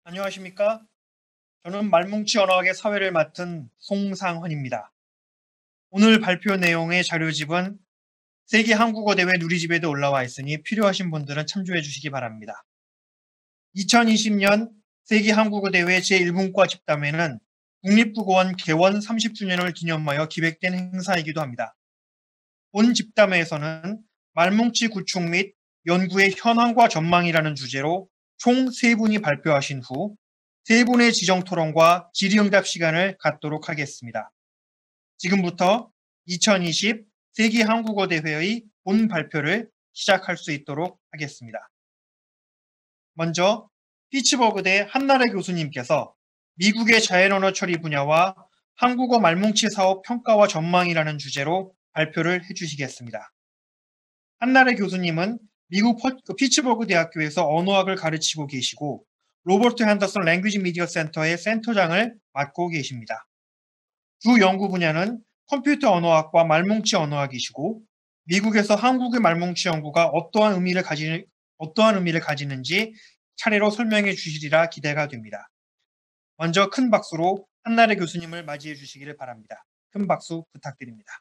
안녕하십니까? 저는 말뭉치 언어학의 사회를 맡은 송상헌입니다. 오늘 발표 내용의 자료집은 세계 한국어 대회 누리집에도 올라와 있으니 필요하신 분들은 참조해 주시기 바랍니다. 2020년 세계 한국어 대회 제1분과 집담회는 국립국어원 개원 30주년을 기념하여 기획된 행사이기도 합니다. 본 집담회에서는 말뭉치 구축 및 연구의 현황과 전망이라는 주제로 총 3분이 발표하신 후 3분의 지정 토론과 질의응답 시간을 갖도록 하겠습니다. 지금부터 2020 세계 한국어 대회의 본 발표를 시작할 수 있도록 하겠습니다. 먼저 피츠버그대 한나래 교수님께서 미국의 자연언어 처리 분야와 한국어 말뭉치 사업 평가와 전망이라는 주제로 발표를 해주시겠습니다. 한나래 교수님은 미국 피츠버그 대학교에서 언어학을 가르치고 계시고 로버트 핸더슨 랭귀지 미디어 센터의 센터장을 맡고 계십니다. 주 연구 분야는 컴퓨터 언어학과 말뭉치 언어학이시고 미국에서 한국의 말뭉치 연구가 어떠한 의미를 가지는지 차례로 설명해 주시리라 기대가 됩니다. 먼저 큰 박수로 한나래 교수님을 맞이해 주시기를 바랍니다. 큰 박수 부탁드립니다.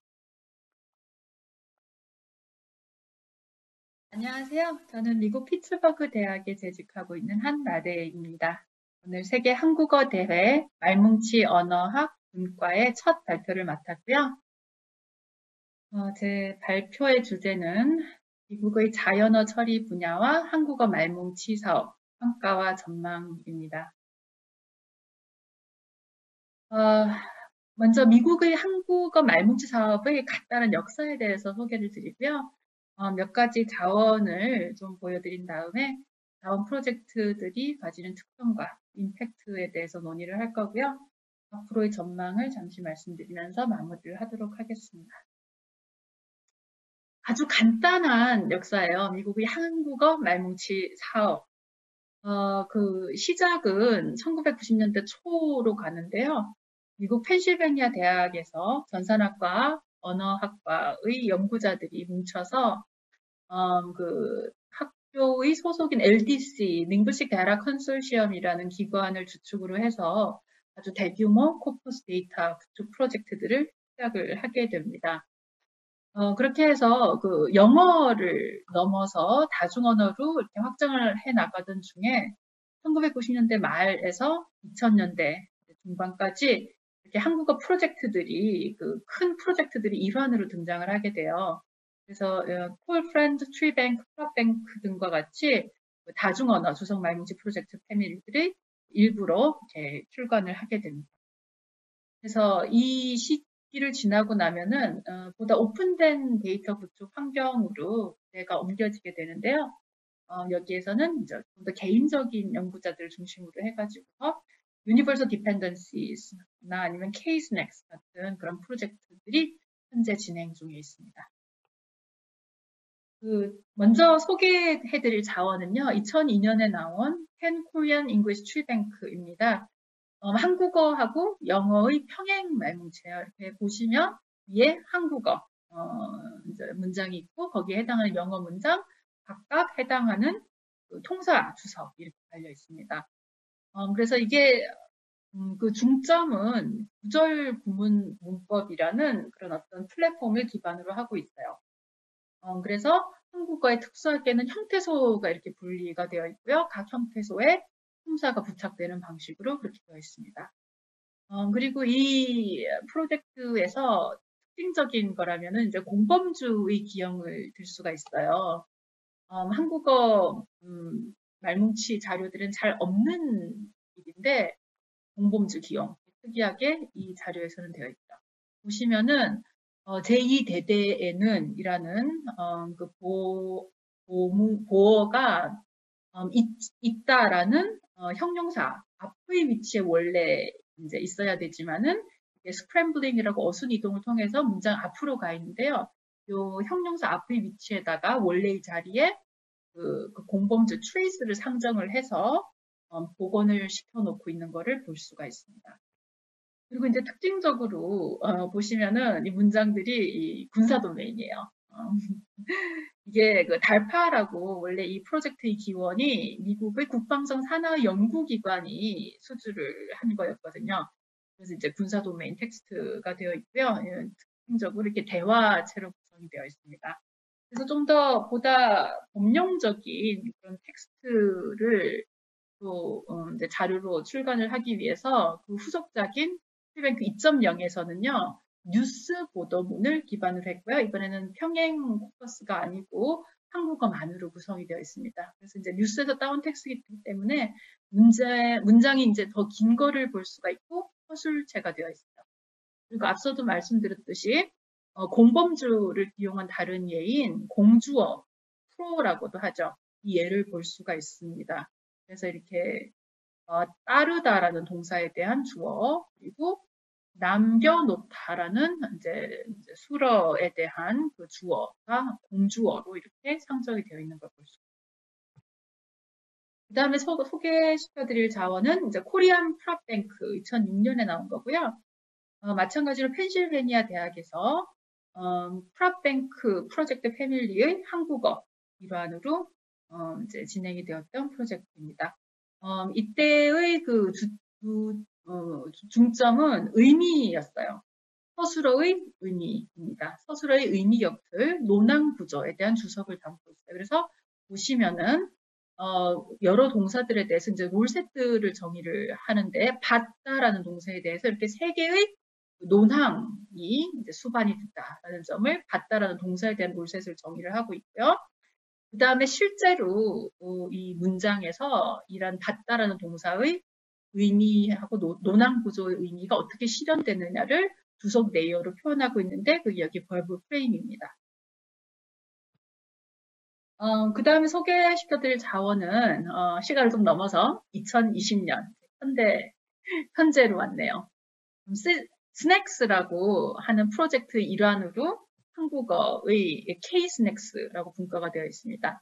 안녕하세요. 저는 미국 피츠버그 대학에 재직하고 있는 한나래입니다. 오늘 세계 한국어 대회 말뭉치 언어학 분과의 첫 발표를 맡았고요. 제 발표의 주제는 미국의 자연어 처리 분야와 한국어 말뭉치 사업 평가와 전망입니다. 먼저 미국의 한국어 말뭉치 사업의 간단한 역사에 대해서 소개를 드리고요. 몇 가지 자원을 좀 보여드린 다음에 자원 프로젝트들이 가지는 특성과 임팩트에 대해서 논의를 할 거고요. 앞으로의 전망을 잠시 말씀드리면서 마무리를 하도록 하겠습니다. 아주 간단한 역사예요. 미국의 한국어 말뭉치 사업. 그 시작은 1990년대 초로 가는데요. 미국 펜실베니아 대학에서 전산학과, 언어학과의 연구자들이 뭉쳐서 그 학교의 소속인 LDC, 링구스틱 데이터 컨소시엄이라는 기관을 주축으로 해서 아주 대규모 코퍼스 데이터 구축 프로젝트들을 시작을 하게 됩니다. 그렇게 해서 그 영어를 넘어서 다중언어로 이렇게 확장을 해 나가던 중에 1990년대 말에서 2000년대 중반까지 이렇게 한국어 프로젝트들이 그 큰 프로젝트들이 일환으로 등장을 하게 돼요. 그래서 콜프렌드, 트리뱅크, 프랍뱅크 등과 같이 다중언어 주성 말뭉치 프로젝트 패밀리들이 일부러 이렇게 출간을 하게 됩니다. 그래서 이 시기를 지나고 나면은 보다 오픈된 데이터 구축 환경으로 내가 옮겨지게 되는데요. 여기에서는 이제 좀 더 개인적인 연구자들을 중심으로 해가지고서 Universal Dependencies나 아니면 K-SNACS 같은 그런 프로젝트들이 현재 진행 중에 있습니다. 먼저 소개해드릴 자원은요, 2002년에 나온 Pan Korean English Tree Bank입니다. 한국어하고 영어의 평행 말뭉치예요. 이렇게 보시면 위에 한국어 이제 문장이 있고 거기에 해당하는 영어 문장 각각 해당하는 그 통사 주석 이렇게 달려 있습니다. 그래서 이게 그 중점은 구절 구문 문법이라는 그런 어떤 플랫폼을 기반으로 하고 있어요. 그래서 한국어의 특수하게는 형태소가 이렇게 분리가 되어 있고요. 각 형태소에 품사가 부착되는 방식으로 그렇게 되어 있습니다. 그리고 이 프로젝트에서 특징적인 거라면은 이제 공범주의 기형을 들 수가 있어요. 한국어 말뭉치 자료들은 잘 없는 일인데 공범주 기형 특이하게 이 자료에서는 되어 있죠. 보시면은 제2대대에는 이라는 그 보어가 있다라는 형용사 앞의 위치에 원래 이제 있어야 되지만은 스크램블링이라고 어순 이동을 통해서 문장 앞으로 가 있는데요. 요 형용사 앞의 위치에다가 원래의 자리에 그 공범주 trace를 상정을 해서 복원을 시켜놓고 있는 거를 볼 수가 있습니다. 그리고 이제 특징적으로 보시면은 이 문장들이 이 군사 도메인이에요. 이게 그 달파라고 원래 이 프로젝트의 기원이 미국의 국방성 산하 연구기관이 수주를 한 거였거든요. 그래서 이제 군사 도메인 텍스트가 되어 있고요. 특징적으로 이렇게 대화체로 구성이 되어 있습니다. 그래서 좀 더 보다 법령적인 그런 텍스트를 또 이제 자료로 출간을 하기 위해서 그 후속작인 큐뱅크 2.0에서는요. 뉴스 보도문을 기반으로 했고요. 이번에는 평행 포커스가 아니고 한국어만으로 구성이 되어 있습니다. 그래서 이제 뉴스에서 따온 텍스트이기 때문에 문장이 이제 더 긴 거를 볼 수가 있고 서술체가 되어 있어요. 그리고 앞서도 말씀드렸듯이 공범주를 이용한 다른 예인 공주어, 프로라고도 하죠. 이 예를 볼 수가 있습니다. 그래서 이렇게 따르다라는 동사에 대한 주어, 그리고 남겨놓다라는 이제 수러에 대한 그 주어가 공주어로 이렇게 상정이 되어 있는 걸 볼 수 있습니다. 그 다음에 소개시켜드릴 자원은 이제 코리안 프랍뱅크 2006년에 나온 거고요. 마찬가지로 펜실베니아 대학에서 프랍뱅크 프로젝트 패밀리의 한국어 일환으로 이제 진행이 되었던 프로젝트입니다. 이때의 그 중점은 의미였어요. 서술어의 의미입니다. 서술어의 의미 격틀, 논항 구조에 대한 주석을 담고 있어요. 그래서 보시면은 여러 동사들에 대해서 이제 롤셋들을 정의를 하는데 받다라는 동사에 대해서 이렇게 세 개의 논항이 이제 수반이 됐다라는 점을 받다라는 동사에 대한 롤셋을 정의를 하고 있고요. 그 다음에 실제로 이 문장에서 이런 받다라는 동사의 의미하고 논항 구조의 의미가 어떻게 실현되느냐를 주석 레이어로 표현하고 있는데 그게 여기 벌브 프레임입니다. 그 다음에 소개시켜드릴 자원은 시간을 좀 넘어서 2020년 현재로 왔네요. 스낵스라고 하는 프로젝트 일환으로 한국어의 K-스낵스라고 분과가 되어 있습니다.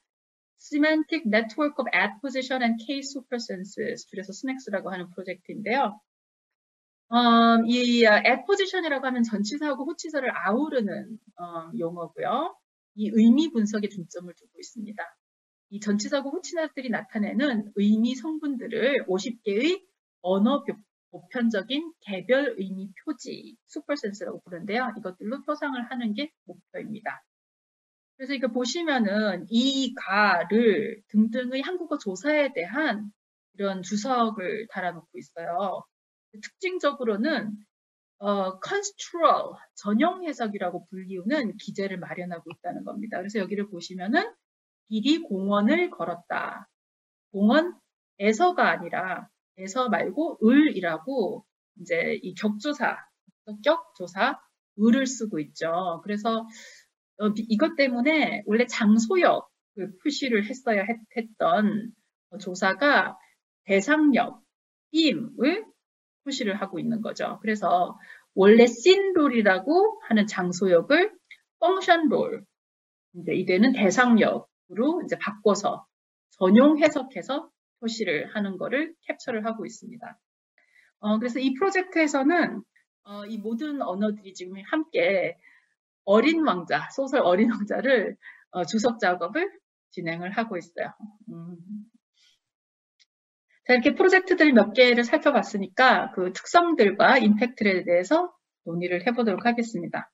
Semantic Network of Adposition and K-Supersenses, 줄여서 스낵스라고 하는 프로젝트인데요. 이 adposition이라고 하면 전치사하고 호치사를 아우르는 용어고요. 이 의미 분석에 중점을 두고 있습니다. 이 전치사하고 호치사들이 나타내는 의미 성분들을 50개의 언어 보편적인 개별 의미 표지, 슈퍼센스라고 부르는데요. 이것들로 표상을 하는 게 목표입니다. 그래서 이거 보시면은 이, 가, 를 등등의 한국어 조사에 대한 이런 주석을 달아놓고 있어요. 특징적으로는 컨스트루얼, 전용 해석이라고 불리우는 기재를 마련하고 있다는 겁니다. 그래서 여기를 보시면은 길이 공원을 걸었다. 공원에서가 아니라 에서 말고 을이라고 이제 이 격조사, 격조사 을을 쓰고 있죠. 그래서 이것 때문에 원래 장소역 표시를 했어야 했던 조사가 대상역, 임을 표시를 하고 있는 거죠. 그래서 원래 씬롤이라고 하는 장소역을 펑션롤, 이제 이제는 대상역으로 이제 바꿔서 전용 해석해서 표시를 하는 거를 캡처를 하고 있습니다. 그래서 이 프로젝트에서는 이 모든 언어들이 지금 함께 어린 왕자, 소설 어린 왕자를 주석 작업을 진행을 하고 있어요. 자, 이렇게 프로젝트들 몇 개를 살펴봤으니까 그 특성들과 임팩트에 대해서 논의를 해보도록 하겠습니다.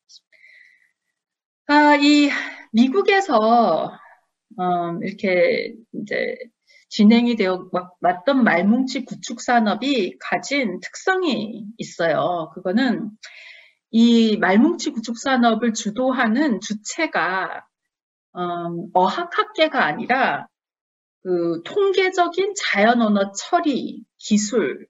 이 미국에서 이렇게 이제 진행이 되어 왔던 말뭉치 구축 산업이 가진 특성이 있어요. 그거는 이 말뭉치 구축 산업을 주도하는 주체가 어학학계가 아니라 그 통계적인 자연 언어 처리 기술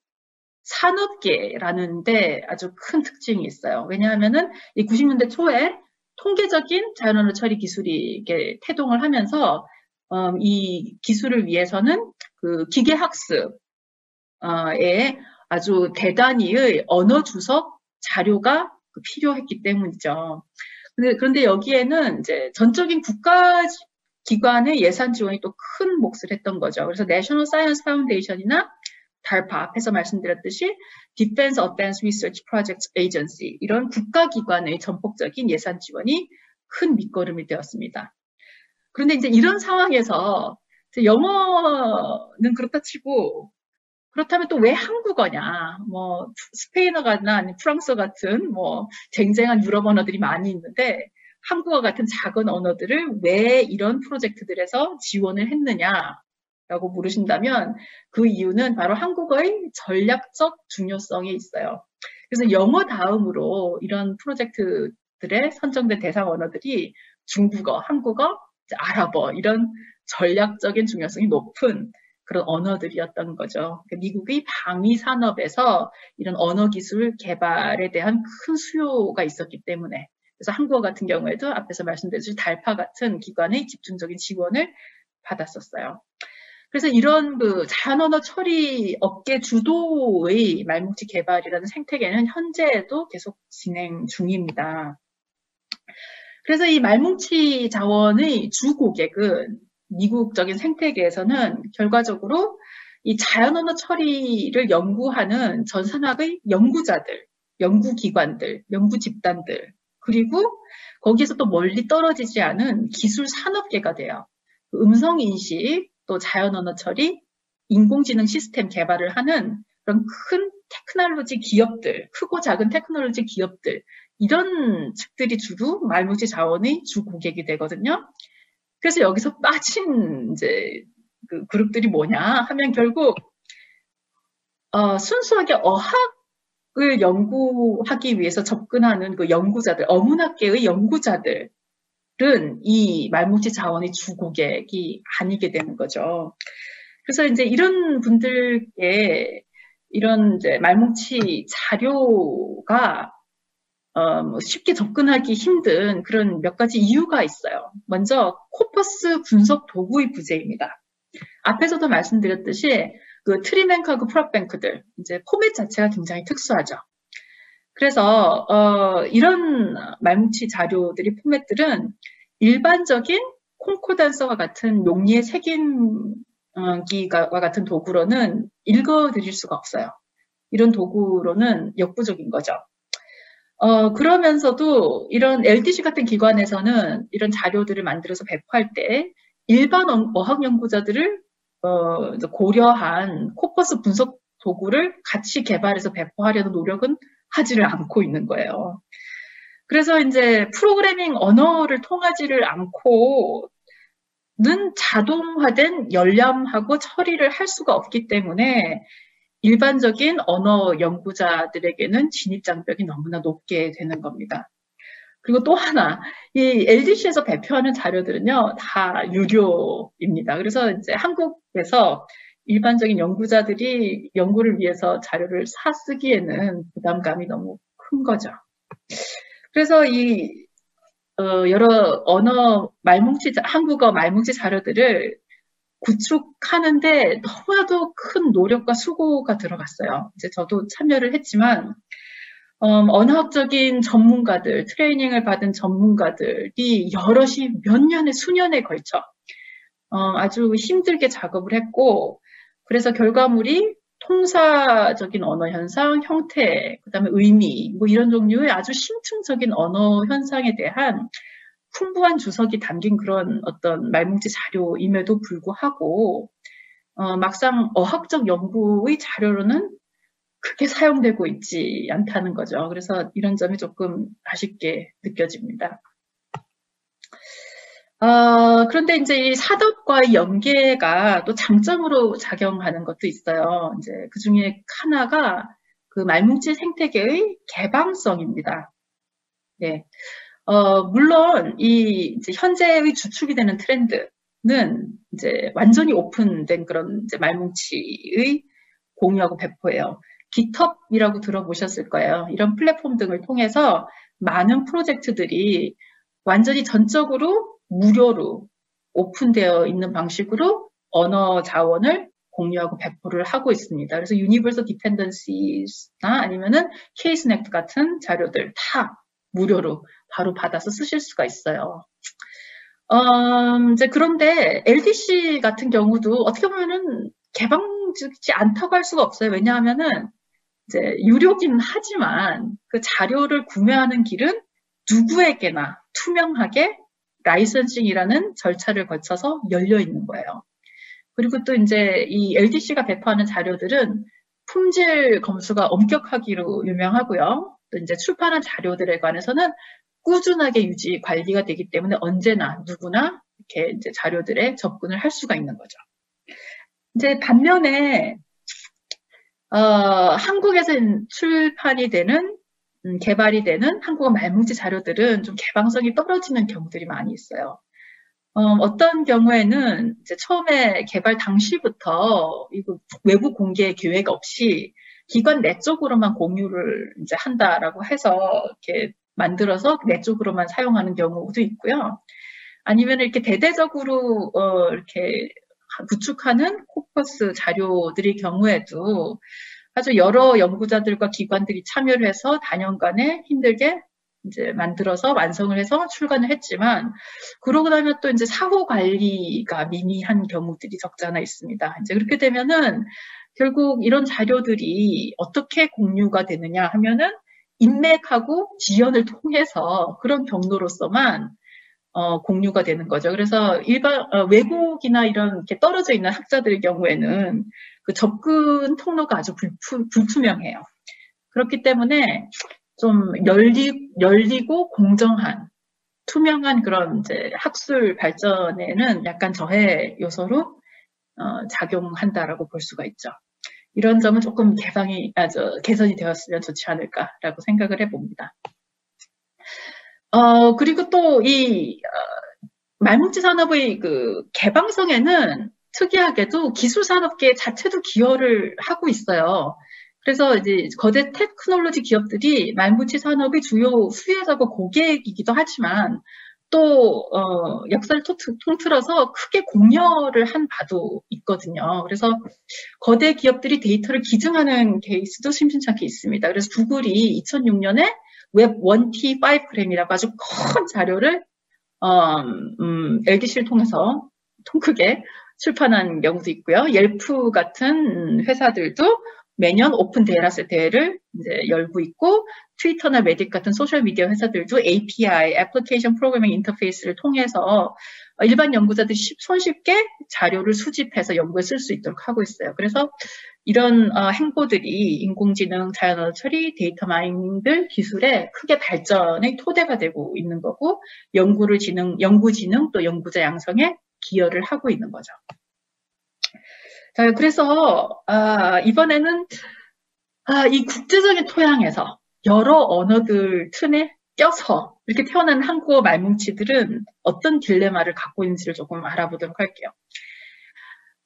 산업계라는 데 아주 큰 특징이 있어요. 왜냐하면은 이 90년대 초에 통계적인 자연 언어 처리 기술이 이렇게 태동을 하면서 이 기술을 위해서는 그 기계학습에 아주 대단히의 언어 주석 자료가 필요했기 때문이죠. 그런데 여기에는 이제 전적인 국가 기관의 예산 지원이 또 큰 몫을 했던 거죠. 그래서 National Science Foundation이나 DARPA, 앞에서 말씀드렸듯이 Defense Advanced Research Projects Agency, 이런 국가기관의 전폭적인 예산 지원이 큰 밑거름이 되었습니다. 그런데 이제 이런 상황에서 영어는 그렇다 치고 그렇다면 또 왜 한국어냐? 뭐 스페인어나 아니면 프랑스어 같은 뭐 쟁쟁한 유럽 언어들이 많이 있는데 한국어 같은 작은 언어들을 왜 이런 프로젝트들에서 지원을 했느냐라고 물으신다면 그 이유는 바로 한국어의 전략적 중요성에 있어요. 그래서 영어 다음으로 이런 프로젝트들에 선정된 대상 언어들이 중국어, 한국어, 아랍어 이런 전략적인 중요성이 높은 그런 언어들이었던 거죠. 그러니까 미국의 방위 산업에서 이런 언어 기술 개발에 대한 큰 수요가 있었기 때문에 그래서 한국어 같은 경우에도 앞에서 말씀드렸듯이 달파 같은 기관의 집중적인 지원을 받았었어요. 그래서 이런 그 자연언어 처리 업계 주도의 말뭉치 개발이라는 생태계는 현재도 계속 진행 중입니다. 그래서 이 말뭉치 자원의 주 고객은 미국적인 생태계에서는 결과적으로 이 자연언어 처리를 연구하는 전 산학의 연구자들, 연구기관들, 연구집단들, 그리고 거기에서 또 멀리 떨어지지 않은 기술 산업계가 돼요. 음성인식, 또 자연언어 처리, 인공지능 시스템 개발을 하는 그런 큰 테크놀로지 기업들, 크고 작은 테크놀로지 기업들, 이런 측들이 주로 말뭉치 자원의 주 고객이 되거든요. 그래서 여기서 빠진 이제 그 그룹들이 뭐냐 하면 결국 순수하게 어학을 연구하기 위해서 접근하는 그 연구자들, 어문학계의 연구자들은 이 말뭉치 자원의 주 고객이 아니게 되는 거죠. 그래서 이제 이런 분들께 이런 이제 말뭉치 자료가 쉽게 접근하기 힘든 그런 몇 가지 이유가 있어요. 먼저 코퍼스 분석 도구의 부재입니다. 앞에서도 말씀드렸듯이 그 트리뱅크하고 프롭뱅크들 이제 포맷 자체가 굉장히 특수하죠. 그래서 이런 말뭉치 자료들이 포맷들은 일반적인 콩코단서와 같은 용리의 색인기와 같은 도구로는 읽어드릴 수가 없어요. 이런 도구로는 역부족인 거죠. 그러면서도 이런 LDC 같은 기관에서는 이런 자료들을 만들어서 배포할 때 일반 어학 연구자들을 고려한 코퍼스 분석 도구를 같이 개발해서 배포하려는 노력은 하지를 않고 있는 거예요. 그래서 이제 프로그래밍 언어를 통하지를 않고는 자동화된 열람하고 처리를 할 수가 없기 때문에 일반적인 언어 연구자들에게는 진입장벽이 너무나 높게 되는 겁니다. 그리고 또 하나, 이 LDC에서 배포하는 자료들은요, 다 유료입니다. 그래서 이제 한국에서 일반적인 연구자들이 연구를 위해서 자료를 사 쓰기에는 부담감이 너무 큰 거죠. 그래서 이 여러 언어 한국어 말뭉치 자료들을 구축하는데 너무나도 큰 노력과 수고가 들어갔어요. 이제 저도 참여를 했지만 언어학적인 전문가들, 트레이닝을 받은 전문가들이 여럿이 몇 년에 수년에 걸쳐 아주 힘들게 작업을 했고 그래서 결과물이 통사적인 언어 현상, 형태, 그다음에 의미 뭐 이런 종류의 아주 심층적인 언어 현상에 대한 풍부한 주석이 담긴 그런 어떤 말뭉치 자료임에도 불구하고 막상 어학적 연구의 자료로는 크게 사용되고 있지 않다는 거죠. 그래서 이런 점이 조금 아쉽게 느껴집니다. 그런데 이제 이 사덕과의 연계가 또 장점으로 작용하는 것도 있어요. 이제 그 중에 하나가 그 말뭉치 생태계의 개방성입니다. 네. 물론 이제 현재의 주축이 되는 트렌드는 이제 완전히 오픈된 그런 이제 말뭉치의 공유하고 배포예요. GitHub이라고 들어보셨을 거예요. 이런 플랫폼 등을 통해서 많은 프로젝트들이 완전히 전적으로 무료로 오픈되어 있는 방식으로 언어 자원을 공유하고 배포를 하고 있습니다. 그래서 Universal Dependencies나 아니면은 Ksnect 같은 자료들 다 무료로 바로 받아서 쓰실 수가 있어요. 이제 그런데 LDC 같은 경우도 어떻게 보면은 개방적이지 않다고 할 수가 없어요. 왜냐하면은 이제 유료긴 하지만 그 자료를 구매하는 길은 누구에게나 투명하게 라이선싱이라는 절차를 거쳐서 열려 있는 거예요. 그리고 또 이제 이 LDC가 배포하는 자료들은 품질 검수가 엄격하기로 유명하고요. 또 이제 출판한 자료들에 관해서는 꾸준하게 유지 관리가 되기 때문에 언제나 누구나 이렇게 이제 자료들에 접근을 할 수가 있는 거죠. 이제 반면에 한국에서 출판이 되는 개발이 되는 한국어 말뭉치 자료들은 좀 개방성이 떨어지는 경우들이 많이 있어요. 어떤 경우에는 이제 처음에 개발 당시부터 이거 외부 공개 계획 없이 기관 내적으로만 공유를 이제 한다라고 해서 이렇게 만들어서 내적으로만 사용하는 경우도 있고요. 아니면 이렇게 대대적으로 이렇게 구축하는 코퍼스 자료들의 경우에도 아주 여러 연구자들과 기관들이 참여를 해서 단연간에 힘들게 이제 만들어서 완성을 해서 출간을 했지만, 그러고 나면 또 이제 사후 관리가 미미한 경우들이 적지 않아 있습니다. 이제 그렇게 되면은 결국 이런 자료들이 어떻게 공유가 되느냐 하면은 인맥하고 지연을 통해서 그런 경로로서만 공유가 되는 거죠. 그래서 일반 외국이나 이런 이렇게 떨어져 있는 학자들의 경우에는 그 접근 통로가 아주 불투명해요. 그렇기 때문에 좀 열리고 공정한, 투명한 그런 이제 학술 발전에는 약간 저해 요소로 작용한다라고 볼 수가 있죠. 이런 점은 조금 개선이 되었으면 좋지 않을까라고 생각을 해봅니다. 그리고 또 이 말뭉치 산업의 그 개방성에는 특이하게도 기술 산업계 자체도 기여를 하고 있어요. 그래서 이제 거대 테크놀로지 기업들이 말뭉치 산업의 주요 수혜자고 고객이기도 하지만 또 역사를 통틀어서 크게 공여를 한 바도 있거든요. 그래서 거대 기업들이 데이터를 기증하는 케이스도 심심찮게 있습니다. 그래서 구글이 2006년에 웹 1T5g이라고 아주 큰 자료를 LDC를 통해서 통크게 출판한 경우도 있고요. 옐프 같은 회사들도 매년 오픈 데이터셋 대회를 이제 열고 있고, 트위터나 레딧 같은 소셜미디어 회사들도 API, 애플리케이션 프로그래밍 인터페이스를 통해서 일반 연구자들이 손쉽게 자료를 수집해서 연구에 쓸 수 있도록 하고 있어요. 그래서 이런 행보들이 인공지능, 자연언어 처리, 데이터 마이닝들 기술의 크게 발전의 토대가 되고 있는 거고, 연구지능 또 연구자 양성에 기여를 하고 있는 거죠. 자, 그래서 이번에는 이 국제적인 토양에서 여러 언어들 틈에 껴서 이렇게 태어난 한국어 말뭉치들은 어떤 딜레마를 갖고 있는지를 조금 알아보도록 할게요.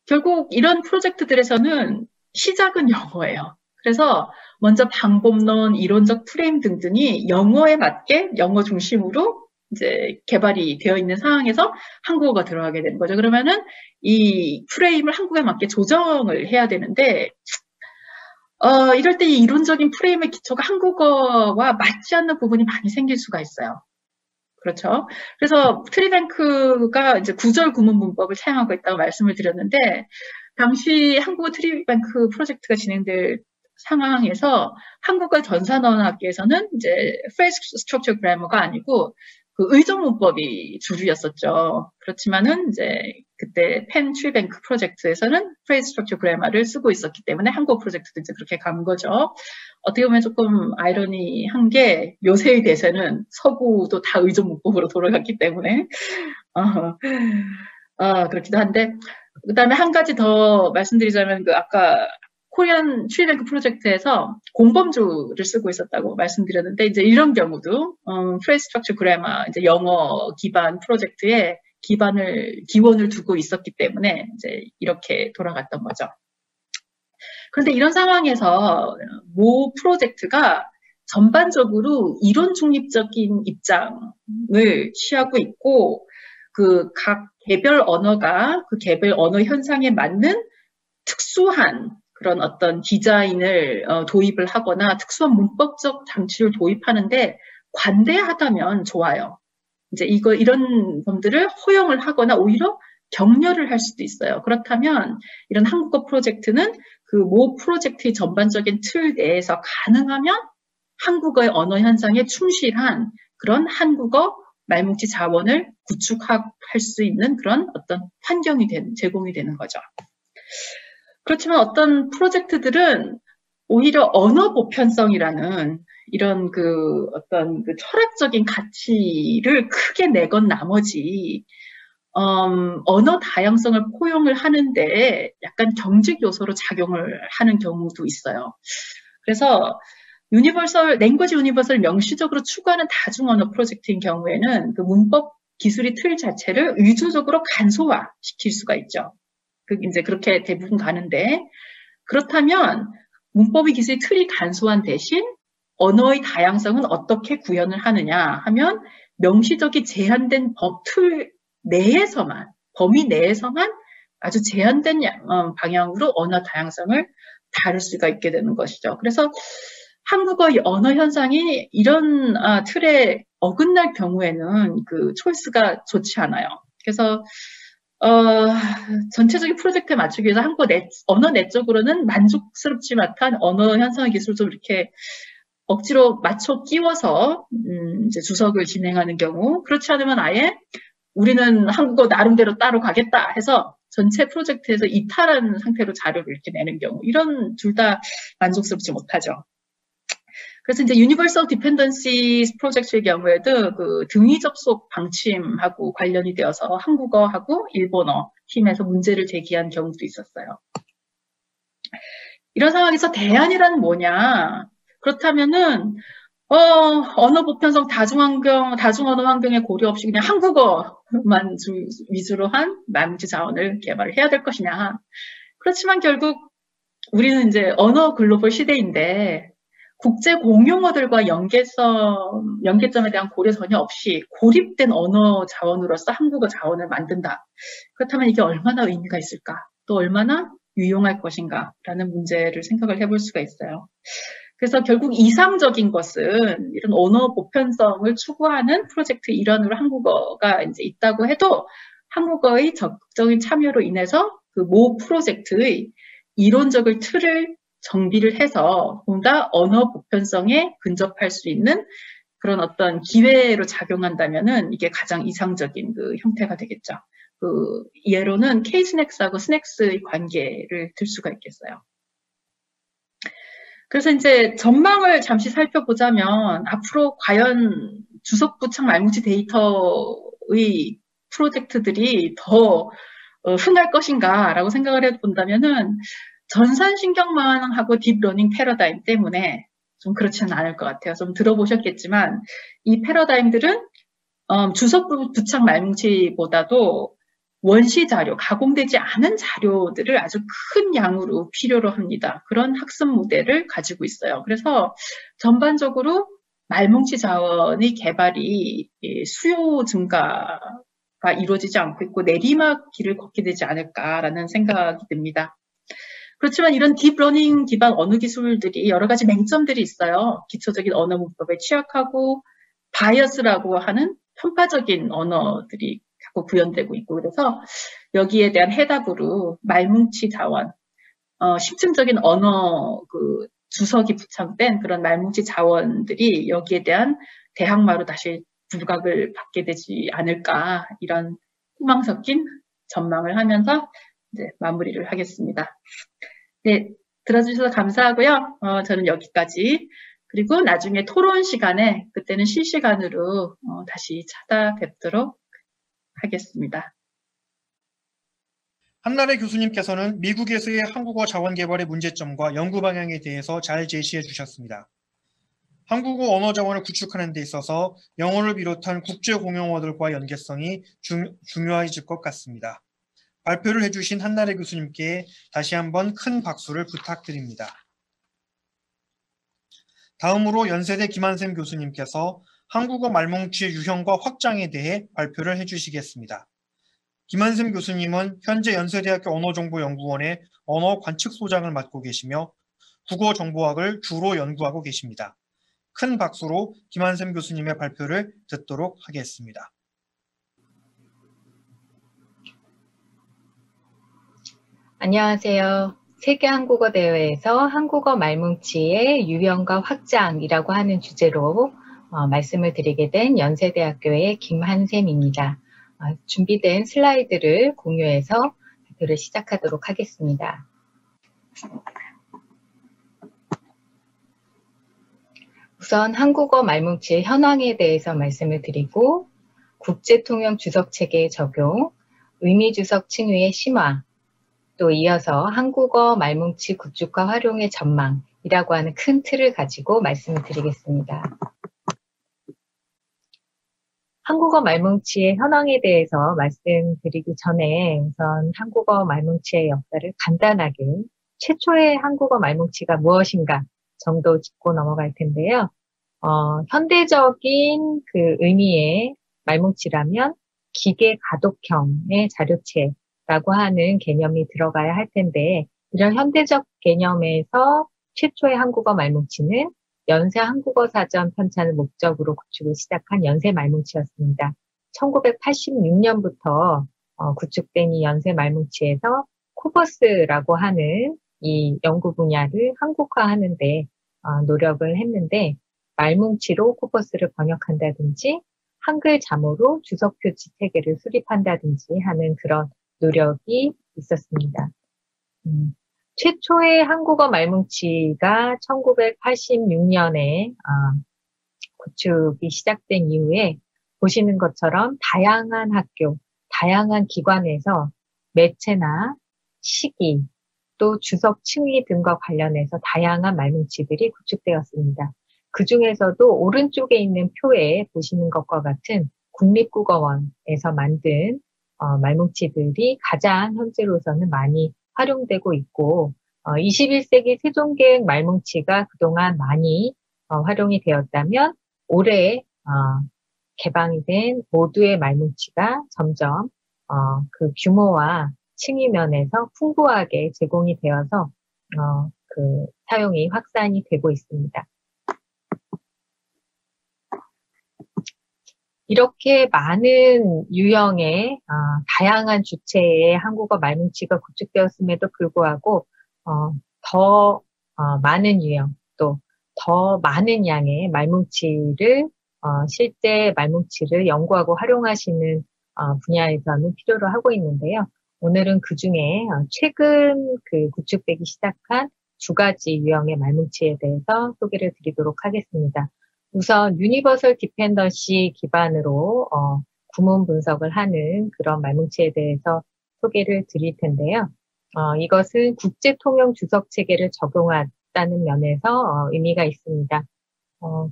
결국 이런 프로젝트들에서는 시작은 영어예요. 그래서 먼저 방법론, 이론적 프레임 등등이 영어에 맞게 영어 중심으로 이제 개발이 되어 있는 상황에서 한국어가 들어가게 되는 거죠. 그러면은 이 프레임을 한국어에 맞게 조정을 해야 되는데, 이럴 때 이 이론적인 프레임의 기초가 한국어와 맞지 않는 부분이 많이 생길 수가 있어요. 그렇죠. 그래서 트리뱅크가 이제 구절 구문 문법을 사용하고 있다고 말씀을 드렸는데, 당시 한국어 트리뱅크 프로젝트가 진행될 상황에서 한국어 전산언어학계에서는 이제 phrase structure grammar가 아니고 그 의정 문법이 주류였었죠. 그렇지만은 이제 그때 펜 트리뱅크 프로젝트에서는 phrase structure grammar를 쓰고 있었기 때문에 한국어 프로젝트도 이제 그렇게 간 거죠. 어떻게 보면 조금 아이러니한 게 요새의 대세는 서구도 다 의정 문법으로 돌아갔기 때문에 그렇기도 한데, 그다음에 한 가지 더 말씀드리자면 그 아까 코리안 트리뱅크 프로젝트에서 공범주를 쓰고 있었다고 말씀드렸는데, 이제 이런 경우도 phrase structure grammar, 이제 영어 기반 프로젝트에 기원을 두고 있었기 때문에 이제 이렇게 돌아갔던 거죠. 그런데 이런 상황에서 모 프로젝트가 전반적으로 이론 중립적인 입장을 취하고 있고, 그 각 개별 언어가 그 개별 언어 현상에 맞는 특수한 그런 어떤 디자인을 도입을 하거나 특수한 문법적 장치를 도입하는데 관대하다면 좋아요. 이제 이런 점들을 허용을 하거나 오히려 격려를 할 수도 있어요. 그렇다면 이런 한국어 프로젝트는 그 모 프로젝트의 전반적인 틀 내에서 가능하면 한국어의 언어 현상에 충실한 그런 한국어 말뭉치 자원을 구축할 수 있는 그런 어떤 환경이 제공이 되는 거죠. 그렇지만 어떤 프로젝트들은 오히려 언어 보편성이라는 이런 어떤 철학적인 가치를 크게 내건 나머지 언어 다양성을 포용을 하는데 약간 경직 요소로 작용을 하는 경우도 있어요. 그래서 랭귀지 유니버설 명시적으로 추구하는 다중 언어 프로젝트인 경우에는 그 문법 기술의 틀 자체를 의도적으로 간소화시킬 수가 있죠. 이제 그렇게 대부분 가는데, 그렇다면 문법의 기술의 틀이 간소한 대신 언어의 다양성은 어떻게 구현을 하느냐 하면 명시적이 제한된 법틀 내에서만, 범위 내에서만 아주 제한된 방향으로 언어 다양성을 다룰 수가 있게 되는 것이죠. 그래서 한국어의 언어 현상이 이런 틀에 어긋날 경우에는 그 초이스가 좋지 않아요. 그래서 전체적인 프로젝트에 맞추기 위해서 한국어 언어 내적으로는 만족스럽지 못한 언어 현상의 기술을 좀 이렇게 억지로 맞춰 끼워서 이제 주석을 진행하는 경우, 그렇지 않으면 아예 우리는 한국어 나름대로 따로 가겠다 해서 전체 프로젝트에서 이탈한 상태로 자료를 이렇게 내는 경우, 이런 둘 다 만족스럽지 못하죠. 그래서 이제 유니버설 디펜던시 프로젝트의 경우에도 그 등위 접속 방침하고 관련이 되어서 한국어하고 일본어 팀에서 문제를 제기한 경우도 있었어요. 이런 상황에서 대안이란 뭐냐? 그렇다면은 언어 보편성 다중언어 환경에 고려 없이 그냥 한국어만 위주로 한 말뭉치 자원을 개발을 해야 될 것이냐? 그렇지만 결국 우리는 이제 언어 글로벌 시대인데 국제 공용어들과 연계점에 대한 고려 전혀 없이 고립된 언어 자원으로서 한국어 자원을 만든다. 그렇다면 이게 얼마나 의미가 있을까? 또 얼마나 유용할 것인가? 라는 문제를 생각을 해볼 수가 있어요. 그래서 결국 이상적인 것은 이런 언어 보편성을 추구하는 프로젝트 일환으로 한국어가 이제 있다고 해도 한국어의 적극적인 참여로 인해서 그 모 프로젝트의 이론적인 틀을 정비를 해서 보다 언어 보편성에 근접할 수 있는 그런 어떤 기회로 작용한다면은 이게 가장 이상적인 그 형태가 되겠죠. 그 예로는 K-스낵스하고 스낵스의 관계를 들 수가 있겠어요. 그래서 이제 전망을 잠시 살펴보자면 앞으로 과연 주석부착 말뭉치 데이터의 프로젝트들이 더 흥할 것인가라고 생각을 해본다면은 전산신경망하고 딥러닝 패러다임 때문에 좀 그렇지는 않을 것 같아요. 좀 들어보셨겠지만 이 패러다임들은 주석부착 말뭉치보다도 원시 자료, 가공되지 않은 자료들을 아주 큰 양으로 필요로 합니다. 그런 학습 모델을 가지고 있어요. 그래서 전반적으로 말뭉치 자원의 개발이 수요 증가가 이루어지지 않고 있고 내리막길을 걷게 되지 않을까라는 생각이 듭니다. 그렇지만 이런 딥러닝 기반 언어 기술들이 여러 가지 맹점들이 있어요. 기초적인 언어 문법에 취약하고 바이어스라고 하는 편파적인 언어들이 자꾸 구현되고 있고, 그래서 여기에 대한 해답으로 말뭉치 자원, 심층적인 언어 주석이 부착된 그런 말뭉치 자원들이 여기에 대한 대항마로 다시 부각을 받게 되지 않을까, 이런 희망 섞인 전망을 하면서 이제 마무리를 하겠습니다. 네, 들어주셔서 감사하고요. 저는 여기까지. 그리고 나중에 토론 시간에 그때는 실시간으로 다시 찾아뵙도록 하겠습니다. 한나래 교수님께서는 미국에서의 한국어 자원 개발의 문제점과 연구 방향에 대해서 잘 제시해 주셨습니다. 한국어 언어 자원을 구축하는 데 있어서 영어를 비롯한 국제 공용어들과 연계성이 중요해질 것 같습니다. 발표를 해주신 한나래 교수님께 다시 한번 큰 박수를 부탁드립니다. 다음으로 연세대 김한샘 교수님께서 한국어 말뭉치의 유형과 확장에 대해 발표를 해주시겠습니다. 김한샘 교수님은 현재 연세대학교 언어정보연구원의 언어관측소장을 맡고 계시며 국어정보학을 주로 연구하고 계십니다. 큰 박수로 김한샘 교수님의 발표를 듣도록 하겠습니다. 안녕하세요. 세계한국어대회에서 한국어 말뭉치의 유형과 확장이라고 하는 주제로 말씀을 드리게 된 연세대학교의 김한샘입니다. 준비된 슬라이드를 공유해서 발표를 시작하도록 하겠습니다. 우선 한국어 말뭉치의 현황에 대해서 말씀을 드리고 국제통용 주석체계의 적용, 의미주석 칭의의 심화, 또 이어서 한국어 말뭉치 구축과 활용의 전망이라고 하는 큰 틀을 가지고 말씀을 드리겠습니다. 한국어 말뭉치의 현황에 대해서 말씀드리기 전에 우선 한국어 말뭉치의 역사를 간단하게 최초의 한국어 말뭉치가 무엇인가 정도 짚고 넘어갈 텐데요. 현대적인 그 의미의 말뭉치라면 기계 가독형의 자료체라고 하는 개념이 들어가야 할 텐데 이런 현대적 개념에서 최초의 한국어 말뭉치는 연세 한국어 사전 편찬을 목적으로 구축을 시작한 연세 말뭉치였습니다. 1986년부터 구축된 이 연세 말뭉치에서 코버스라고 하는 이 연구 분야를 한국화하는 데 노력을 했는데 말뭉치로 코버스를 번역한다든지 한글 자모로 주석 표지 체계를 수립한다든지 하는 그런 노력이 있었습니다. 최초의 한국어 말뭉치가 1986년에 구축이 시작된 이후에 보시는 것처럼 다양한 학교, 다양한 기관에서 매체나 시기, 또 주석 층위 등과 관련해서 다양한 말뭉치들이 구축되었습니다. 그 중에서도 오른쪽에 있는 표에 보시는 것과 같은 국립국어원에서 만든 말뭉치들이 가장 현재로서는 많이 활용되고 있고 21세기 세종계획 말뭉치가 그동안 많이 활용이 되었다면 올해 개방이 된 모두의 말뭉치가 점점 그 규모와 층위 면에서 풍부하게 제공이 되어서 그 사용이 확산이 되고 있습니다. 이렇게 많은 유형의 다양한 주체의 한국어 말뭉치가 구축되었음에도 불구하고 더 많은 유형 또 더 많은 양의 말뭉치를 실제 말뭉치를 연구하고 활용하시는 분야에서는 필요로 하고 있는데요. 오늘은 그 중에 최근 그 구축되기 시작한 두 가지 유형의 말뭉치에 대해서 소개를 드리도록 하겠습니다. 우선 유니버설 디펜던시 기반으로 구문 분석을 하는 그런 말뭉치에 대해서 소개를 드릴 텐데요. 이것은 국제통용 주석 체계를 적용한다는 면에서 의미가 있습니다.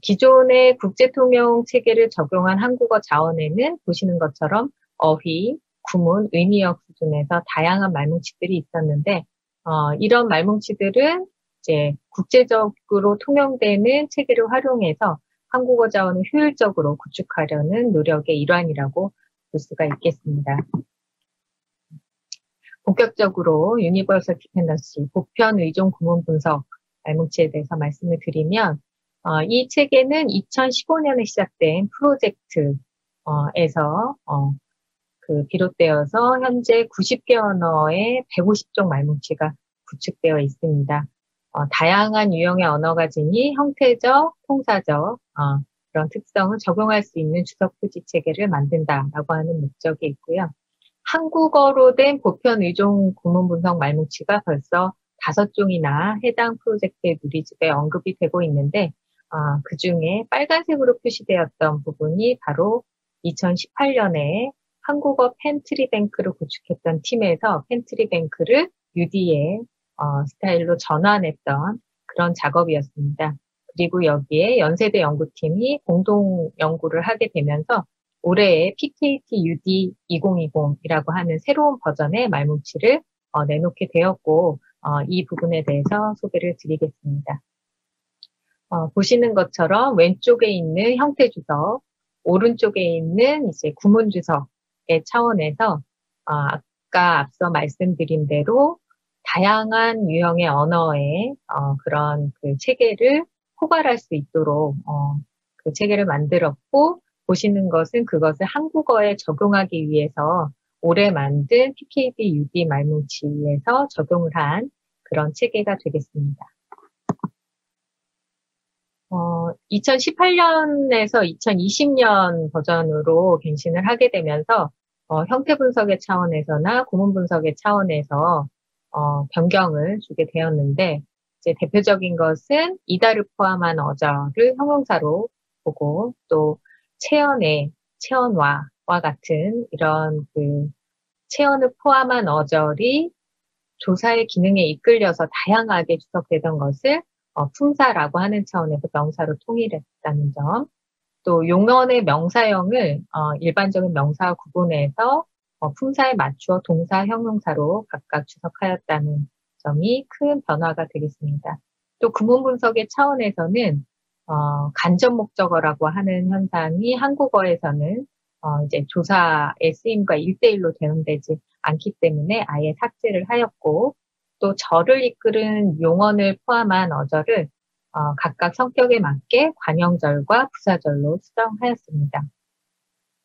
기존의 국제통용 체계를 적용한 한국어 자원에는 보시는 것처럼 어휘, 구문, 의미역 수준에서 다양한 말뭉치들이 있었는데 이런 말뭉치들은 이제 국제적으로 통용되는 체계를 활용해서 한국어 자원을 효율적으로 구축하려는 노력의 일환이라고 볼 수가 있겠습니다. 본격적으로 유니버설 디펜던시, 보편 의존 구문 분석 말뭉치에 대해서 말씀을 드리면 이 체계는 2015년에 시작된 프로젝트에서 비롯되어서 현재 90개 언어의 150종 말뭉치가 구축되어 있습니다. 다양한 유형의 언어가 지니 형태적, 통사적 그런 특성을 적용할 수 있는 주석 표지 체계를 만든다라고 하는 목적이 있고요. 한국어로 된 보편 의존 구문 분석 말뭉치가 벌써 5종이나 해당 프로젝트의 누리집에 언급이 되고 있는데 그 중에 빨간색으로 표시되었던 부분이 바로 2018년에 한국어 펜트리뱅크를 구축했던 팀에서 펜트리뱅크를 UD의 스타일로 전환했던 그런 작업이었습니다. 그리고 여기에 연세대 연구팀이 공동 연구를 하게 되면서 올해의 PKT UD 2020이라고 하는 새로운 버전의 말뭉치를 내놓게 되었고 이 부분에 대해서 소개를 드리겠습니다. 보시는 것처럼 왼쪽에 있는 형태 주석, 오른쪽에 있는 이제 구문 주석의 차원에서 아까 앞서 말씀드린 대로 다양한 유형의 언어의 그런 그 체계를 포괄할 수 있도록 그 체계를 만들었고 보시는 것은 그것을 한국어에 적용하기 위해서 올해 만든 PKD UD 말뭉치에서 적용을 한 그런 체계가 되겠습니다. 2018년에서 2020년 버전으로 갱신을 하게 되면서 형태 분석의 차원에서나 구문 분석의 차원에서 변경을 주게 되었는데 이제 대표적인 것은 이다를 포함한 어절을 형용사로 보고 또 체언의 체언와와 같은 이런 그 체언을 포함한 어절이 조사의 기능에 이끌려서 다양하게 주석되던 것을 품사라고 하는 차원에서 명사로 통일했다는 점, 또 용언의 명사형을 일반적인 명사와 구분해서 품사에 맞추어 동사, 형용사로 각각 주석하였다는 점이 큰 변화가 되겠습니다. 또 구문 분석의 차원에서는 간접 목적어라고 하는 현상이 한국어에서는 이제 조사의 쓰임과 1대1로 대응되지 않기 때문에 아예 삭제를 하였고, 또 절을 이끄는 용언을 포함한 어절을 각각 성격에 맞게 관형절과 부사절로 수정하였습니다.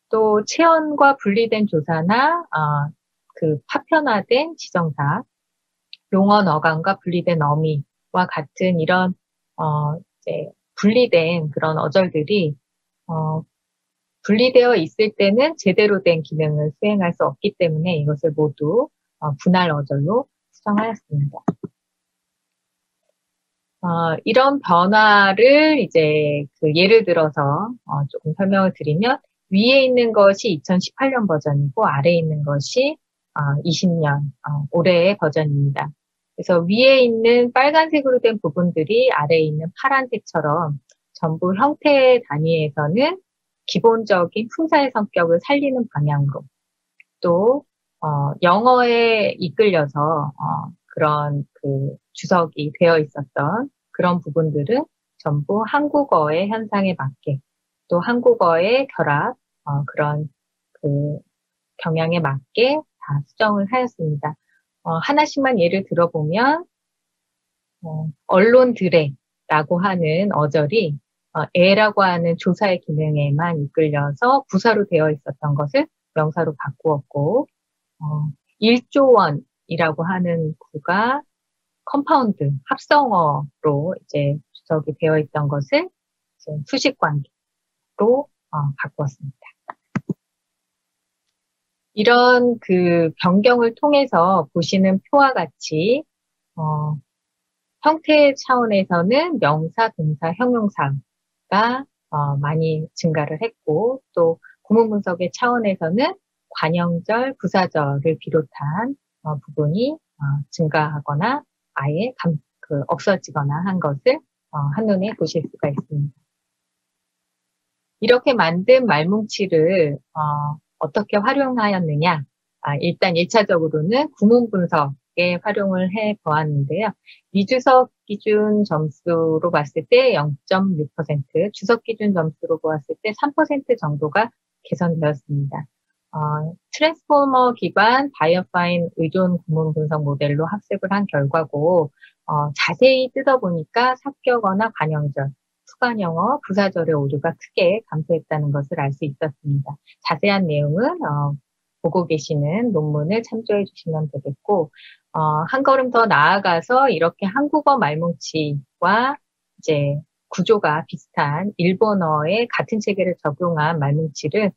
또 체언과 분리된 조사나 그 파편화된 지정사, 용언 어감과 분리된 어미와 같은 이런 이제 분리된 그런 어절들이 분리되어 있을 때는 제대로 된 기능을 수행할 수 없기 때문에 이것을 모두 분할 어절로 수정하였습니다. 이런 변화를 이제 그 예를 들어서 조금 설명을 드리면, 위에 있는 것이 2018년 버전이고 아래에 있는 것이 20년 올해의 버전입니다. 그래서 위에 있는 빨간색으로 된 부분들이 아래에 있는 파란색처럼 전부 형태 단위에서는 기본적인 품사의 성격을 살리는 방향으로, 또 영어에 이끌려서 그런 그 주석이 되어 있었던 그런 부분들은 전부 한국어의 현상에 맞게, 또 한국어의 결합, 그런 그 경향에 맞게 다 수정을 하였습니다. 하나씩만 예를 들어보면, 언론들에라고 하는 어절이 에라고 하는 조사의 기능에만 이끌려서 부사로 되어 있었던 것을 명사로 바꾸었고, 1조 원이라고 하는 구가 컴파운드, 합성어로 이제 주석이 되어 있던 것을 이제 수식관계로 바꾸었습니다. 이런 그 변경을 통해서 보시는 표와 같이 형태 차원에서는 명사, 동사, 형용사가 많이 증가를 했고, 또 구문 분석의 차원에서는 관형절, 부사절을 비롯한 부분이 증가하거나 아예 없어지거나 한 것을 한눈에 보실 수가 있습니다. 이렇게 만든 말뭉치를 어떻게 활용하였느냐? 일단 1차적으로는 구문 분석에 활용을 해 보았는데요. 미주석 기준 점수로 봤을 때 0.6%, 주석 기준 점수로 보았을 때 3% 정도가 개선되었습니다. 트랜스포머 기반 바이어파인 의존 구문 분석 모델로 학습을 한 결과고, 자세히 뜯어보니까 삽격어나 관형절, 수관형어, 부사절의 오류가 크게 감소했다는 것을 알 수 있었습니다. 자세한 내용은 보고 계시는 논문을 참조해 주시면 되겠고, 한 걸음 더 나아가서 이렇게 한국어 말뭉치와 이제 구조가 비슷한 일본어의 같은 체계를 적용한 말뭉치를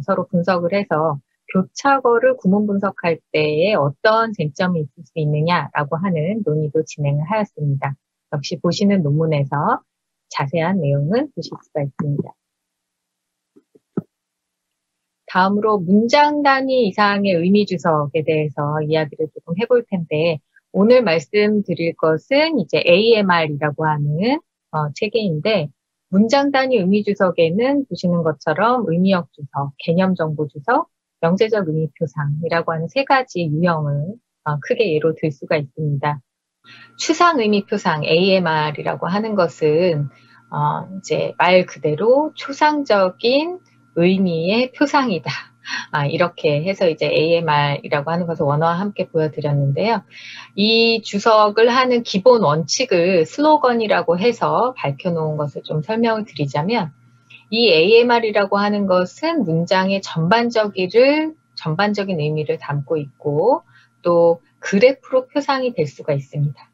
서로 분석을 해서 교차어를 구문 분석할 때에 어떤 쟁점이 있을 수 있느냐라고 하는 논의도 진행을 하였습니다. 역시 보시는 논문에서 자세한 내용은 보실 수가 있습니다. 다음으로 문장 단위 이상의 의미 주석에 대해서 이야기를 조금 해볼 텐데, 오늘 말씀드릴 것은 이제 AMR이라고 하는 체계인데, 문장 단위 의미 주석에는 보시는 것처럼 의미역 주석, 개념 정보 주석, 명제적 의미 표상이라고 하는 세 가지 유형을 크게 예로 들 수가 있습니다. 추상 의미 표상 AMR이라고 하는 것은 이제 말 그대로 추상적인 의미의 표상이다. 이렇게 해서 이제 AMR이라고 하는 것을 원어와 함께 보여드렸는데요. 이 주석을 하는 기본 원칙을 슬로건이라고 해서 밝혀놓은 것을 좀 설명을 드리자면, 이 AMR이라고 하는 것은 문장의 전반적인 의미를 담고 있고, 또 그래프로 표상이 될 수가 있습니다.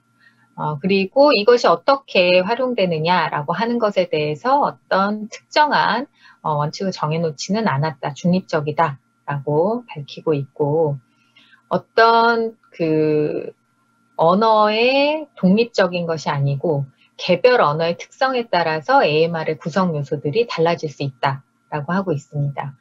그리고 이것이 어떻게 활용되느냐라고 하는 것에 대해서 어떤 특정한 원칙을 정해놓지는 않았다. 중립적이다라고 밝히고 있고, 어떤 그 언어의 독립적인 것이 아니고 개별 언어의 특성에 따라서 AMR의 구성 요소들이 달라질 수 있다라고 하고 있습니다.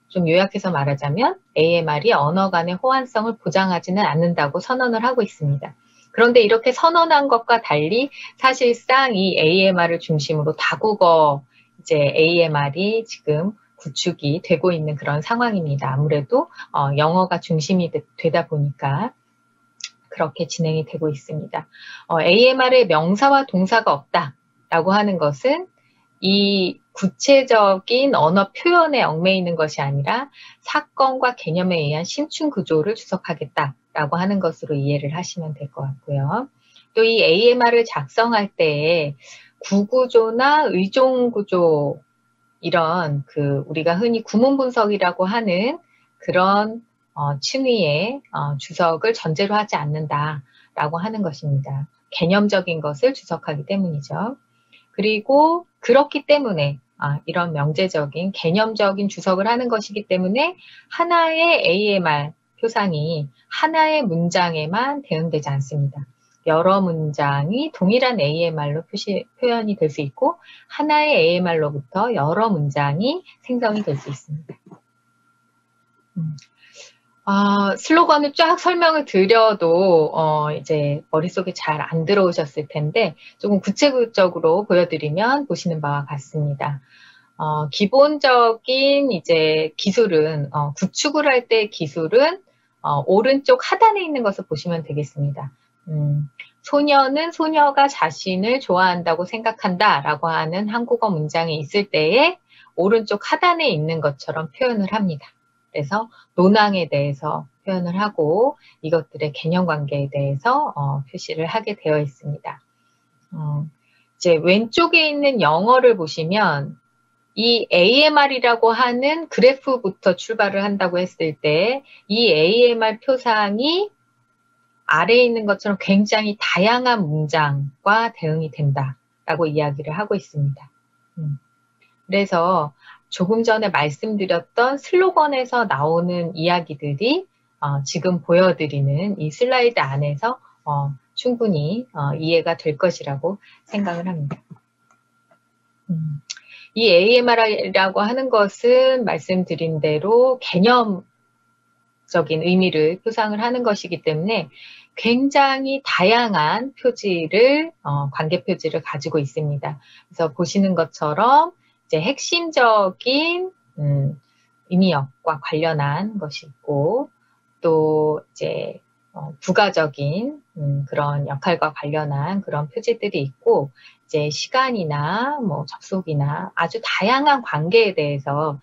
좀 요약해서 말하자면 AMR이 언어 간의 호환성을 보장하지는 않는다고 선언을 하고 있습니다. 그런데 이렇게 선언한 것과 달리 사실상 이 AMR을 중심으로 다국어 이제 AMR이 지금 구축이 되고 있는 그런 상황입니다. 아무래도 영어가 중심이 되다 보니까 그렇게 진행이 되고 있습니다. AMR에 명사와 동사가 없다라고 하는 것은 이 구체적인 언어 표현에 얽매이는 것이 아니라 사건과 개념에 의한 심층 구조를 주석하겠다라고 하는 것으로 이해를 하시면 될 것 같고요. 또 이 AMR을 작성할 때에 구구조나 의종구조 이런 우리가 흔히 구문 분석이라고 하는 그런 층위의 주석을 전제로 하지 않는다라고 하는 것입니다. 개념적인 것을 주석하기 때문이죠. 그리고 그렇기 때문에 이런 명제적인 개념적인 주석을 하는 것이기 때문에 하나의 AMR 표상이 하나의 문장에만 대응되지 않습니다. 여러 문장이 동일한 AMR로 표현이 될 수 있고 하나의 AMR로부터 여러 문장이 생성이 될 수 있습니다. 슬로건을 쫙 설명을 드려도 이제 머릿속에 잘 안 들어오셨을 텐데 조금 구체적으로 보여드리면 보시는 바와 같습니다. 기본적인 이제 기술은 구축을 할 때 기술은 오른쪽 하단에 있는 것을 보시면 되겠습니다. 소녀는 소녀가 자신을 좋아한다고 생각한다 라고 하는 한국어 문장이 있을 때에 오른쪽 하단에 있는 것처럼 표현을 합니다. 그래서 논항에 대해서 표현을 하고 이것들의 개념 관계에 대해서 표시를 하게 되어 있습니다. 이제 왼쪽에 있는 영어를 보시면 이 AMR이라고 하는 그래프부터 출발을 한다고 했을 때 이 AMR 표상이 아래에 있는 것처럼 굉장히 다양한 문장과 대응이 된다라고 이야기를 하고 있습니다. 그래서 조금 전에 말씀드렸던 슬로건에서 나오는 이야기들이 지금 보여드리는 이 슬라이드 안에서 충분히 이해가 될 것이라고 생각을 합니다. 이 AMR이라고 하는 것은 말씀드린 대로 개념적인 의미를 표상을 하는 것이기 때문에 굉장히 다양한 표지를, 관계 표지를 가지고 있습니다. 그래서 보시는 것처럼 이제 핵심적인 의미역과 관련한 것이 있고 또 이제 부가적인 그런 역할과 관련한 그런 표지들이 있고 이제 시간이나 뭐 접속이나 아주 다양한 관계에 대해서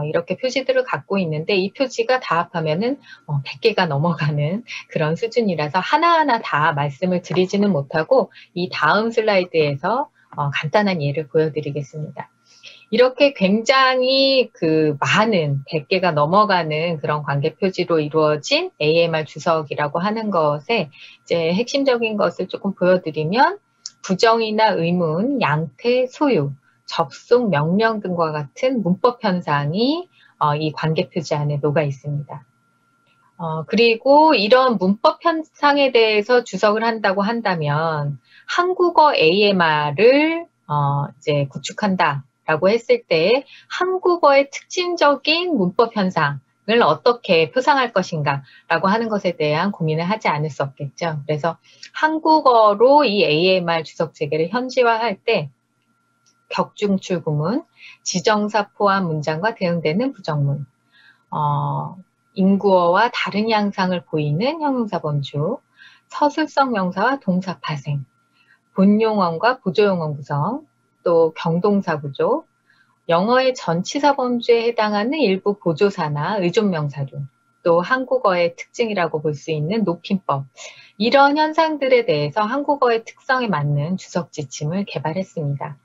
이렇게 표지들을 갖고 있는데 이 표지가 다 합하면은 100개가 넘어가는 그런 수준이라서 하나하나 다 말씀을 드리지는 못하고 이 다음 슬라이드에서 간단한 예를 보여드리겠습니다. 이렇게 굉장히 많은 100개가 넘어가는 그런 관계 표지로 이루어진 AMR 주석이라고 하는 것에 이제 핵심적인 것을 조금 보여드리면 부정이나 의문, 양태, 소유, 접속, 명령 등과 같은 문법 현상이 이 관계 표지 안에 녹아 있습니다. 그리고 이런 문법 현상에 대해서 주석을 한다고 한다면 한국어 AMR을 이제 구축한다. 라고 했을 때 한국어의 특징적인 문법 현상을 어떻게 표상할 것인가 라고 하는 것에 대한 고민을 하지 않을 수 없겠죠. 그래서 한국어로 이 AMR 주석 체계를 현지화할 때 격중출 구문, 지정사 포함 문장과 대응되는 부정문, 인구어와 다른 양상을 보이는 형용사 범주, 서술성 명사와 동사 파생, 본용언과 보조용언 구성, 또 경동사 구조, 영어의 전치사 범주에 해당하는 일부 보조사나 의존명사 등, 또 한국어의 특징이라고 볼 수 있는 높임법, 이런 현상들에 대해서 한국어의 특성에 맞는 주석 지침을 개발했습니다.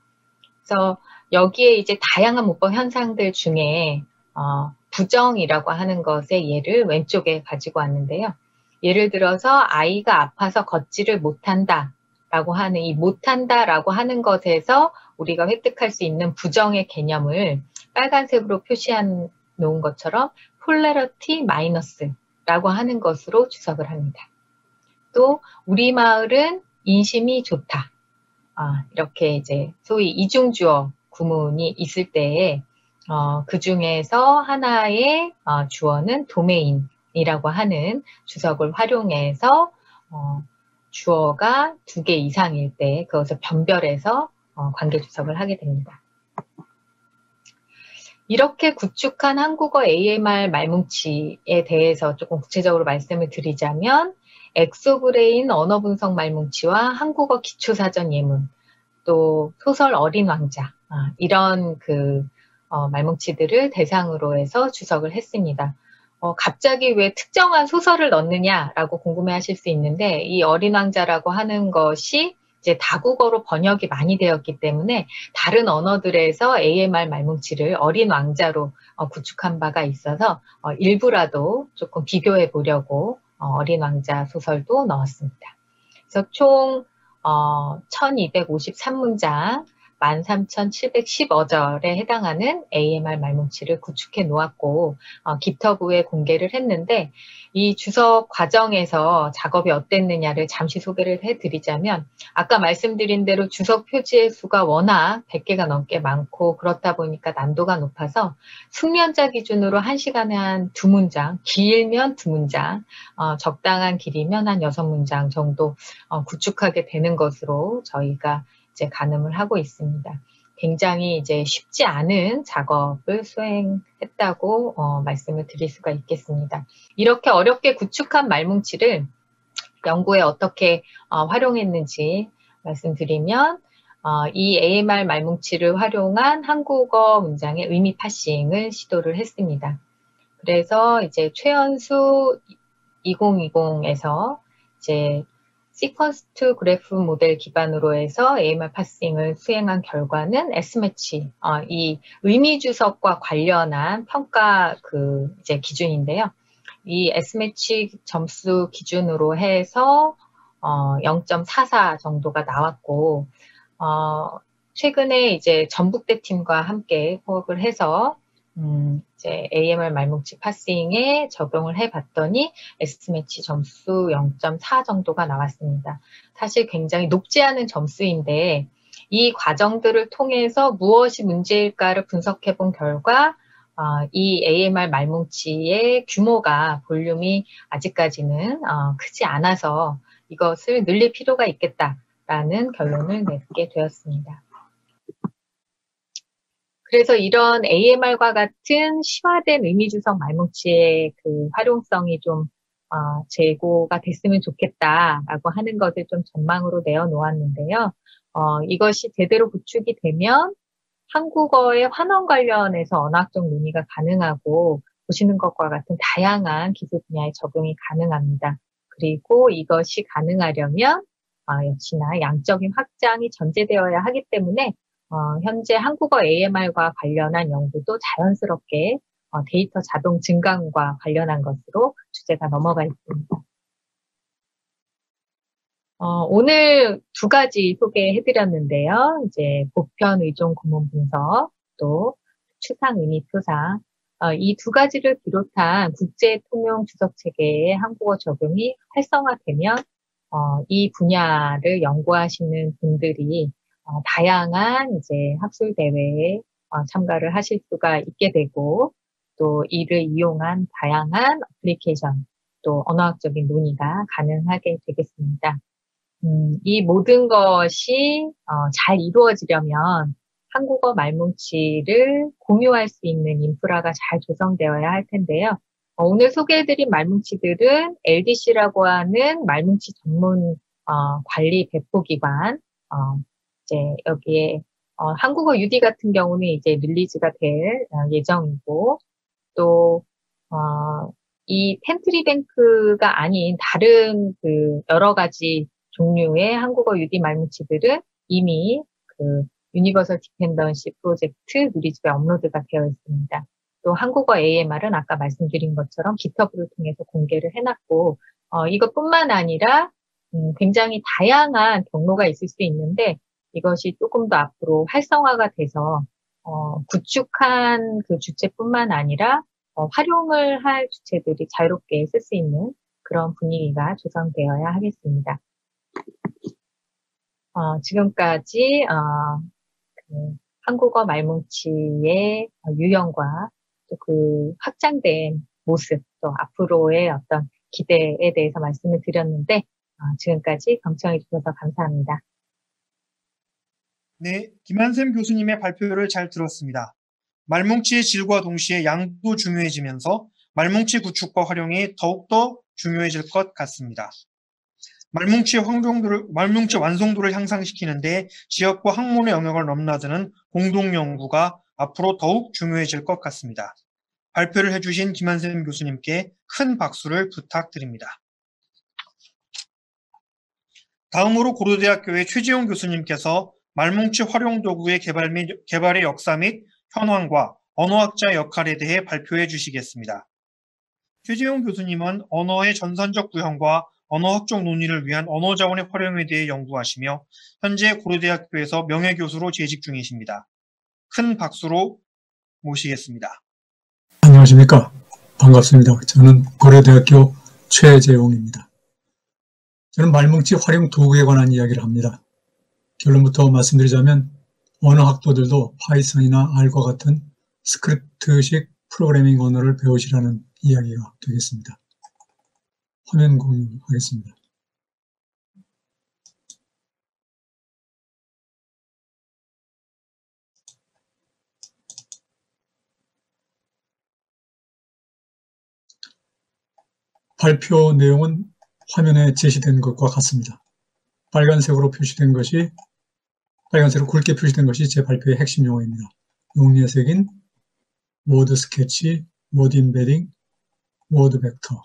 그래서 여기에 이제 다양한 문법 현상들 중에 부정이라고 하는 것의 예를 왼쪽에 가지고 왔는데요. 예를 들어서 아이가 아파서 걷지를 못한다 라고 하는 이 못한다 라고 하는 것에서 우리가 획득할 수 있는 부정의 개념을 빨간색으로 표시한 놓은 것처럼 폴라리티 마이너스 라고 하는 것으로 주석을 합니다. 또 우리 마을은 인심이 좋다. 이렇게 이제 소위 이중주어 구문이 있을 때에 그 중에서 하나의 주어는 도메인이라고 하는 주석을 활용해서 주어가 2개 이상일 때 그것을 변별해서 관계 주석을 하게 됩니다. 이렇게 구축한 한국어 AMR 말뭉치에 대해서 조금 구체적으로 말씀을 드리자면 엑소브레인 언어분석 말뭉치와 한국어 기초사전 예문, 또 소설 어린 왕자 이런 말뭉치들을 대상으로 해서 주석을 했습니다. 갑자기 왜 특정한 소설을 넣느냐라고 궁금해하실 수 있는데 이 어린 왕자라고 하는 것이 이제 다국어로 번역이 많이 되었기 때문에 다른 언어들에서 AMR 말뭉치를 어린 왕자로 구축한 바가 있어서 일부라도 조금 비교해 보려고 어린 왕자 소설도 넣었습니다. 그래서 총 1253문장 13,710어절에 해당하는 AMR 말뭉치를 구축해 놓았고 깃허브에 공개를 했는데 이 주석 과정에서 작업이 어땠느냐를 잠시 소개를 해드리자면 아까 말씀드린 대로 주석 표지의 수가 워낙 100개가 넘게 많고 그렇다 보니까 난도가 높아서 숙련자 기준으로 1시간에 한 2문장, 길면 2문장, 적당한 길이면 한 6문장 정도 구축하게 되는 것으로 저희가 이제 가늠을 하고 있습니다. 굉장히 이제 쉽지 않은 작업을 수행했다고 말씀을 드릴 수가 있겠습니다. 이렇게 어렵게 구축한 말뭉치를 연구에 어떻게 활용했는지 말씀드리면 이 AMR 말뭉치를 활용한 한국어 문장의 의미 파싱을 시도를 했습니다. 그래서 이제 최연수 2020에서 이제 시퀀스 투 그래프 모델 기반으로 해서 AMR 파싱을 수행한 결과는 S매치, 이 의미 주석과 관련한 평가 이제 기준인데요. 이 S매치 점수 기준으로 해서 0.44 정도가 나왔고, 최근에 이제 전북대 팀과 함께 호흡을 해서 이제 AMR 말뭉치 파싱에 적용을 해봤더니 S매치 점수 0.4 정도가 나왔습니다. 사실 굉장히 높지 않은 점수인데 이 과정들을 통해서 무엇이 문제일까를 분석해 본 결과 이 AMR 말뭉치의 규모가 볼륨이 아직까지는 크지 않아서 이것을 늘릴 필요가 있겠다라는 결론을 내게 되었습니다. 그래서 이런 AMR과 같은 시화된 의미주석 말뭉치의 활용성이 좀 제고가 됐으면 좋겠다라고 하는 것을 좀 전망으로 내어놓았는데요. 이것이 제대로 구축이 되면 한국어의 환원 관련해서 언어학적 논의가 가능하고 보시는 것과 같은 다양한 기술 분야에 적용이 가능합니다. 그리고 이것이 가능하려면 역시나 양적인 확장이 전제되어야 하기 때문에 현재 한국어 AMR과 관련한 연구도 자연스럽게 데이터 자동 증강과 관련한 것으로 주제가 넘어가 있습니다. 오늘 2가지 소개해드렸는데요. 이제 보편 의존 구문 분석, 또 추상 의미 표상. 이 2가지를 비롯한 국제 통용 주석 체계의 한국어 적용이 활성화되면 이 분야를 연구하시는 분들이 다양한 이제 학술 대회에 참가를 하실 수가 있게 되고 또 이를 이용한 다양한 어플리케이션 또 언어학적인 논의가 가능하게 되겠습니다. 이 모든 것이 잘 이루어지려면 한국어 말뭉치를 공유할 수 있는 인프라가 잘 조성되어야 할 텐데요. 오늘 소개해드린 말뭉치들은 LDC라고 하는 말뭉치 전문 관리 배포기관 이제 여기에 한국어 UD 같은 경우는 이제 릴리즈가 될 예정이고 또 이 펜트리뱅크가 아닌 다른 여러 가지 종류의 한국어 UD 말뭉치들은 이미 유니버설 디펜던시 프로젝트 누리집에 업로드가 되어 있습니다. 또 한국어 AMR은 아까 말씀드린 것처럼 GitHub을 통해서 공개를 해놨고, 이것뿐만 아니라 굉장히 다양한 경로가 있을 수 있는데 이것이 조금 더 앞으로 활성화가 돼서 구축한 그 주체뿐만 아니라 활용을 할 주체들이 자유롭게 쓸 수 있는 그런 분위기가 조성되어야 하겠습니다. 지금까지 그 한국어 말뭉치의 유형과 또 그 확장된 모습, 또 앞으로의 어떤 기대에 대해서 말씀을 드렸는데 지금까지 경청해 주셔서 감사합니다. 네, 김한샘 교수님의 발표를 잘 들었습니다. 말뭉치의 질과 동시에 양도 중요해지면서 말뭉치 구축과 활용이 더욱더 중요해질 것 같습니다. 말뭉치 완성도를 향상시키는데 지역과 학문의 영역을 넘나드는 공동연구가 앞으로 더욱 중요해질 것 같습니다. 발표를 해주신 김한샘 교수님께 큰 박수를 부탁드립니다. 다음으로 고려대학교의 최지용 교수님께서 말뭉치 활용 도구의 개발의 역사 및 현황과 언어학자 역할에 대해 발표해 주시겠습니다. 최지용 교수님은 언어의 전산적 구현과 언어학적 논의를 위한 언어자원의 활용에 대해 연구하시며 현재 고려대학교에서 명예교수로 재직 중이십니다. 큰 박수로 모시겠습니다. 안녕하십니까. 반갑습니다. 저는 고려대학교 최재용입니다. 저는 말뭉치 활용 도구에 관한 이야기를 합니다. 결론부터 말씀드리자면 언어학도들도 파이썬이나 R과 같은 스크립트식 프로그래밍 언어를 배우시라는 이야기가 되겠습니다. 화면 공유하겠습니다. 발표 내용은 화면에 제시된 것과 같습니다. 빨간색으로 굵게 표시된 것이 제 발표의 핵심 용어입니다. 용례색인 워드 스케치, 워드 인베딩, 워드 벡터.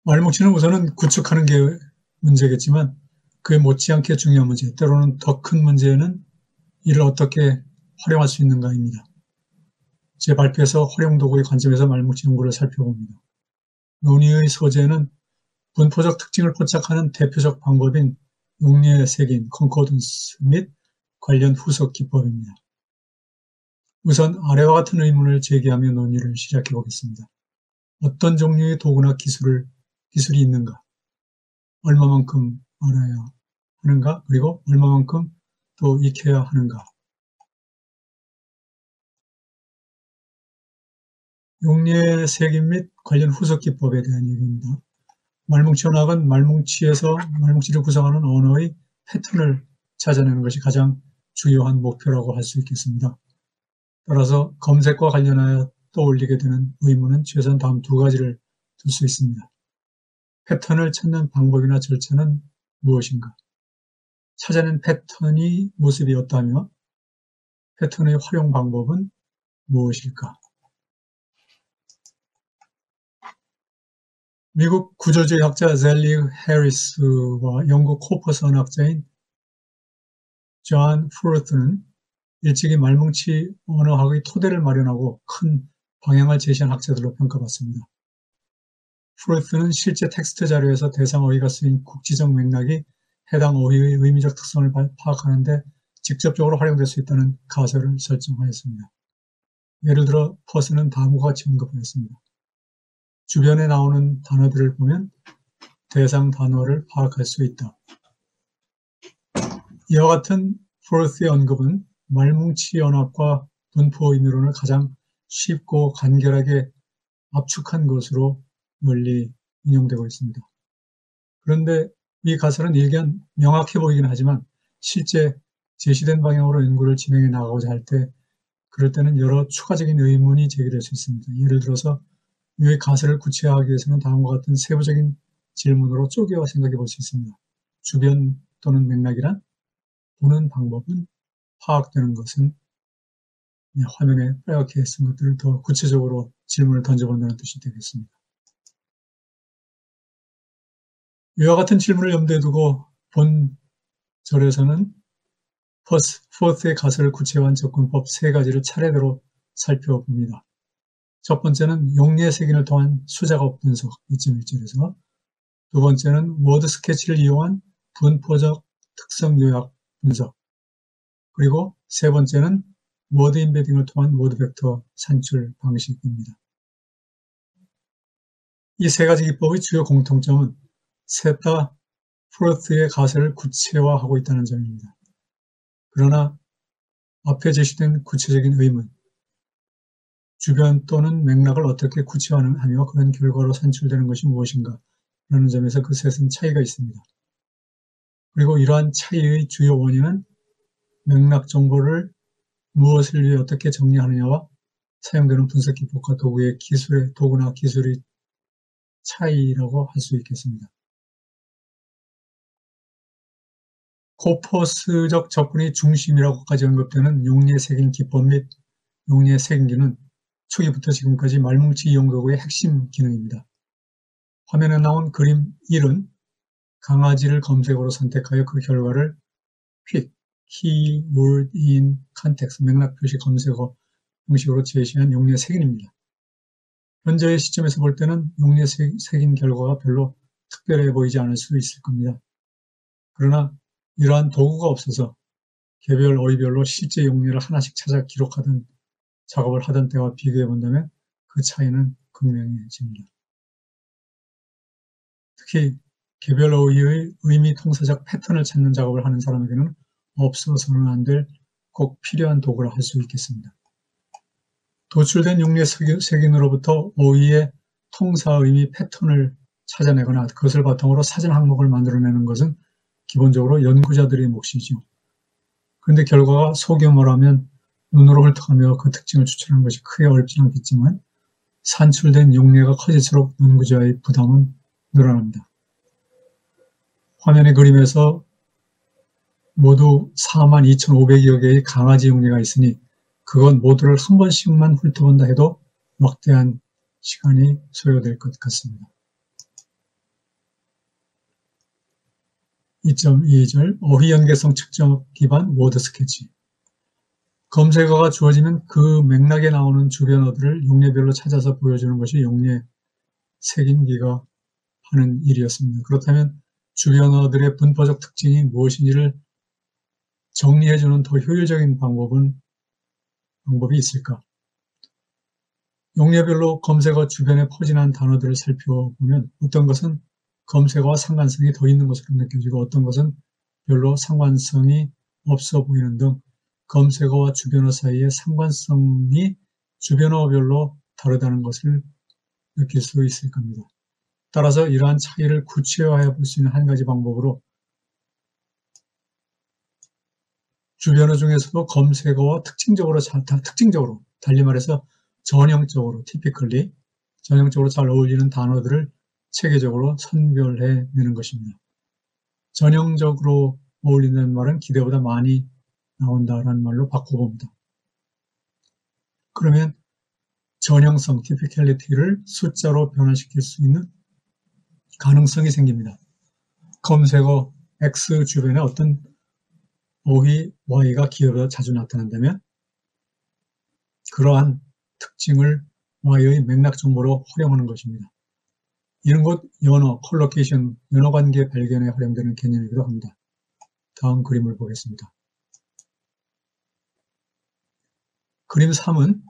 말뭉치는 우선은 구축하는 게 문제겠지만 그에 못지않게 중요한 문제, 때로는 더 큰 문제는 이를 어떻게 활용할 수 있는가입니다. 제 발표에서 활용도구의 관점에서 말뭉치 연구를 살펴봅니다. 논의의 소재는 분포적 특징을 포착하는 대표적 방법인 용례색인 컨코던스 및 관련 후속 기법입니다. 우선 아래와 같은 의문을 제기하며 논의를 시작해 보겠습니다. 어떤 종류의 도구나 기술이 있는가? 얼마만큼 알아야 하는가? 그리고 얼마만큼 또 익혀야 하는가? 용례색인 및 관련 후속 기법에 대한 얘기입니다. 말뭉치 언어학은 말뭉치를 구성하는 언어의 패턴을 찾아내는 것이 가장 주요한 목표라고 할 수 있겠습니다. 따라서 검색과 관련하여 떠올리게 되는 의문은 최소한 다음 두 가지를 들 수 있습니다. 패턴을 찾는 방법이나 절차는 무엇인가? 찾아낸 패턴이 모습이 어떠하며 패턴의 활용 방법은 무엇일까? 미국 구조주의 학자 젤리 해리스와 영국 코퍼스 언어학자인 존 프로트는 일찍이 말뭉치 언어학의 토대를 마련하고 큰 방향을 제시한 학자들로 평가받습니다. 프로트는 실제 텍스트 자료에서 대상 어휘가 쓰인 국지적 맥락이 해당 어휘의 의미적 특성을 파악하는 데 직접적으로 활용될 수 있다는 가설을 설정하였습니다. 예를 들어 퍼스는 다음과 같이 언급하였습니다. 주변에 나오는 단어들을 보면 대상 단어를 파악할 수 있다. 이와 같은 프로트의 언급은 말뭉치 언어학과 분포 의미론을 가장 쉽고 간결하게 압축한 것으로 널리 인용되고 있습니다. 그런데 이 가설은 일견 명확해 보이긴 하지만 실제 제시된 방향으로 연구를 진행해 나가고자 할 때 그럴 때는 여러 추가적인 의문이 제기될 수 있습니다. 예를 들어서 이 가설을 구체화하기 위해서는 다음과 같은 세부적인 질문으로 쪼개어 생각해 볼 수 있습니다. 주변 또는 맥락이란? 보는 방법은? 파악되는 것은? 화면에 빨갛게 쓴 것들을 더 구체적으로 질문을 던져본다는 뜻이 되겠습니다. 이와 같은 질문을 염두에 두고 본 절에서는 fourth의 가설을 구체화한 접근법 3가지를 차례대로 살펴봅니다. 첫 번째는 용례 색인을 통한 수작업 분석 2.1절에서, 두 번째는 워드 스케치를 이용한 분포적 특성 요약 분석, 그리고 세 번째는 워드 임베딩을 통한 워드 벡터 산출 방식입니다. 이 3가지 기법의 주요 공통점은 셋 다 포르스의 가설을 구체화하고 있다는 점입니다. 그러나 앞에 제시된 구체적인 의문, 주변 또는 맥락을 어떻게 구체화하며 그런 결과로 산출되는 것이 무엇인가 라는 점에서 그 셋은 차이가 있습니다. 그리고 이러한 차이의 주요 원인은 맥락 정보를 무엇을 위해 어떻게 정리하느냐와 사용되는 분석 기법과 도구나 기술의 차이라고 할 수 있겠습니다. 코퍼스적 접근의 중심이라고까지 언급되는 용례 색인 기법 및 용례 색인기는 초기부터 지금까지 말뭉치 이용 도구의 핵심 기능입니다. 화면에 나온 그림 1은 강아지를 검색어로 선택하여 그 결과를 quick, keyword in context, 맥락 표시 검색어 형식으로 제시한 용례 색인입니다. 현재의 시점에서 볼 때는 용례 색인 결과가 별로 특별해 보이지 않을 수 있을 겁니다. 그러나 이러한 도구가 없어서 개별 어휘별로 실제 용례를 하나씩 찾아 기록하던 작업을 하던 때와 비교해 본다면 그 차이는 극명해집니다. 특히 개별 어휘의 의미 통사적 패턴을 찾는 작업을 하는 사람에게는 없어서는 안 될 꼭 필요한 도구라 할 수 있겠습니다. 도출된 용례 색인으로부터 어휘의 통사 의미 패턴을 찾아내거나 그것을 바탕으로 사전 항목을 만들어내는 것은 기본적으로 연구자들의 몫이죠. 그런데 결과가 소규모라면 눈으로 훑어가며 그 특징을 추출하는 것이 크게 어렵지 않겠지만 산출된 용례가 커질수록 연구자의 부담은 늘어납니다. 화면의 그림에서 모두 42,500여 개의 강아지 용례가 있으니 그건 모두를 한 번씩만 훑어본다 해도 막대한 시간이 소요될 것 같습니다. 2.2절 어휘 연계성 측정 기반 워드 스케치. 검색어가 주어지면 그 맥락에 나오는 주변어들을 용례별로 찾아서 보여주는 것이 용례 색인기가 하는 일이었습니다. 그렇다면 주변어들의 분포적 특징이 무엇인지를 정리해주는 더 효율적인 방법이 있을까? 용례별로 검색어 주변에 포진한 단어들을 살펴보면 어떤 것은 검색어와 상관성이 더 있는 것으로 느껴지고 어떤 것은 별로 상관성이 없어 보이는 등 검색어와 주변어 사이의 상관성이 주변어별로 다르다는 것을 느낄 수 있을 겁니다. 따라서 이러한 차이를 구체화해 볼 수 있는 한 가지 방법으로 주변어 중에서도 검색어와 특징적으로 달리 말해서 전형적으로 전형적으로 잘 어울리는 단어들을 체계적으로 선별해내는 것입니다. 전형적으로 어울리는 말은 기대보다 많이 나온다라는 말로 바꿔봅니다. 그러면 전형성, typicality를 숫자로 변환시킬 수 있는 가능성이 생깁니다. 검색어 X 주변에 어떤 어휘 Y가 기대보다 자주 나타난다면 그러한 특징을 Y의 맥락 정보로 활용하는 것입니다. 이런 것 연어, 컬로케이션, 연어관계 발견에 활용되는 개념이기도 합니다. 다음 그림을 보겠습니다. 그림 3은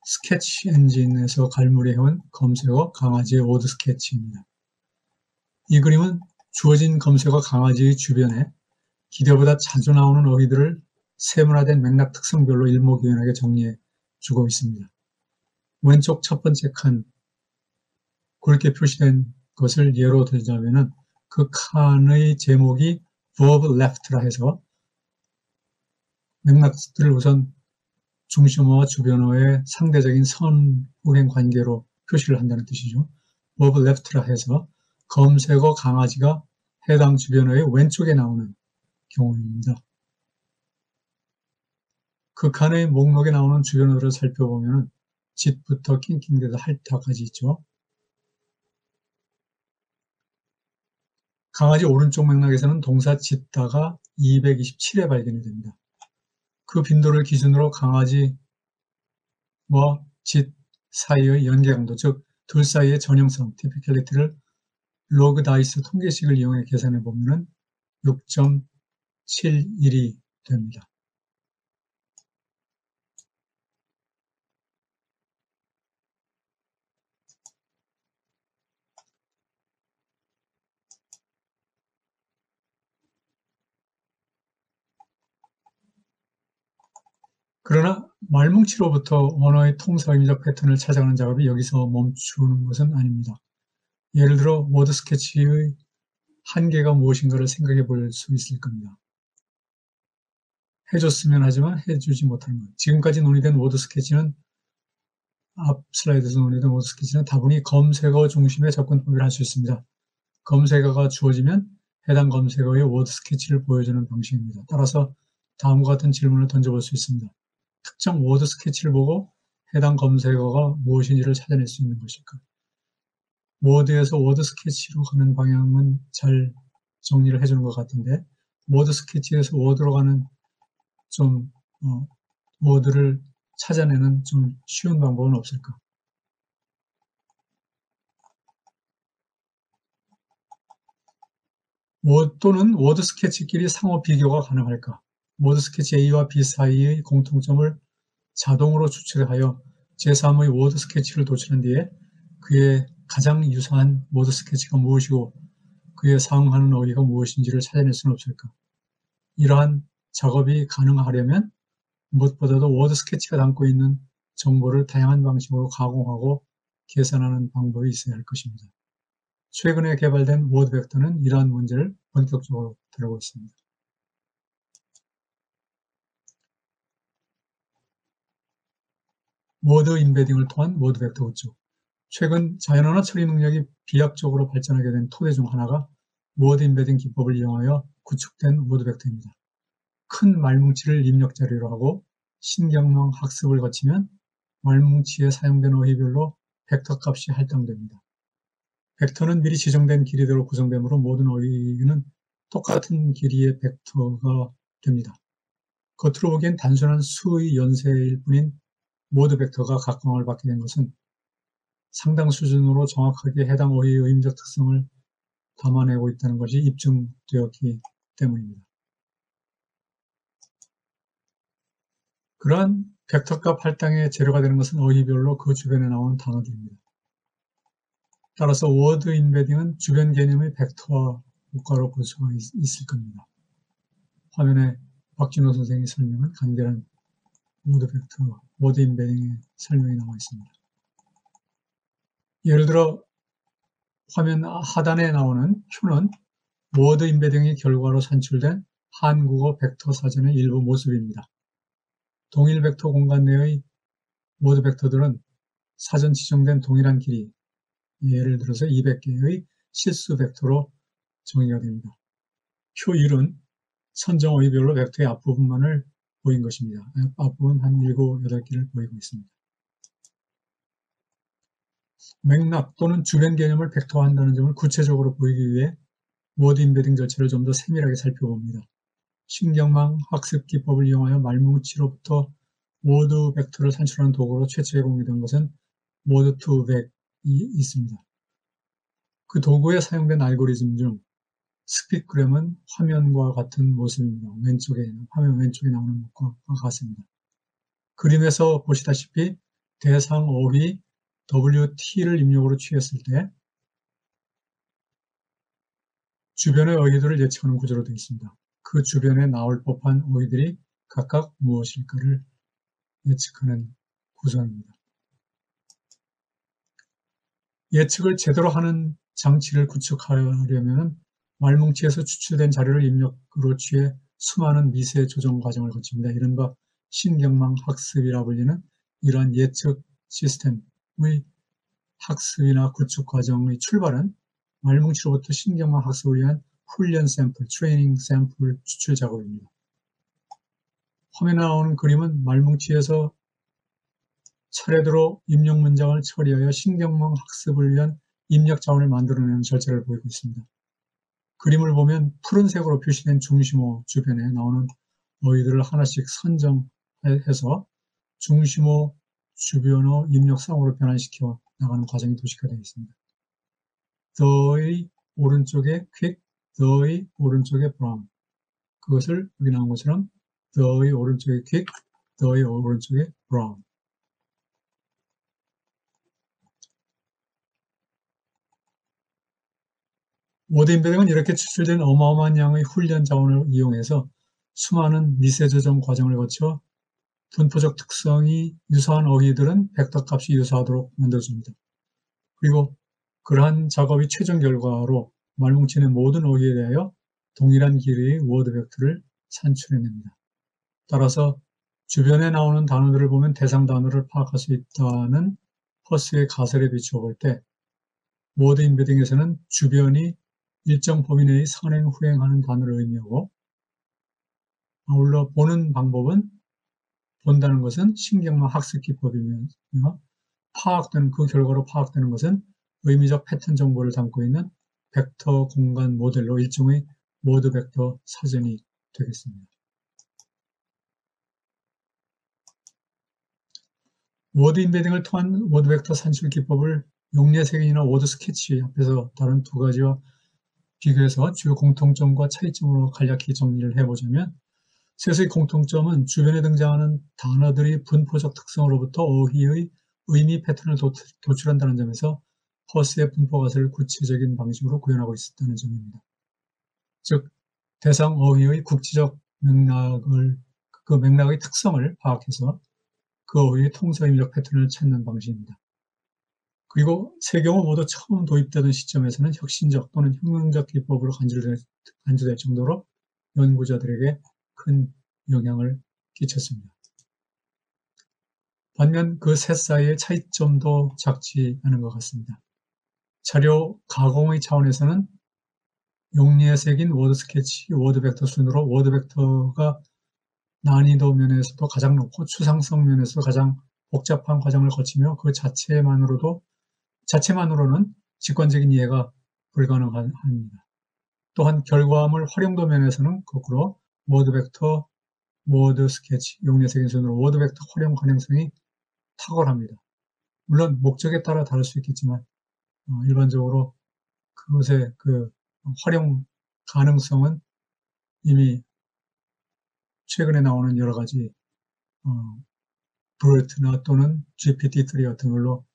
스케치 엔진에서 갈무리해온 검색어 강아지의 워드 스케치입니다. 이 그림은 주어진 검색어 강아지의 주변에 기대보다 자주 나오는 어휘들을 세분화된 맥락 특성별로 일목요연하게 정리해 주고 있습니다. 왼쪽 첫 번째 칸 굵게 표시된 것을 예로 들자면 그 칸의 제목이 verb left라 해서 맥락들을 우선 중심어와 주변어의 상대적인 선후행 관계로 표시를 한다는 뜻이죠. verb left라 해서 검색어 강아지가 해당 주변어의 왼쪽에 나오는 경우입니다. 그 칸의 목록에 나오는 주변어들을 살펴보면 짓부터 낑낑대다 할타까지 있죠. 강아지 오른쪽 맥락에서는 동사 짖다가 227회 발견이 됩니다. 그 빈도를 기준으로 강아지와 짖 사이의 연계 강도, 즉 둘 사이의 전형성, 티피컬리티를 로그 다이스 통계식을 이용해 계산해 보면 6.71이 됩니다. 그러나 말뭉치로부터 언어의 통사의미적 패턴을 찾아가는 작업이 여기서 멈추는 것은 아닙니다. 예를 들어 워드 스케치의 한계가 무엇인가를 생각해 볼 수 있을 겁니다. 해줬으면 하지만 해주지 못하는 것. 지금까지 논의된 워드 스케치는 앞 슬라이드에서 논의된 워드 스케치는 다분히 검색어 중심의 접근법이라 할 수 있습니다. 검색어가 주어지면 해당 검색어의 워드 스케치를 보여주는 방식입니다. 따라서 다음과 같은 질문을 던져볼 수 있습니다. 특정 워드 스케치를 보고 해당 검색어가 무엇인지를 찾아낼 수 있는 것일까? 워드에서 워드 스케치로 가는 방향은 잘 정리를 해주는 것 같은데, 워드 스케치에서 워드로 가는 워드를 찾아내는 좀 쉬운 방법은 없을까? 또는 워드 스케치끼리 상호 비교가 가능할까? 워드 스케치 A와 B 사이의 공통점을 자동으로 추출하여 제3의 워드 스케치를 도출한 뒤에 그의 가장 유사한 워드 스케치가 무엇이고 그에 상응하는 어휘가 무엇인지를 찾아낼 수는 없을까? 이러한 작업이 가능하려면 무엇보다도 워드 스케치가 담고 있는 정보를 다양한 방식으로 가공하고 계산하는 방법이 있어야 할 것입니다. 최근에 개발된 워드 벡터는 이러한 문제를 본격적으로 다루고 있습니다. 워드 인베딩을 통한 워드 벡터 구축. 최근 자연언어 처리 능력이 비약적으로 발전하게 된 토대 중 하나가 워드 인베딩 기법을 이용하여 구축된 워드 벡터입니다. 큰 말뭉치를 입력 자료로 하고 신경망 학습을 거치면 말뭉치에 사용된 어휘별로 벡터 값이 할당됩니다. 벡터는 미리 지정된 길이대로 구성되므로 모든 어휘는 똑같은 길이의 벡터가 됩니다. 겉으로 보기엔 단순한 수의 연쇄일 뿐인 워드 벡터가 각광을 받게 된 것은 상당 수준으로 정확하게 해당 어휘의 의미적 특성을 담아내고 있다는 것이 입증되었기 때문입니다. 그러한 벡터값 할당의 재료가 되는 것은 어휘별로 그 주변에 나오는 단어들입니다. 따라서 워드 인베딩은 주변 개념의 벡터화 효과로 볼 수가 있을 겁니다. 화면에 박진호 선생의 설명은 간결한 워드 벡터, 워드 인베딩의 설명이 나와 있습니다. 예를 들어 화면 하단에 나오는 표는 워드 인베딩의 결과로 산출된 한국어 벡터 사전의 일부 모습입니다. 동일 벡터 공간 내의 워드 벡터들은 사전 지정된 동일한 길이, 예를 들어서 200개의 실수 벡터로 정의가 됩니다. 표 1은 선정 어휘별로 벡터의 앞부분만을 보인 것입니다. 앞부분 한 7, 8개를 보이고 있습니다. 맥락 또는 주변 개념을 벡터화한다는 점을 구체적으로 보이기 위해 워드 인베딩 절차를 좀 더 세밀하게 살펴봅니다. 신경망 학습 기법을 이용하여 말뭉치로부터 워드 벡터를 산출하는 도구로 최초에 공개된 것은 워드2벡이 있습니다. 그 도구에 사용된 알고리즘 중 스피크램은 화면과 같은 모습입니다. 화면 왼쪽에 나오는 것과 같습니다. 그림에서 보시다시피 대상 어휘 WT를 입력으로 취했을 때 주변의 어휘들을 예측하는 구조로 되어 있습니다. 그 주변에 나올 법한 어휘들이 각각 무엇일까를 예측하는 구조입니다. 예측을 제대로 하는 장치를 구축하려면 말뭉치에서 추출된 자료를 입력으로 취해 수많은 미세 조정 과정을 거칩니다. 이른바 신경망 학습이라 불리는 이러한 예측 시스템의 학습이나 구축 과정의 출발은 말뭉치로부터 신경망 학습을 위한 훈련 샘플, 트레이닝 샘플 추출 작업입니다. 화면에 나오는 그림은 말뭉치에서 차례대로 입력 문장을 처리하여 신경망 학습을 위한 입력 자원을 만들어내는 절차를 보이고 있습니다. 그림을 보면 푸른색으로 표시된 중심호 주변에 나오는 어휘들을 하나씩 선정해서 중심호 주변어 입력상으로 변환시켜 나가는 과정이 도식화되어 있습니다. the의 오른쪽에 quick, the의 오른쪽에 brown. 그것을 여기 나온 것처럼 the의 오른쪽에 quick, the의 오른쪽에 brown. 워드 임베딩은 이렇게 추출된 어마어마한 양의 훈련 자원을 이용해서 수많은 미세 조정 과정을 거쳐 분포적 특성이 유사한 어휘들은 벡터 값이 유사하도록 만들어줍니다. 그리고 그러한 작업의 최종 결과로 말뭉치 내 모든 어휘에 대하여 동일한 길이의 워드 벡터를 산출해냅니다. 따라서 주변에 나오는 단어들을 보면 대상 단어를 파악할 수 있다는 퍼스의 가설에 비추어 볼 때 워드 임베딩에서는 주변이 일정 범위 내의 선행, 후행하는 단어를 의미하고 아울러 보는 방법은 본다는 것은 신경망 학습 기법이며 파악되는 그 결과로 파악되는 것은 의미적 패턴 정보를 담고 있는 벡터 공간 모델로 일종의 워드 벡터 사전이 되겠습니다. 워드 임베딩을 통한 워드 벡터 산출 기법을 용례 색인이나 워드 스케치 앞에서 다른 두 가지와 비교해서 주요 공통점과 차이점으로 간략히 정리를 해보자면 셋의 공통점은 주변에 등장하는 단어들이 분포적 특성으로부터 어휘의 의미 패턴을 도출한다는 점에서 퍼스의 분포 가설을 구체적인 방식으로 구현하고 있었다는 점입니다. 즉 대상 어휘의 국지적 그 맥락의 특성을 파악해서 그 어휘의 통사 의미적 패턴을 찾는 방식입니다. 그리고 세 경우 모두 처음 도입되던 시점에서는 혁신적 또는 혁명적 기법으로 간주될 정도로 연구자들에게 큰 영향을 끼쳤습니다. 반면 그 셋 사이의 차이점도 작지 않은 것 같습니다. 자료 가공의 차원에서는 용례 색인 워드 스케치, 워드 벡터 순으로 워드 벡터가 난이도 면에서도 가장 높고 추상성 면에서 가장 복잡한 과정을 거치며 그 자체만으로는 직관적인 이해가 불가능합니다. 또한 결과물 활용도 면에서는 거꾸로 워드 벡터, 워드 스케치, 용례 색인 순으로 워드 벡터 활용 가능성이 탁월합니다. 물론 목적에 따라 다를 수 있겠지만 일반적으로 그것의 그 활용 가능성은 이미 최근에 나오는 여러 가지 브루트나 또는 GPT-3 같은 걸로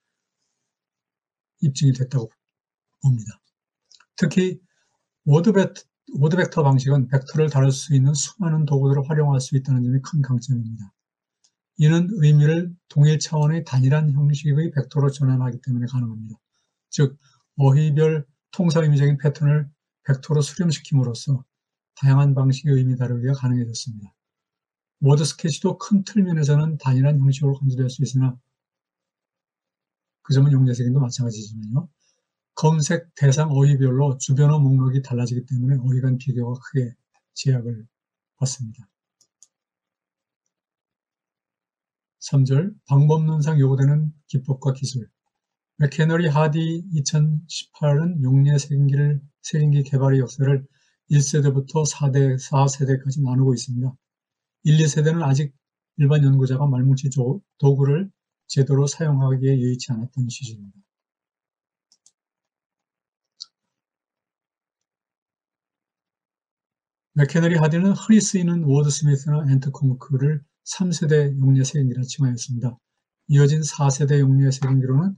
입증이 됐다고 봅니다. 특히 워드 벡터 방식은 벡터를 다룰 수 있는 수많은 도구들을 활용할 수 있다는 점이 큰 강점입니다. 이는 의미를 동일 차원의 단일한 형식의 벡터로 전환하기 때문에 가능합니다. 즉 어휘별 통사 의미적인 패턴을 벡터로 수렴시킴으로써 다양한 방식의 의미 다루기가 가능해졌습니다. 워드 스케치도 큰 틀면에서는 단일한 형식으로 간주될 수 있으나 그 점은 용례색인도 마찬가지지만요. 검색 대상 어휘별로 주변어 목록이 달라지기 때문에 어휘 간 비교가 크게 제약을 받습니다. 3절 방법론상 요구되는 기법과 기술. 맥헤너리 하디 2018은 용례 색인기 개발의 역사를 1세대부터 4세대까지 나누고 있습니다. 1, 2세대는 아직 일반 연구자가 말뭉치 도구를 제대로 사용하기에 여의치 않았던 시절입니다. 맥헤너리 하디는 흔히 쓰이는 워드스미스나 엔트콩크를 3세대 용례 색인기라 칭하였습니다. 이어진 4세대 용례 색인기로는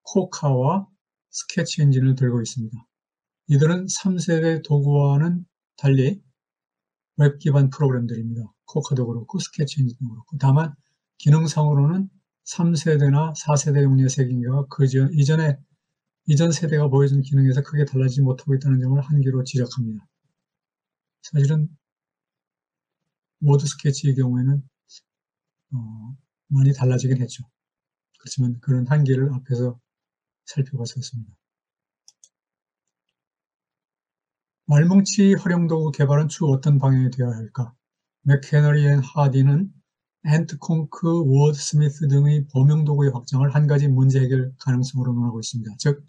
코카와 스케치 엔진을 들고 있습니다. 이들은 3세대 도구와는 달리 웹 기반 프로그램들입니다. 코카도 그렇고 스케치 엔진도 그렇고 다만 기능상으로는 3세대나 4세대 용례 색인기가 이전 세대가 보여준 기능에서 크게 달라지지 못하고 있다는 점을 한계로 지적합니다. 사실은 워드 스케치의 경우에는 많이 달라지긴 했죠. 그렇지만 그런 한계를 앞에서 살펴봤었습니다. 말뭉치 활용도구 개발은 추후 어떤 방향이 되어야 할까? 맥헤너리 앤 하디는 엔트콩크, 워드스미스 등의 범용도구의 확장을 한 가지 문제 해결 가능성으로 논하고 있습니다. 즉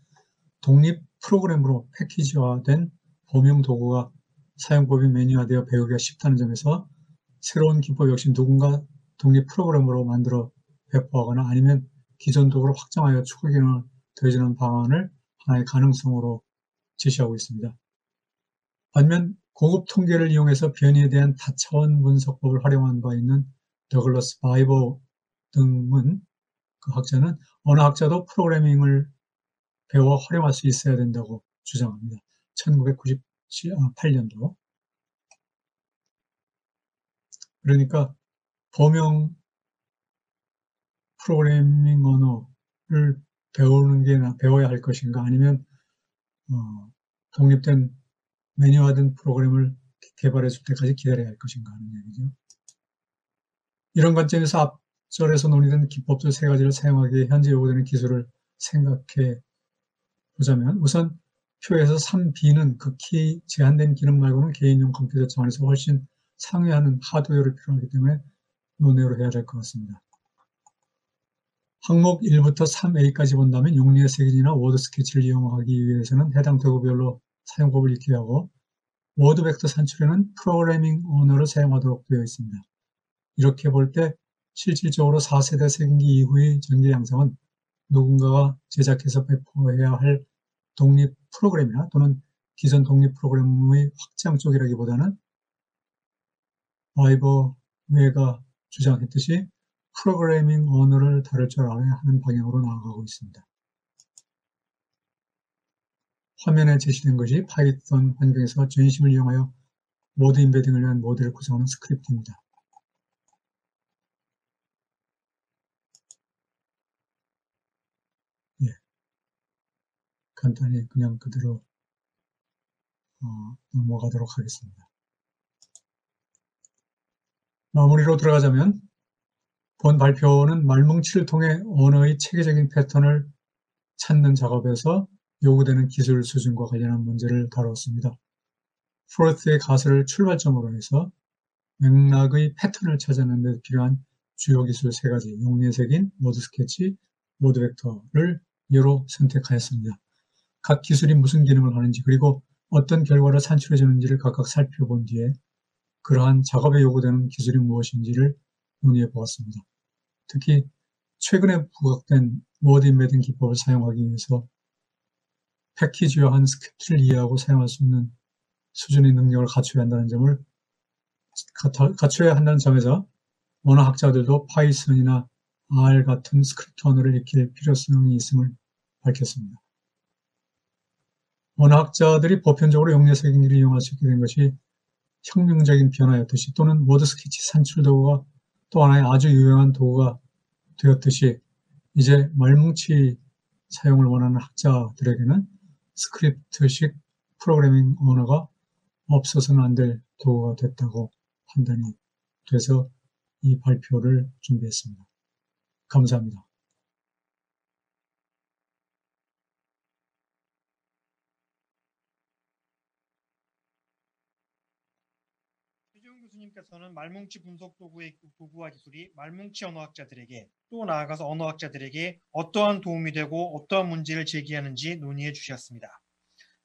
독립 프로그램으로 패키지화된 범용 도구가 사용법이 매뉴화되어 배우기가 쉽다는 점에서 새로운 기법 역시 누군가 독립 프로그램으로 만들어 배포하거나 아니면 기존 도구를 확장하여 추가 기능을 더해주는 방안을 하나의 가능성으로 제시하고 있습니다. 반면 고급 통계를 이용해서 변이에 대한 다차원 분석법을 활용한 바 있는 더글러스 바이버 등은 그 학자는 어느 학자도 프로그래밍을 배워 활용할 수 있어야 된다고 주장합니다. 1998년도. 그러니까 범용 프로그래밍 언어를 배워야 할 것인가 아니면 독립된 매뉴화된 프로그램을 개발해 줄 때까지 기다려야 할 것인가 하는 얘기죠. 이런 관점에서 앞절에서 논의된 기법들 세 가지를 사용하기에 현재 요구되는 기술을 생각해 보자면 우선 표에서 3B는 극히 제한된 기능 말고는 개인용 컴퓨터 차원에서 훨씬 상회하는 하드웨어를 필요하기 때문에 논의를 해야 될 것 같습니다. 항목 1부터 3A까지 본다면 용리의 색인이나 워드 스케치를 이용하기 위해서는 해당 도구별로 사용법을 익혀야 하고 워드 벡터 산출에는 프로그래밍 언어를 사용하도록 되어 있습니다. 이렇게 볼 때 실질적으로 4세대 색인기 이후의 전개 양상은 누군가가 제작해서 배포해야 할 독립 프로그램이나 또는 기존 독립 프로그램의 확장 쪽이라기보다는 바이버웨가 주장했듯이 프로그래밍 언어를 다룰 줄 알아야 하는 방향으로 나아가고 있습니다. 화면에 제시된 것이 파이썬 환경에서 전심을 이용하여 모드 임베딩을 위한 모델을 구성하는 스크립트입니다. 예. 간단히 그냥 그대로 넘어가도록 하겠습니다. 마무리로 들어가자면 본 발표는 말뭉치를 통해 언어의 체계적인 패턴을 찾는 작업에서 요구되는 기술 수준과 관련한 문제를 다뤘습니다. 프로스트의 가설을 출발점으로 해서 맥락의 패턴을 찾아내는 데 필요한 주요 기술 세 가지, 용리의 색인, 워드 스케치, 워드 벡터를 예로 선택하였습니다. 각 기술이 무슨 기능을 하는지 그리고 어떤 결과를 산출해 주는지를 각각 살펴본 뒤에 그러한 작업에 요구되는 기술이 무엇인지를 논의해 보았습니다. 특히 최근에 부각된 워드 임베딩 기법을 사용하기 위해서 패키지화한 스크립트를 이해하고 사용할 수 있는 수준의 능력을 갖춰야 한다는 점에서 언어학자들도 파이썬이나 R 같은 스크립트 언어를 익힐 필요성이 있음을 밝혔습니다. 언어학자들이 보편적으로 용리의 색인기를 이용할 수 있게 된 것이 혁명적인 변화였듯이 또는 워드 스케치 산출 도구가 또 하나의 아주 유용한 도구가 되었듯이 이제 말뭉치 사용을 원하는 학자들에게는 스크립트식 프로그래밍 언어가 없어서는 안 될 도구가 됐다고 판단이 돼서 이 발표를 준비했습니다. 감사합니다. 최재훈 교수님께서는 말뭉치 분석 도구와 기술이 말뭉치 언어학자들에게 또 나아가서 언어학자들에게 어떠한 도움이 되고 어떠한 문제를 제기하는지 논의해 주셨습니다.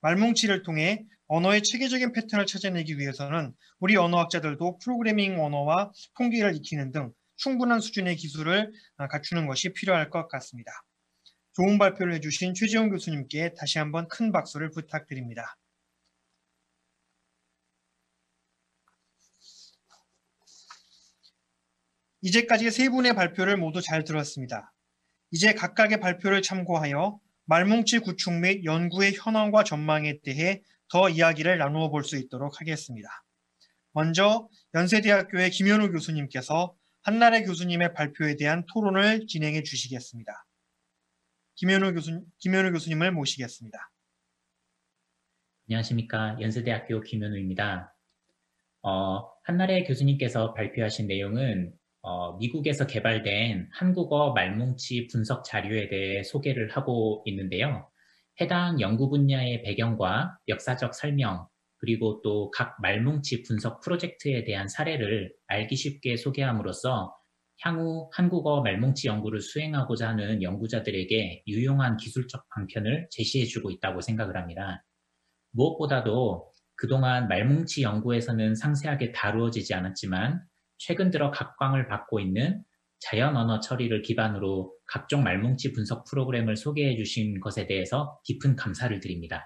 말뭉치를 통해 언어의 체계적인 패턴을 찾아내기 위해서는 우리 언어학자들도 프로그래밍 언어와 통계를 익히는 등 충분한 수준의 기술을 갖추는 것이 필요할 것 같습니다. 좋은 발표를 해주신 최재훈 교수님께 다시 한번 큰 박수를 부탁드립니다. 이제까지 세 분의 발표를 모두 잘 들었습니다. 이제 각각의 발표를 참고하여 말뭉치 구축 및 연구의 현황과 전망에 대해 더 이야기를 나누어 볼 수 있도록 하겠습니다. 먼저 연세대학교의 김현우 교수님께서 한나래 교수님의 발표에 대한 토론을 진행해 주시겠습니다. 김현우 교수님을 모시겠습니다. 안녕하십니까. 연세대학교 김현우입니다. 한나래 교수님께서 발표하신 내용은 미국에서 개발된 한국어 말뭉치 분석 자료에 대해 소개를 하고 있는데요. 해당 연구 분야의 배경과 역사적 설명, 그리고 또 각 말뭉치 분석 프로젝트에 대한 사례를 알기 쉽게 소개함으로써 향후 한국어 말뭉치 연구를 수행하고자 하는 연구자들에게 유용한 기술적 방편을 제시해주고 있다고 생각을 합니다. 무엇보다도 그동안 말뭉치 연구에서는 상세하게 다루어지지 않았지만 최근 들어 각광을 받고 있는 자연 언어 처리를 기반으로 각종 말뭉치 분석 프로그램을 소개해 주신 것에 대해서 깊은 감사를 드립니다.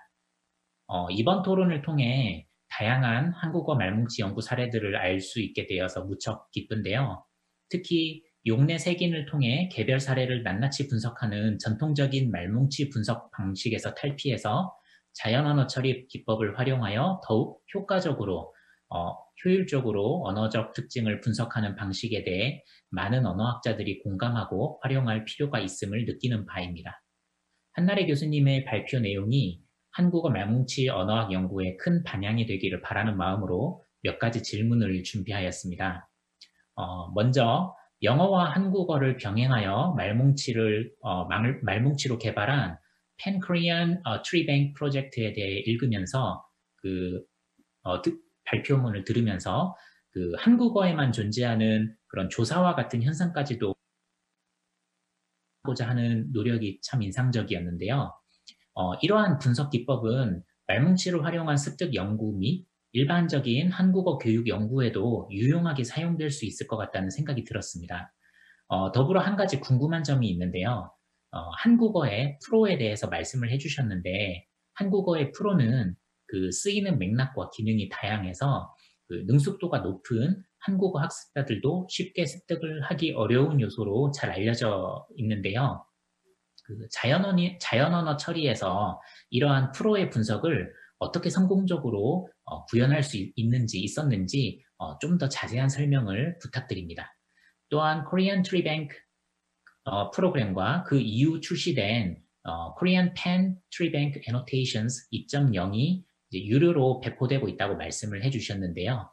이번 토론을 통해 다양한 한국어 말뭉치 연구 사례들을 알 수 있게 되어서 무척 기쁜데요. 특히 용내 색인을 통해 개별 사례를 낱낱이 분석하는 전통적인 말뭉치 분석 방식에서 탈피해서 자연 언어 처리 기법을 활용하여 더욱 효과적으로, 효율적으로 언어적 특징을 분석하는 방식에 대해 많은 언어학자들이 공감하고 활용할 필요가 있음을 느끼는 바입니다. 한나래 교수님의 발표 내용이 한국어 말뭉치 언어학 연구에 큰 반향이 되기를 바라는 마음으로 몇 가지 질문을 준비하였습니다. 먼저 영어와 한국어를 병행하여 말뭉치로 개발한 Pan Korean Tree Bank 프로젝트에 대해 읽으면서 발표문을 들으면서 한국어에만 존재하는 그런 조사와 같은 현상까지도 하고자 하는 노력이 참 인상적이었는데요. 이러한 분석 기법은 말뭉치를 활용한 습득 연구 및 일반적인 한국어 교육 연구에도 유용하게 사용될 수 있을 것 같다는 생각이 들었습니다. 더불어 한 가지 궁금한 점이 있는데요. 한국어의 프로에 대해서 말씀을 해주셨는데 한국어의 프로는 쓰이는 맥락과 기능이 다양해서 능숙도가 높은 한국어 학습자들도 쉽게 습득을 하기 어려운 요소로 잘 알려져 있는데요. 자연 언어 처리에서 이러한 프로의 분석을 어떻게 성공적으로 구현할 수 있었는지 좀 더 자세한 설명을 부탁드립니다. 또한 Korean Tree Bank 프로그램과 그 이후 출시된 Korean Pan Tree Bank Annotations 2.0이 유료로 배포되고 있다고 말씀을 해주셨는데요.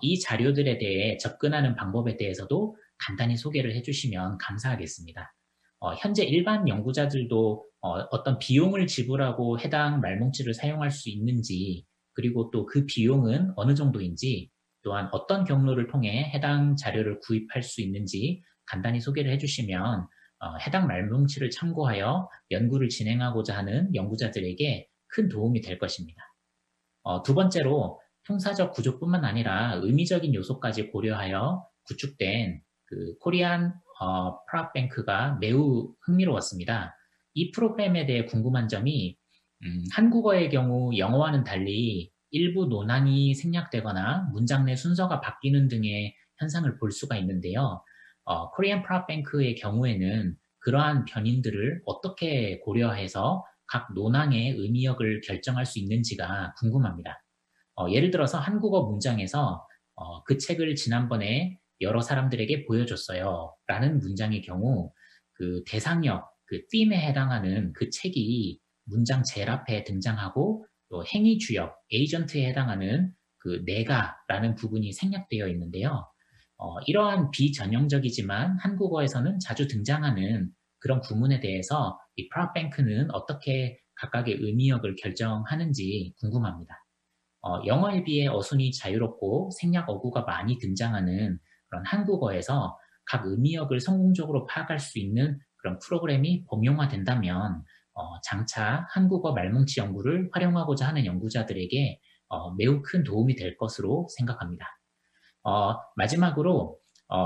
이 자료들에 대해 접근하는 방법에 대해서도 간단히 소개를 해주시면 감사하겠습니다. 현재 일반 연구자들도 어떤 비용을 지불하고 해당 말뭉치를 사용할 수 있는지, 그리고 또 그 비용은 어느 정도인지, 또한 어떤 경로를 통해 해당 자료를 구입할 수 있는지 간단히 소개를 해주시면 해당 말뭉치를 참고하여 연구를 진행하고자 하는 연구자들에게 큰 도움이 될 것입니다. 두 번째로 형사적 구조뿐만 아니라 의미적인 요소까지 고려하여 구축된 코리안 프랍뱅크가 매우 흥미로웠습니다. 이 프로그램에 대해 궁금한 점이 한국어의 경우 영어와는 달리 일부 논란이 생략되거나 문장 내 순서가 바뀌는 등의 현상을 볼 수가 있는데요. 코리안 프랍뱅크의 경우에는 그러한 변인들을 어떻게 고려해서 각 논항의 의미역을 결정할 수 있는지가 궁금합니다. 예를 들어서 한국어 문장에서 그 책을 지난번에 여러 사람들에게 보여줬어요 라는 문장의 경우 대상역, theme에 해당하는 그 책이 문장 제일 앞에 등장하고 또 행위 주역, 에이전트에 해당하는 내가 라는 부분이 생략되어 있는데요. 이러한 비전형적이지만 한국어에서는 자주 등장하는 그런 구문에 대해서 이 프랍뱅크는 어떻게 각각의 의미역을 결정하는지 궁금합니다. 영어에 비해 어순이 자유롭고 생략 어구가 많이 등장하는 그런 한국어에서 각 의미역을 성공적으로 파악할 수 있는 그런 프로그램이 범용화된다면 장차 한국어 말뭉치 연구를 활용하고자 하는 연구자들에게 매우 큰 도움이 될 것으로 생각합니다. 마지막으로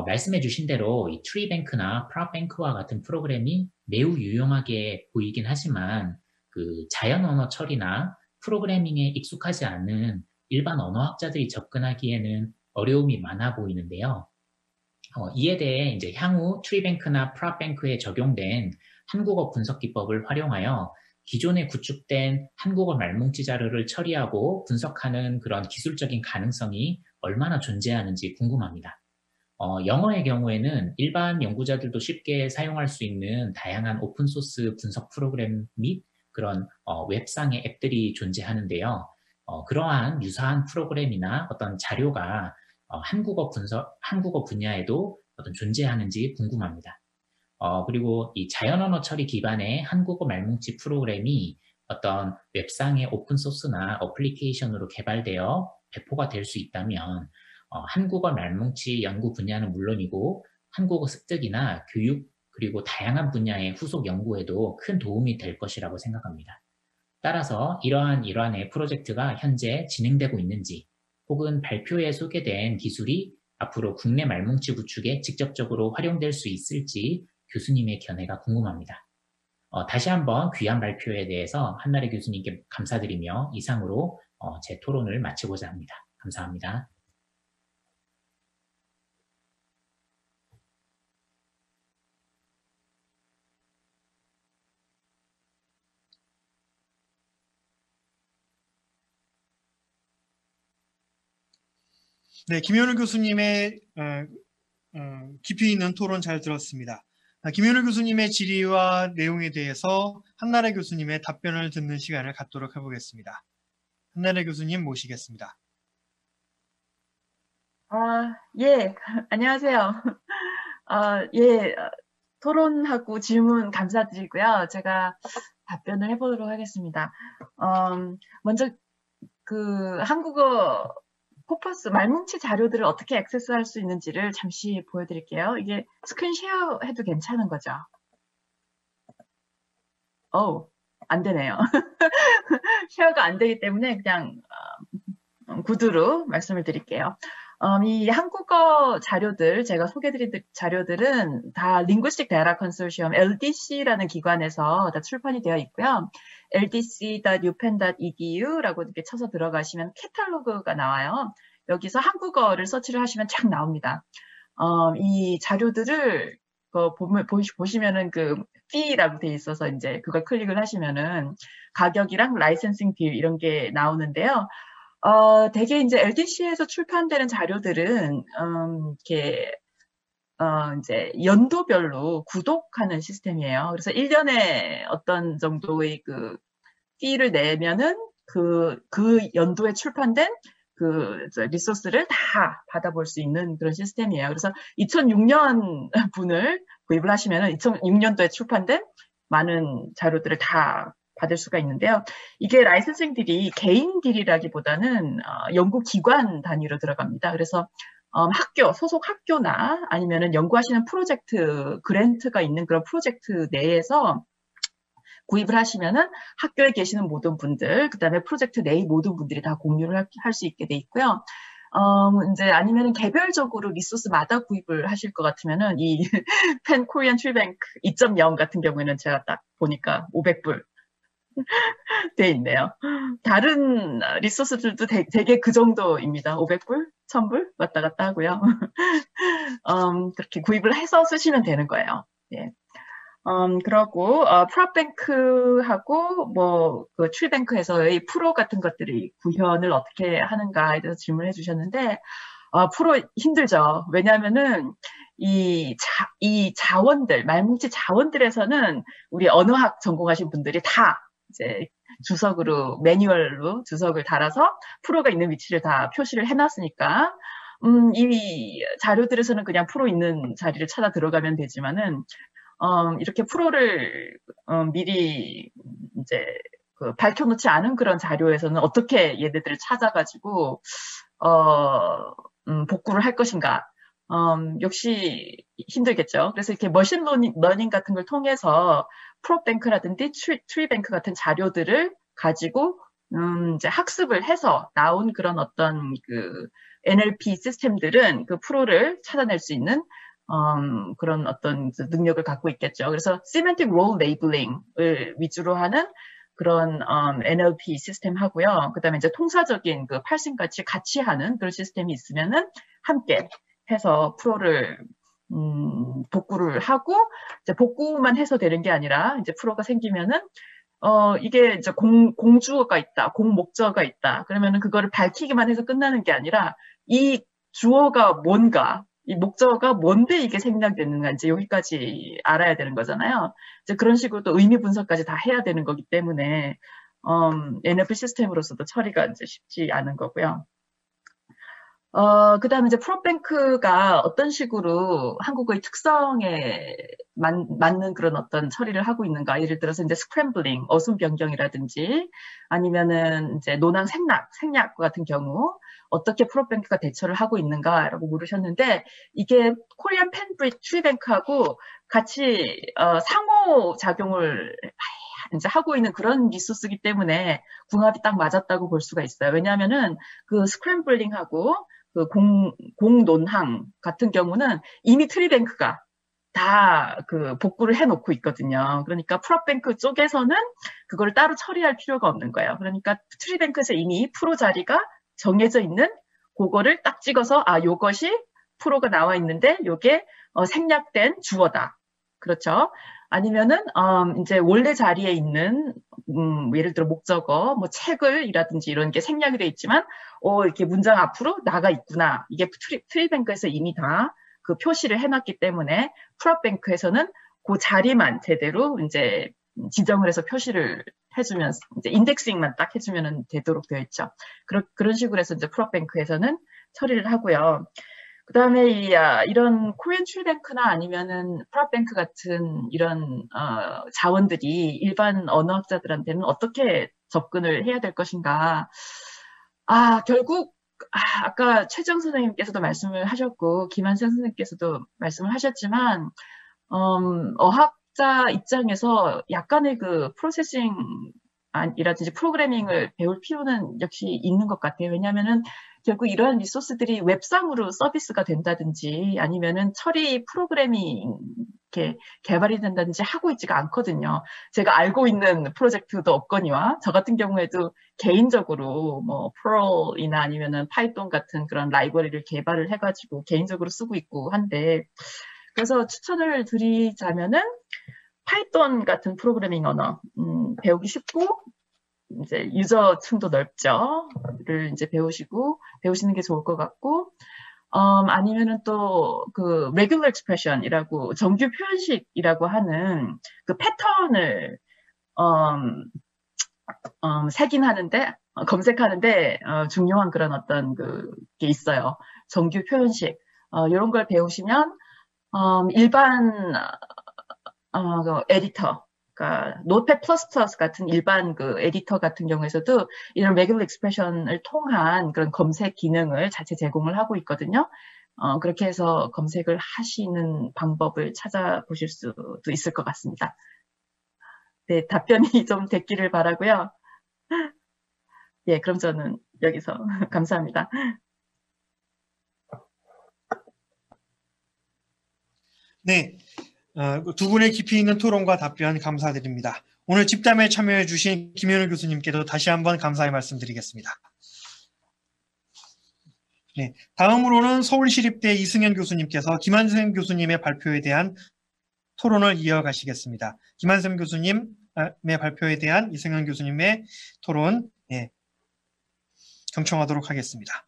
말씀해 주신 대로 이 트리뱅크나 프랍뱅크와 같은 프로그램이 매우 유용하게 보이긴 하지만 자연 언어 처리나 프로그래밍에 익숙하지 않은 일반 언어학자들이 접근하기에는 어려움이 많아 보이는데요. 이에 대해 이제 향후 트리뱅크나 프랍뱅크에 적용된 한국어 분석 기법을 활용하여 기존에 구축된 한국어 말뭉치 자료를 처리하고 분석하는 그런 기술적인 가능성이 얼마나 존재하는지 궁금합니다. 영어의 경우에는 일반 연구자들도 쉽게 사용할 수 있는 다양한 오픈소스 분석 프로그램 및 그런 웹상의 앱들이 존재하는데요. 그러한 유사한 프로그램이나 어떤 자료가 한국어 분야에도 어떤 존재하는지 궁금합니다. 그리고 이 자연 언어 처리 기반의 한국어 말뭉치 프로그램이 어떤 웹상의 오픈소스나 어플리케이션으로 개발되어 배포가 될 수 있다면 한국어 말뭉치 연구 분야는 물론이고 한국어 습득이나 교육 그리고 다양한 분야의 후속 연구에도 큰 도움이 될 것이라고 생각합니다. 따라서 이러한 프로젝트가 현재 진행되고 있는지 혹은 발표에 소개된 기술이 앞으로 국내 말뭉치 구축에 직접적으로 활용될 수 있을지 교수님의 견해가 궁금합니다. 다시 한번 귀한 발표에 대해서 한나래 교수님께 감사드리며 이상으로 제 토론을 마치고자 합니다. 감사합니다. 네, 김현우 교수님의 깊이 있는 토론 잘 들었습니다. 김현우 교수님의 질의와 내용에 대해서 한나래 교수님의 답변을 듣는 시간을 갖도록 해보겠습니다. 한나래 교수님 모시겠습니다. 예, 안녕하세요. 예, 토론하고 질문 감사드리고요. 제가 답변을 해보도록 하겠습니다. 먼저 한국어 코퍼스 말뭉치 자료들을 어떻게 액세스할 수 있는지를 잠시 보여드릴게요. 이게 스크린 쉐어 해도 괜찮은 거죠? 안 되네요. 쉐어가 안 되기 때문에 그냥 구두로 말씀을 드릴게요. 이 한국어 자료들, 제가 소개해드린 자료들은 다 Linguistic Data Consortium, LDC라는 기관에서 다 출판이 되어 있고요. ldc.upenn.edu라고 이렇게 쳐서 들어가시면 캐탈로그가 나와요. 여기서 한국어를 서치를 하시면 쫙 나옵니다. 이 자료들을 보시면은 fee라고 돼 있어서 이제 그걸 클릭을 하시면은 가격이랑 라이센싱 비율 이런 게 나오는데요. 대개 이제 LDC에서 출판되는 자료들은, 이제 연도별로 구독하는 시스템이에요. 그래서 1년에 어떤 정도의 fee를 내면은 그 연도에 출판된 리소스를 다 받아볼 수 있는 그런 시스템이에요. 그래서 2006년 분을 구입을 하시면은 2006년도에 출판된 많은 자료들을 다 받을 수가 있는데요. 이게 라이센싱 딜이 개인 딜이라기보다는 연구기관 단위로 들어갑니다. 그래서 소속 학교나 아니면은 연구하시는 프로젝트, 그랜트가 있는 그런 프로젝트 내에서 구입을 하시면은 학교에 계시는 모든 분들, 그 다음에 프로젝트 내의 모든 분들이 다 공유를 할 수 있게 돼 있고요. 이제 아니면은 개별적으로 리소스마다 구입을 하실 것 같으면은 이 펜 코리안 트리뱅크 2.0 같은 경우에는 제가 딱 보니까 500불 돼 있네요. 다른 리소스들도 되게 그 정도입니다. 500불, 1000불 왔다 갔다 하고요. 그렇게 구입을 해서 쓰시면 되는 거예요. 예. 그러고 프롭뱅크하고 트리뱅크에서의 프로 같은 것들이 구현을 어떻게 하는가에 대해서 질문해 주셨는데 프로 힘들죠. 왜냐하면은 이 자원들, 말뭉치 자원들에서는 우리 언어학 전공하신 분들이 다 이제 매뉴얼로 주석을 달아서 프로가 있는 위치를 다 표시를 해놨으니까 이 자료들에서는 그냥 프로 있는 자리를 찾아 들어가면 되지만은 이렇게 프로를 미리 이제 밝혀놓지 않은 그런 자료에서는 어떻게 얘네들을 찾아가지고 복구를 할 것인가? 역시 힘들겠죠. 그래서 이렇게 머신 러닝 같은 걸 통해서 프롭뱅크라든지 트리뱅크 같은 자료들을 가지고 이제 학습을 해서 나온 그런 어떤 NLP 시스템들은 그 프로를 찾아낼 수 있는 그런 어떤 능력을 갖고 있겠죠. 그래서 semantic role labeling을 위주로 하는 그런 NLP 시스템 하고요. 그다음에 이제 통사적인 팔심같이 같이 하는 그런 시스템이 있으면은 함께 해서 프로를 복구를 하고 이제 복구만 해서 되는 게 아니라 이제 프로가 생기면은 이게 이제 공주어가 있다, 공목적어가 있다. 그러면은 그거를 밝히기만 해서 끝나는 게 아니라 이 주어가 뭔가, 이 목적어가 뭔데 이게 생략되는가 이제 여기까지 알아야 되는 거잖아요. 이제 그런 식으로 또 의미 분석까지 다 해야 되는 거기 때문에 NLP 시스템으로서도 처리가 이제 쉽지 않은 거고요. 그 다음에 이제 프롭뱅크가 어떤 식으로 한국어의 특성에 맞는 그런 어떤 처리를 하고 있는가. 예를 들어서 이제 스크램블링, 어순 변경이라든지 아니면은 이제 논항 생략 같은 경우 어떻게 프롭뱅크가 대처를 하고 있는가라고 물으셨는데 이게 코리안 펜 트리뱅크하고 같이 상호작용을 이제 하고 있는 그런 리소스이기 때문에 궁합이 딱 맞았다고 볼 수가 있어요. 왜냐하면은 그 스크램블링하고 그 공논항 같은 경우는 이미 트리뱅크가 다 그 복구를 해놓고 있거든요. 그러니까 프롭뱅크 쪽에서는 그걸 따로 처리할 필요가 없는 거예요. 그러니까 트리뱅크에서 이미 프로 자리가 정해져 있는 그거를 딱 찍어서 요것이 프로가 나와 있는데 요게 생략된 주어다. 그렇죠. 아니면은 이제 원래 자리에 있는 예를 들어 목적어, 뭐 책을이라든지 이런 게 생략이 돼 있지만 이렇게 문장 앞으로 나가 있구나. 이게 트리뱅크에서 이미 다 그 표시를 해놨기 때문에 프롭뱅크에서는 그 자리만 제대로 이제 지정을 해서 표시를 해주면 이제 인덱싱만 딱 해주면 되도록 되어 있죠. 그런 식으로 해서 이제 프롭뱅크에서는 처리를 하고요. 그 다음에 이런 코리안 트리뱅크나 아니면은 프롭뱅크 같은 이런 자원들이 일반 언어학자들한테는 어떻게 접근을 해야 될 것인가. 결국 아까 최정 선생님께서도 말씀을 하셨고 김한선 선생님께서도 말씀을 하셨지만 어학자 입장에서 약간의 그 프로세싱 이라든지 프로그래밍을 배울 필요는 역시 있는 것 같아요. 왜냐하면은 결국 이러한 리소스들이 웹상으로 서비스가 된다든지 아니면은 처리 프로그래밍 이렇게 개발이 된다든지 하고 있지가 않거든요. 제가 알고 있는 프로젝트도 없거니와 저 같은 경우에도 개인적으로 뭐 프롤이나 아니면은 파이썬 같은 그런 라이브러리를 개발을 해가지고 개인적으로 쓰고 있고 한데 그래서 추천을 드리자면은 파이썬 같은 프로그래밍 언어 배우기 쉽고 이제 유저층도 넓죠.를 이제 배우시는 게 좋을 것 같고 아니면은 또 그 regular expression이라고 정규 표현식이라고 하는 그 패턴을 색인하는데 검색하는데 중요한 그런 어떤 그게 있어요. 정규 표현식 이런 걸 배우시면 일반 그 에디터, 그러니까 노트패드 플러스 같은 일반 그 에디터 같은 경우에서도 이런 regular expression을 통한 그런 검색 기능을 자체 제공을 하고 있거든요. 그렇게 해서 검색을 하시는 방법을 찾아보실 수도 있을 것 같습니다. 네, 답변이 좀 됐기를 바라고요. 예, 그럼 저는 여기서 감사합니다. 네, 두 분의 깊이 있는 토론과 답변 감사드립니다. 오늘 집담에 참여해 주신 김현우 교수님께도 다시 한번 감사의 말씀드리겠습니다. 네, 다음으로는 서울시립대 이승현 교수님께서 김한샘 교수님의 발표에 대한 토론을 이어가시겠습니다. 김한샘 교수님의 발표에 대한 이승현 교수님의 토론 경청하도록 하겠습니다.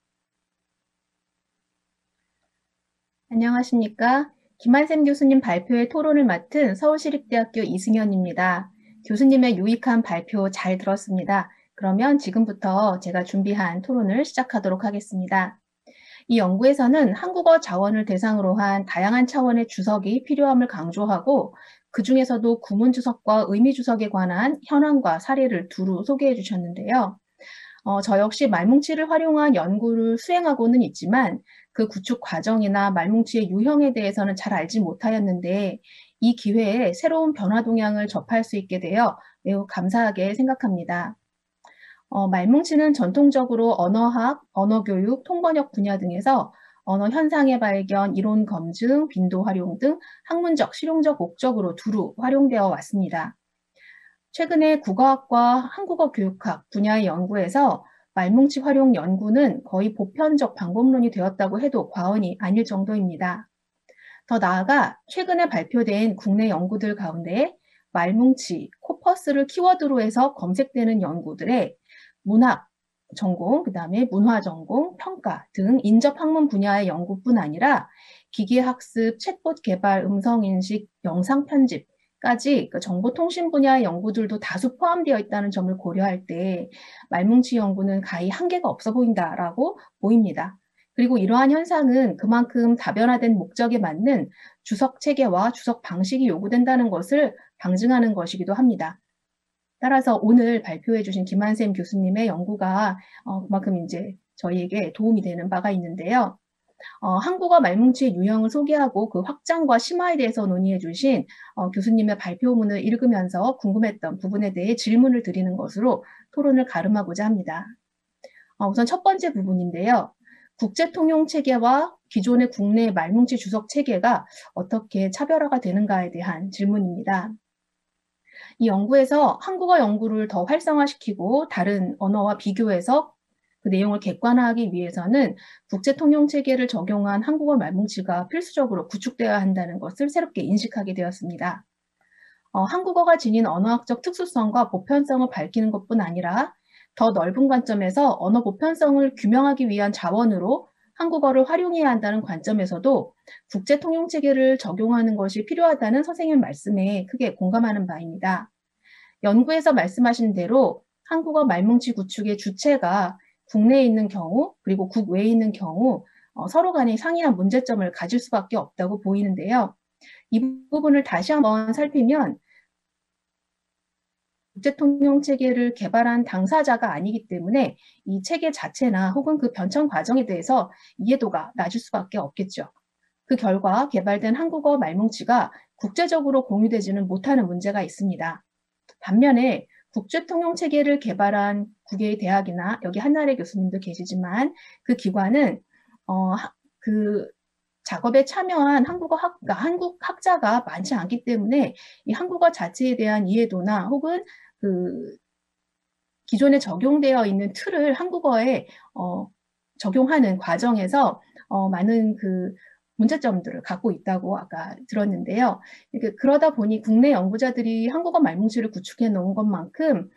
안녕하십니까. 김한샘 교수님 발표의 토론을 맡은 서울시립대학교 이승현입니다. 교수님의 유익한 발표 잘 들었습니다. 그러면 지금부터 제가 준비한 토론을 시작하도록 하겠습니다. 이 연구에서는 한국어 자원을 대상으로 한 다양한 차원의 주석이 필요함을 강조하고 그 중에서도 구문 주석과 의미 주석에 관한 현황과 사례를 두루 소개해 주셨는데요. 저 역시 말뭉치를 활용한 연구를 수행하고는 있지만 그 구축 과정이나 말뭉치의 유형에 대해서는 잘 알지 못하였는데 이 기회에 새로운 변화 동향을 접할 수 있게 되어 매우 감사하게 생각합니다. 말뭉치는 전통적으로 언어학, 언어교육, 통번역 분야 등에서 언어 현상의 발견, 이론 검증, 빈도 활용 등 학문적, 실용적 목적으로 두루 활용되어 왔습니다. 최근에 국어학과 한국어 교육학 분야의 연구에서 말뭉치 활용 연구는 거의 보편적 방법론이 되었다고 해도 과언이 아닐 정도입니다. 더 나아가 최근에 발표된 국내 연구들 가운데 말뭉치, 코퍼스를 키워드로 해서 검색되는 연구들에 문학 전공, 그 다음에 문화 전공, 평가 등 인접 학문 분야의 연구뿐 아니라 기계학습, 챗봇 개발, 음성인식, 영상 편집까지 정보통신 분야의 연구들도 다수 포함되어 있다는 점을 고려할 때 말뭉치 연구는 가히 한계가 없어 보인다라고 보입니다. 그리고 이러한 현상은 그만큼 다변화된 목적에 맞는 주석 체계와 주석 방식이 요구된다는 것을 방증하는 것이기도 합니다. 따라서 오늘 발표해 주신 김한샘 교수님의 연구가 그만큼 이제 저희에게 도움이 되는 바가 있는데요. 한국어 말뭉치의 유형을 소개하고 그 확장과 심화에 대해서 논의해 주신 교수님의 발표문을 읽으면서 궁금했던 부분에 대해 질문을 드리는 것으로 토론을 가름하고자 합니다. 우선 첫 번째 부분인데요. 국제통용체계와 기존의 국내 말뭉치 주석 체계가 어떻게 차별화가 되는가에 대한 질문입니다. 이 연구에서 한국어 연구를 더 활성화시키고 다른 언어와 비교해서 그 내용을 객관화하기 위해서는 국제통용체계를 적용한 한국어 말뭉치가 필수적으로 구축되어야 한다는 것을 새롭게 인식하게 되었습니다. 한국어가 지닌 언어학적 특수성과 보편성을 밝히는 것뿐 아니라 더 넓은 관점에서 언어 보편성을 규명하기 위한 자원으로 한국어를 활용해야 한다는 관점에서도 국제통용체계를 적용하는 것이 필요하다는 선생님 말씀에 크게 공감하는 바입니다. 연구에서 말씀하신 대로 한국어 말뭉치 구축의 주체가 국내에 있는 경우 그리고 국외에 있는 경우 서로 간에 상이한 문제점을 가질 수밖에 없다고 보이는데요. 이 부분을 다시 한번 살피면 국제통용체계를 개발한 당사자가 아니기 때문에 이 체계 자체나 혹은 그 변천 과정에 대해서 이해도가 낮을 수밖에 없겠죠. 그 결과 개발된 한국어 말뭉치가 국제적으로 공유되지는 못하는 문제가 있습니다. 반면에 국제통용체계를 개발한 국외의 대학이나 여기 한나래 교수님도 계시지만 그 기관은 그 작업에 참여한 한국 학자가 많지 않기 때문에 이 한국어 자체에 대한 이해도나 혹은 그 기존에 적용되어 있는 틀을 한국어에 적용하는 과정에서 많은 그 문제점들을 갖고 있다고 아까 들었는데요. 그러다 보니 국내 연구자들이 한국어 말뭉치를 구축해 놓은 것만큼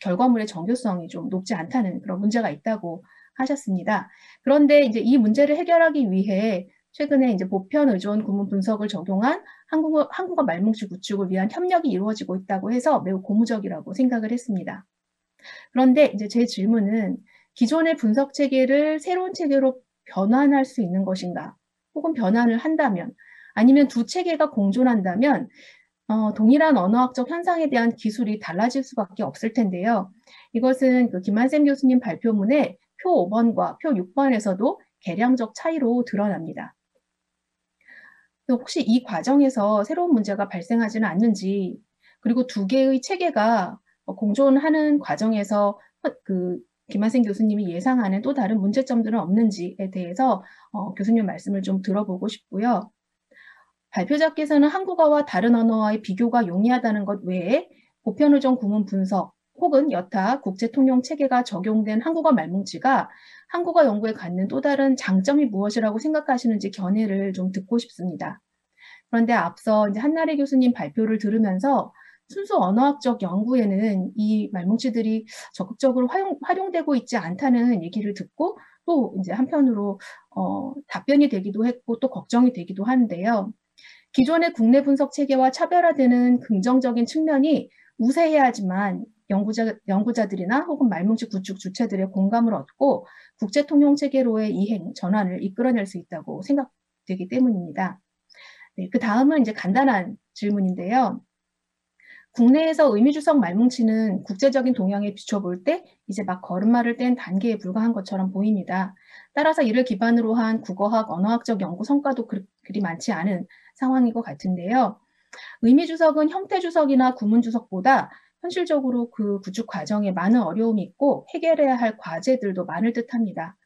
결과물의 정교성이 좀 높지 않다는 그런 문제가 있다고 하셨습니다. 그런데 이제 이 문제를 해결하기 위해 최근에 이제 보편 의존 구문 분석을 적용한 한국어 말뭉치 구축을 위한 협력이 이루어지고 있다고 해서 매우 고무적이라고 생각을 했습니다. 그런데 이제 제 질문은 기존의 분석 체계를 새로운 체계로 변환할 수 있는 것인가? 혹은 변환을 한다면, 아니면 두 체계가 공존한다면 동일한 언어학적 현상에 대한 기술이 달라질 수밖에 없을 텐데요. 이것은 그 김한샘 교수님 발표문에 표 5번과 표 6번에서도 계량적 차이로 드러납니다. 혹시 이 과정에서 새로운 문제가 발생하지는 않는지, 그리고 두 개의 체계가 공존하는 과정에서 그 김한샘 교수님이 예상하는 또 다른 문제점들은 없는지에 대해서 교수님 말씀을 좀 들어보고 싶고요. 발표자께서는 한국어와 다른 언어와의 비교가 용이하다는 것 외에 보편의존 구문 분석 혹은 여타 국제통용 체계가 적용된 한국어 말뭉치가 한국어 연구에 갖는 또 다른 장점이 무엇이라고 생각하시는지 견해를 좀 듣고 싶습니다. 그런데 앞서 이제 한나래 교수님 발표를 들으면서 순수 언어학적 연구에는 이 말뭉치들이 적극적으로 활용되고 있지 않다는 얘기를 듣고 또 이제 한편으로 답변이 되기도 했고 또 걱정이 되기도 하는데요. 기존의 국내 분석 체계와 차별화되는 긍정적인 측면이 우세해야 하지만 연구자들이나 혹은 말뭉치 구축 주체들의 공감을 얻고 국제통용체계로의 이행, 전환을 이끌어낼 수 있다고 생각되기 때문입니다. 네, 그 다음은 이제 간단한 질문인데요. 국내에서 의미주석 말뭉치는 국제적인 동향에 비춰볼 때 이제 막 걸음마를 뗀 단계에 불과한 것처럼 보입니다. 따라서 이를 기반으로 한 국어학, 언어학적 연구 성과도 그리 많지 않은 상황인 것 같은데요. 의미주석은 형태주석이나 구문주석보다 현실적으로 그 구축 과정에 많은 어려움이 있고 해결해야 할 과제들도 많을 듯합니다.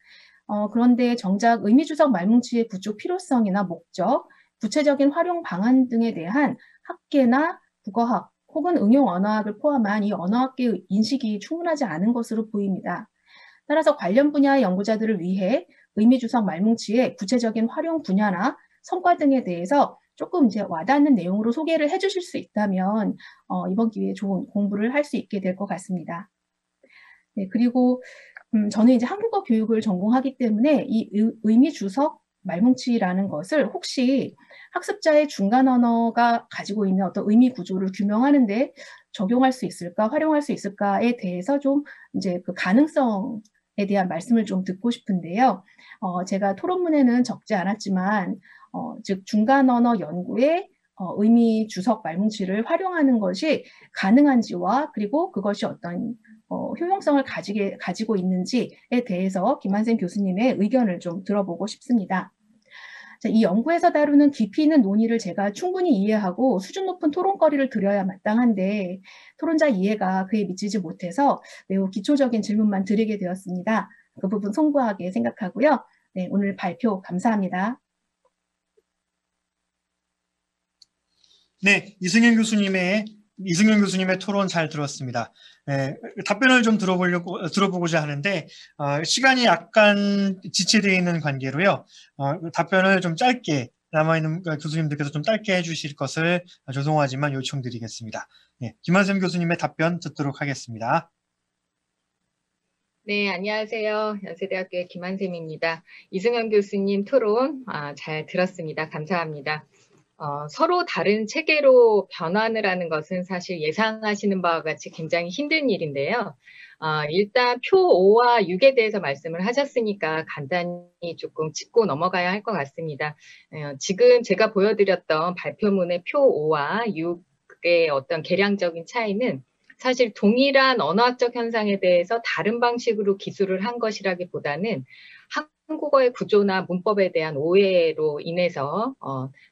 그런데 정작 의미주석 말뭉치의 구축 필요성이나 목적, 구체적인 활용 방안 등에 대한 학계나 국어학 혹은 응용 언어학을 포함한 이 언어학계의 인식이 충분하지 않은 것으로 보입니다. 따라서 관련 분야의 연구자들을 위해 의미주석 말뭉치의 구체적인 활용 분야나 성과 등에 대해서 조금 이제 와닿는 내용으로 소개를 해주실 수 있다면 이번 기회에 좋은 공부를 할 수 있게 될 것 같습니다. 네, 그리고 저는 이제 한국어 교육을 전공하기 때문에 이 의미주석 말뭉치라는 것을 혹시 학습자의 중간 언어가 가지고 있는 어떤 의미 구조를 규명하는데 적용할 수 있을까, 활용할 수 있을까에 대해서 좀 이제 그 가능성에 대한 말씀을 좀 듣고 싶은데요. 제가 토론문에는 적지 않았지만, 즉 중간 언어 연구에 의미 주석 말뭉치를 활용하는 것이 가능한지와 그리고 그것이 어떤 효용성을 가지고 있는지에 대해서 김한샘 교수님의 의견을 좀 들어보고 싶습니다. 자, 이 연구에서 다루는 깊이 있는 논의를 제가 충분히 이해하고 수준 높은 토론거리를 드려야 마땅한데 토론자 이해가 그에 미치지 못해서 매우 기초적인 질문만 드리게 되었습니다. 그 부분 송구하게 생각하고요. 네, 오늘 발표 감사합니다. 네, 이승현 교수님의 토론 잘 들었습니다. 네, 답변을 좀 들어보고자 하는데, 시간이 약간 지체되어 있는 관계로요, 답변을 좀 짧게, 남아있는 교수님들께서 좀 짧게 해주실 것을 죄송하지만 요청드리겠습니다. 네, 김한샘 교수님의 답변 듣도록 하겠습니다. 네, 안녕하세요. 연세대학교의 김한샘입니다. 이승현 교수님 토론 잘 들었습니다. 감사합니다. 서로 다른 체계로 변환을 하는 것은 사실 예상하시는 바와 같이 굉장히 힘든 일인데요. 일단 표 5와 6에 대해서 말씀을 하셨으니까 간단히 조금 짚고 넘어가야 할 것 같습니다. 지금 제가 보여드렸던 발표문의 표 5와 6의 어떤 계량적인 차이는 사실 동일한 언어학적 현상에 대해서 다른 방식으로 기술을 한 것이라기보다는 한국어의 구조나 문법에 대한 오해로 인해서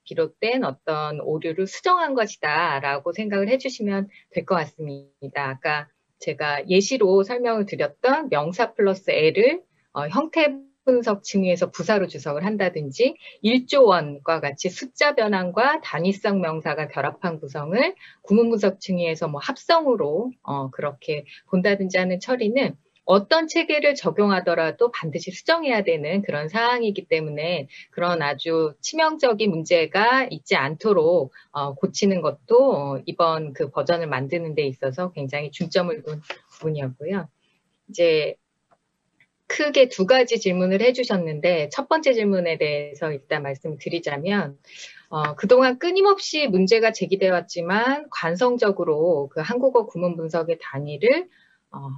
비롯된 어떤 오류를 수정한 것이다라고 생각을 해주시면 될 것 같습니다. 아까 제가 예시로 설명을 드렸던 명사 플러스 L을 형태 분석 층위에서 부사로 주석을 한다든지 1조 원과 같이 숫자 변환과 단위성 명사가 결합한 구성을 구문 분석 층위에서 뭐 합성으로 그렇게 본다든지 하는 처리는 어떤 체계를 적용하더라도 반드시 수정해야 되는 그런 사항이기 때문에 그런 아주 치명적인 문제가 있지 않도록 고치는 것도 이번 그 버전을 만드는 데 있어서 굉장히 중점을 둔 부분이었고요. 이제 크게 두 가지 질문을 해주셨는데 첫 번째 질문에 대해서 일단 말씀을 드리자면 그동안 끊임없이 문제가 제기되어 왔지만 관성적으로 그 한국어 구문 분석의 단위를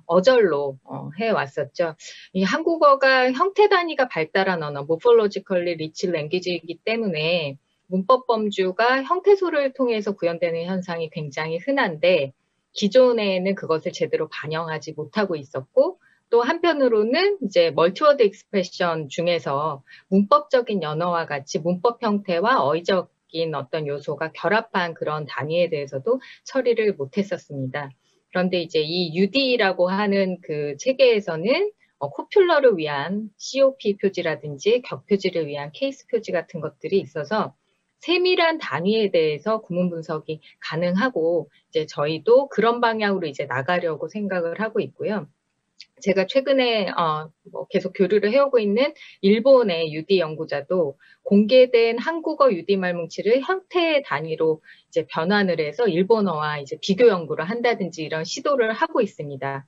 어절로 해왔었죠. 이 한국어가 형태 단위가 발달한 언어, morphologically rich language이기 때문에 문법 범주가 형태소를 통해서 구현되는 현상이 굉장히 흔한데 기존에는 그것을 제대로 반영하지 못하고 있었고 또 한편으로는 이제 멀티워드 익스프레션 중에서 문법적인 연어와 같이 문법 형태와 어휘적인 어떤 요소가 결합한 그런 단위에 대해서도 처리를 못했었습니다. 그런데 이제 이 UD라고 하는 그 체계에서는 코퓰러를 위한 COP 표지라든지 격표지를 위한 케이스 표지 같은 것들이 있어서 세밀한 단위에 대해서 구문 분석이 가능하고 이제 저희도 그런 방향으로 이제 나가려고 생각을 하고 있고요. 제가 최근에 계속 교류를 해오고 있는 일본의 UD 연구자도 공개된 한국어 UD 말뭉치를 형태 단위로 이제 변환을 해서 일본어와 이제 비교 연구를 한다든지 이런 시도를 하고 있습니다.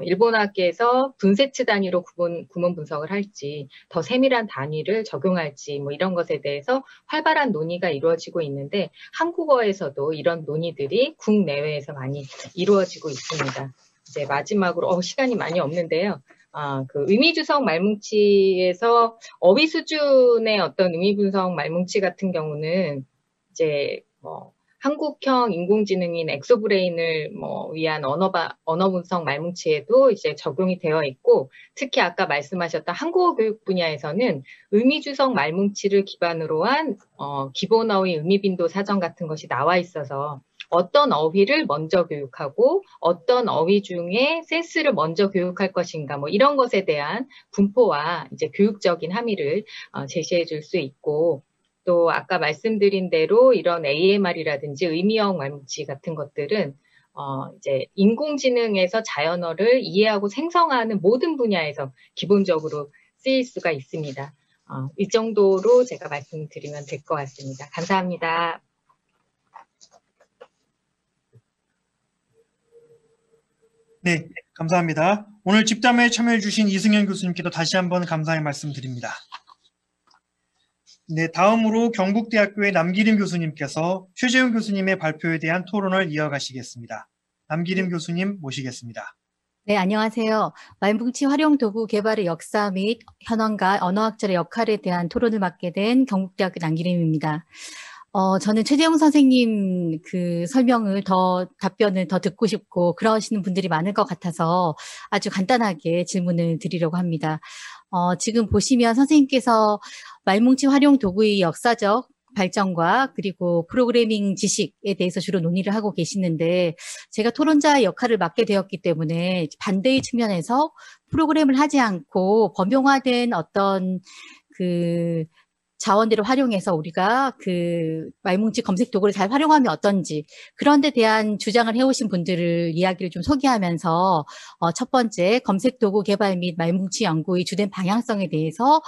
일본어학계에서 분세츠 단위로 구문 분석을 할지 더 세밀한 단위를 적용할지 뭐 이런 것에 대해서 활발한 논의가 이루어지고 있는데 한국어에서도 이런 논의들이 국내외에서 많이 이루어지고 있습니다. 이제 마지막으로 시간이 많이 없는데요. 그 의미주석 말뭉치에서 어휘 수준의 어떤 의미분석 말뭉치 같은 경우는 이제 한국형 인공지능인 엑소브레인을 위한 언어 분석 말뭉치에도 이제 적용이 되어 있고 특히 아까 말씀하셨던 한국어 교육 분야에서는 의미주석 말뭉치를 기반으로 한 기본 어휘 의미빈도 사전 같은 것이 나와 있어서 어떤 어휘를 먼저 교육하고 어떤 어휘 중에 센스를 먼저 교육할 것인가 뭐 이런 것에 대한 분포와 이제 교육적인 함의를 제시해 줄 수 있고 또 아까 말씀드린 대로 이런 AMR이라든지 의미형 말뭉치 같은 것들은 이제 인공지능에서 자연어를 이해하고 생성하는 모든 분야에서 기본적으로 쓰일 수가 있습니다. 이 정도로 제가 말씀드리면 될 것 같습니다. 감사합니다. 네, 감사합니다. 오늘 집담회에 참여해 주신 이승현 교수님께도 다시 한번 감사의 말씀드립니다. 네, 다음으로 경북대학교의 남기림 교수님께서 최재훈 교수님의 발표에 대한 토론을 이어가시겠습니다. 남기림 교수님 모시겠습니다. 네, 안녕하세요. 말뭉치 활용 도구 개발의 역사 및 현황과 언어학자의 역할에 대한 토론을 맡게 된 경북대학교 남기림입니다. 저는 최재형 선생님 그 답변을 더 듣고 싶고 그러시는 분들이 많을 것 같아서 아주 간단하게 질문을 드리려고 합니다. 지금 보시면 선생님께서 말뭉치 활용 도구의 역사적 발전과 그리고 프로그래밍 지식에 대해서 주로 논의를 하고 계시는데 제가 토론자의 역할을 맡게 되었기 때문에 반대의 측면에서 프로그램을 하지 않고 범용화된 어떤 그 자원들을 활용해서 우리가 그 말뭉치 검색 도구를 잘 활용하면 어떤지 그런 데 대한 주장을 해오신 분들을 이야기를 좀 소개하면서 첫 번째 검색 도구 개발 및 말뭉치 연구의 주된 방향성에 대해서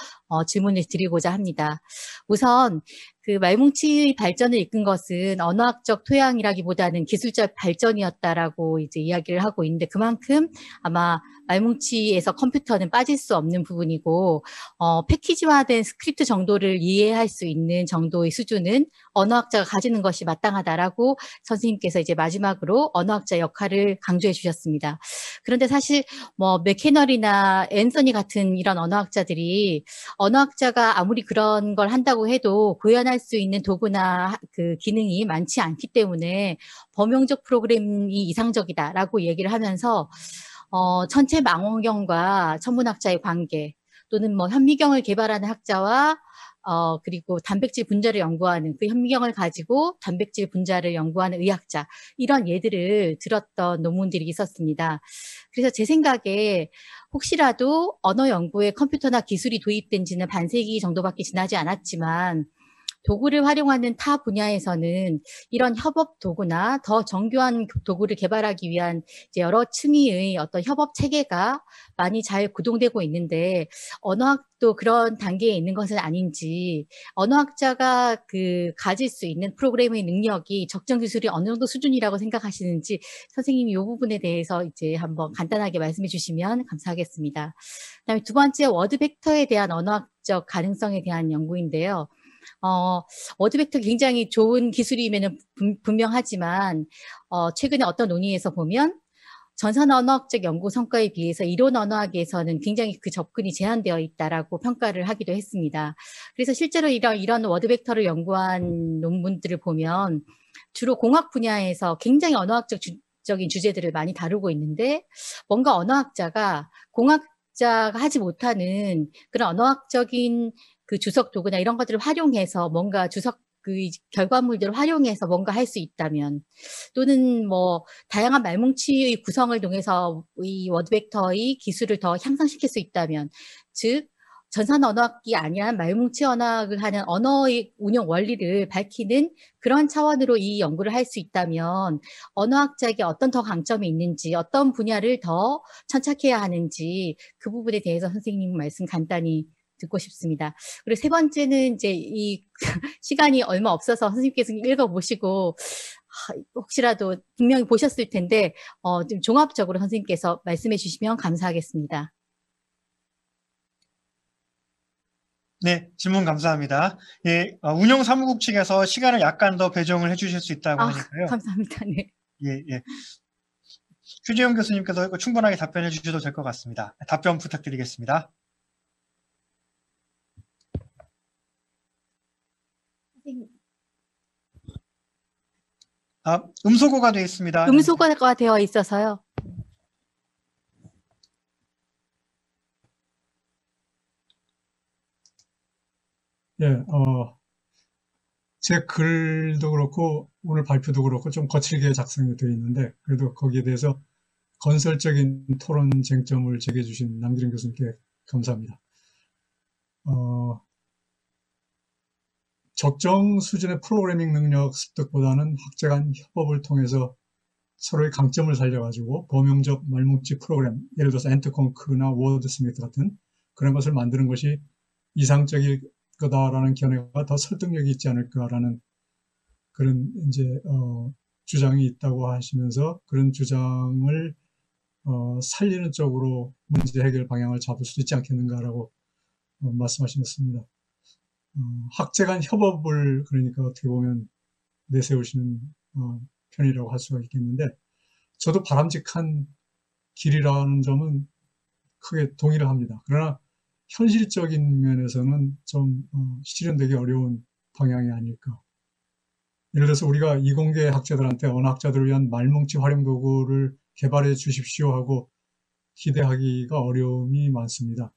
질문을 드리고자 합니다. 우선 그 말뭉치의 발전을 이끈 것은 언어학적 토양이라기보다는 기술적 발전이었다라고 이제 이야기를 하고 있는데 그만큼 아마 말뭉치에서 컴퓨터는 빠질 수 없는 부분이고 패키지화된 스크립트 정도를 이해할 수 있는 정도의 수준은 언어학자가 가지는 것이 마땅하다라고 선생님께서 이제 마지막으로 언어학자 역할을 강조해 주셨습니다. 그런데 사실 뭐 맥케널이나 앤서니 같은 이런 언어학자들이 언어학자가 아무리 그런 걸 한다고 해도 구현할 수 있는 도구나 그 기능이 많지 않기 때문에 범용적 프로그램이 이상적이다라고 얘기를 하면서 천체 망원경과 천문학자의 관계 또는 뭐 현미경을 개발하는 학자와 그리고 단백질 분자를 연구하는 그 현미경을 가지고 단백질 분자를 연구하는 의학자 이런 예들을 들었던 논문들이 있었습니다. 그래서 제 생각에 혹시라도 언어 연구에 컴퓨터나 기술이 도입된 지는 반세기 정도밖에 지나지 않았지만 도구를 활용하는 타 분야에서는 이런 협업 도구나 더 정교한 도구를 개발하기 위한 이제 여러 층위의 어떤 협업 체계가 많이 잘 구동되고 있는데 언어학도 그런 단계에 있는 것은 아닌지 언어학자가 그 가질 수 있는 프로그래밍의 능력이 적정 기술이 어느 정도 수준이라고 생각하시는지 선생님이 이 부분에 대해서 이제 한번 간단하게 말씀해 주시면 감사하겠습니다. 그다음에 두 번째 워드 벡터에 대한 언어학적 가능성에 대한 연구인데요. 워드 벡터 굉장히 좋은 기술임에는 분명하지만 최근에 어떤 논의에서 보면 전산 언어학적 연구 성과에 비해서 이론 언어학에서는 굉장히 그 접근이 제한되어 있다라고 평가를 하기도 했습니다. 그래서 실제로 이런 워드 벡터를 연구한 논문들을 보면 주로 공학 분야에서 굉장히 언어학적인 주제들을 많이 다루고 있는데 뭔가 언어학자가 공학자가 하지 못하는 그런 언어학적인 그 주석 도구나 이런 것들을 활용해서 뭔가 그 결과물들을 활용해서 뭔가 할 수 있다면 또는 뭐 다양한 말뭉치의 구성을 통해서 이 워드 벡터의 기술을 더 향상시킬 수 있다면 즉 전산 언어학이 아니한 말뭉치 언어학을 하는 언어의 운영 원리를 밝히는 그런 차원으로 이 연구를 할 수 있다면 언어학자에게 어떤 더 강점이 있는지 어떤 분야를 더 천착해야 하는지 그 부분에 대해서 선생님 말씀 간단히 듣고 싶습니다. 그리고 세 번째는 이제 이 시간이 얼마 없어서 선생님께서 읽어보시고 혹시라도 분명히 보셨을 텐데 좀 종합적으로 선생님께서 말씀해 주시면 감사하겠습니다. 네, 질문 감사합니다. 예, 운영 사무국 측에서 시간을 약간 더 배정을 해주실 수 있다고 하니까요. 감사합니다. 네. 예. 최재형 교수님께서 충분하게 답변해 주셔도 될 것 같습니다. 답변 부탁드리겠습니다. 음소거가 되어 있습니다. 음소거가 되어 있어서요. 예, 제 글도 그렇고 오늘 발표도 그렇고 좀 거칠게 작성이 되어 있는데 그래도 거기에 대해서 건설적인 토론 쟁점을 제기해 주신 남기령 교수님께 감사합니다. 적정 수준의 프로그래밍 능력 습득보다는 학자 간 협업을 통해서 서로의 강점을 살려가지고 범용적 말뭉치 프로그램, 예를 들어서 엔트콩크나 워드스미트 같은 그런 것을 만드는 것이 이상적일 거다라는 견해가 더 설득력이 있지 않을까라는 그런 이제 주장이 있다고 하시면서 그런 주장을 살리는 쪽으로 문제 해결 방향을 잡을 수 있지 않겠는가라고 말씀하셨습니다. 학제 간 협업을 그러니까 어떻게 보면 내세우시는 편이라고 할 수가 있겠는데 저도 바람직한 길이라는 점은 크게 동의를 합니다. 그러나 현실적인 면에서는 좀 실현되기 어려운 방향이 아닐까 예를 들어서 우리가 이공계 학자들한테 언어학자들을 위한 말뭉치 활용 도구를 개발해 주십시오 하고 기대하기가 어려움이 많습니다.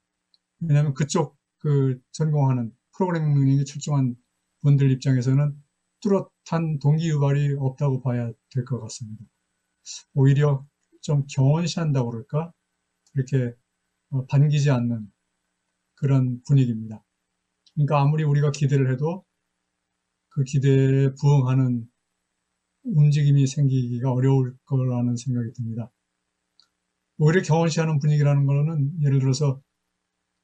왜냐하면 그쪽 전공하는 프로그래밍 능력이 출중한 분들 입장에서는 뚜렷한 동기유발이 없다고 봐야 될 것 같습니다. 오히려 좀 경원시한다고 그럴까? 이렇게 반기지 않는 그런 분위기입니다. 그러니까 아무리 우리가 기대를 해도 그 기대에 부응하는 움직임이 생기기가 어려울 거라는 생각이 듭니다. 오히려 경원시하는 분위기라는 거는 예를 들어서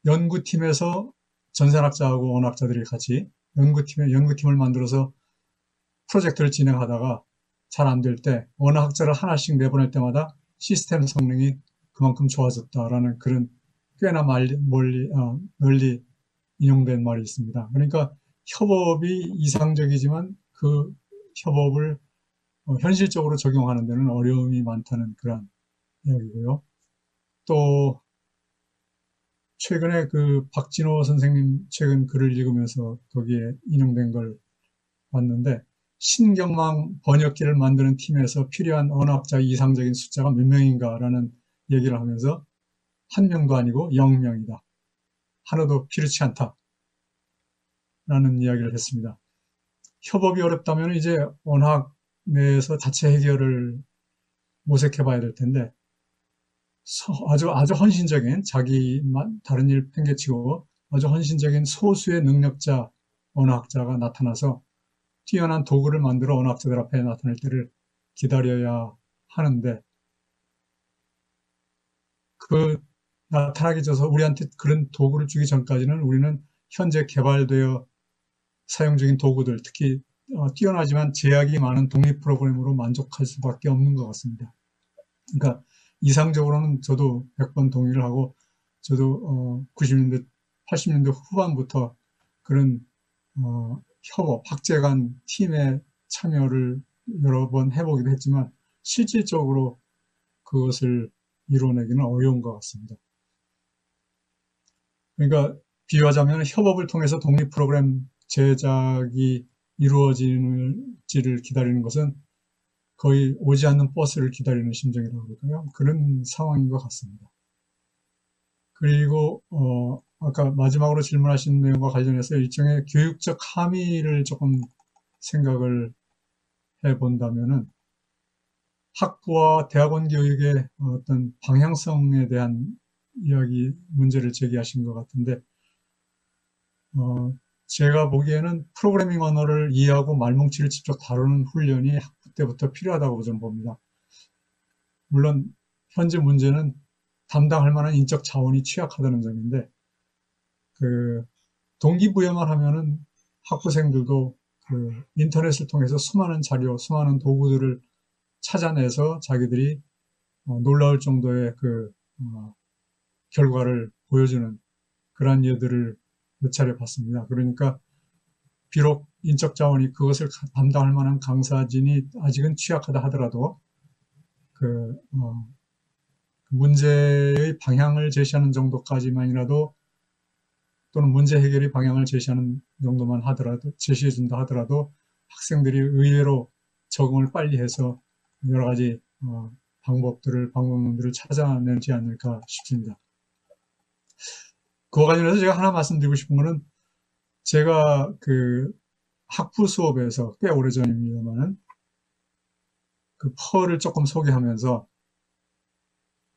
연구팀에서 전산학자하고 언어학자들이 같이 연구팀을 만들어서 프로젝트를 진행하다가 잘 안 될 때 언어학자를 하나씩 내보낼 때마다 시스템 성능이 그만큼 좋아졌다라는 그런 꽤나 널리 인용된 말이 있습니다. 그러니까 협업이 이상적이지만 그 협업을 현실적으로 적용하는 데는 어려움이 많다는 그런 이야기고요. 또 최근에 박진호 선생님 최근 글을 읽으면서 거기에 인용된 걸 봤는데 신경망 번역기를 만드는 팀에서 필요한 언어학자 이상적인 숫자가 몇 명인가라는 얘기를 하면서 한 명도 아니고 0명이다. 하나도 필요치 않다. 라는 이야기를 했습니다. 협업이 어렵다면 이제 언어학 내에서 자체 해결을 모색해 봐야 될 텐데 아주 헌신적인 자기만 다른 일 팽개치고 아주 헌신적인 소수의 능력자 언어학자가 나타나서 뛰어난 도구를 만들어 언어학자들 앞에 나타날 때를 기다려야 하는데 나타나기 전서 우리한테 그런 도구를 주기 전까지는 우리는 현재 개발되어 사용 중인 도구들, 특히 뛰어나지만 제약이 많은 독립 프로그램으로 만족할 수밖에 없는 것 같습니다. 그러니까 이상적으로는 저도 100번 동의를 하고 저도 90년대, 80년대 후반부터 그런 협업, 학제 간 팀의 참여를 여러 번 해보기도 했지만 실질적으로 그것을 이루어내기는 어려운 것 같습니다. 그러니까 비유하자면 협업을 통해서 독립 프로그램 제작이 이루어지지를 기다리는 것은 거의 오지 않는 버스를 기다리는 심정이라고 할까요? 그런 상황인 것 같습니다. 그리고 아까 마지막으로 질문하신 내용과 관련해서 일종의 교육적 함의를 조금 생각을 해본다면은 학부와 대학원 교육의 어떤 방향성에 대한 문제를 제기하신 것 같은데 제가 보기에는 프로그래밍 언어를 이해하고 말뭉치를 직접 다루는 훈련이 학부 때부터 필요하다고 좀 봅니다. 물론 현재 문제는 담당할 만한 인적 자원이 취약하다는 점인데 동기부여만 하면은 학부생들도 인터넷을 통해서 수많은 자료, 수많은 도구들을 찾아내서 자기들이 놀라울 정도의 결과를 보여주는 그러한 예들을 몇 차례 봤습니다. 그러니까 비록 인적 자원이 그것을 담당할 만한 강사진이 아직은 취약하다 하더라도 문제의 방향을 제시하는 정도까지만이라도 또는 문제 해결의 방향을 제시하는 정도만 하더라도 제시해준다 하더라도 학생들이 의외로 적응을 빨리 해서 여러 가지 방법론들을 찾아내지 않을까 싶습니다. 그와 관련해서 제가 하나 말씀드리고 싶은 거는 제가 학부 수업에서 꽤 오래전입니다만 펄을 조금 소개하면서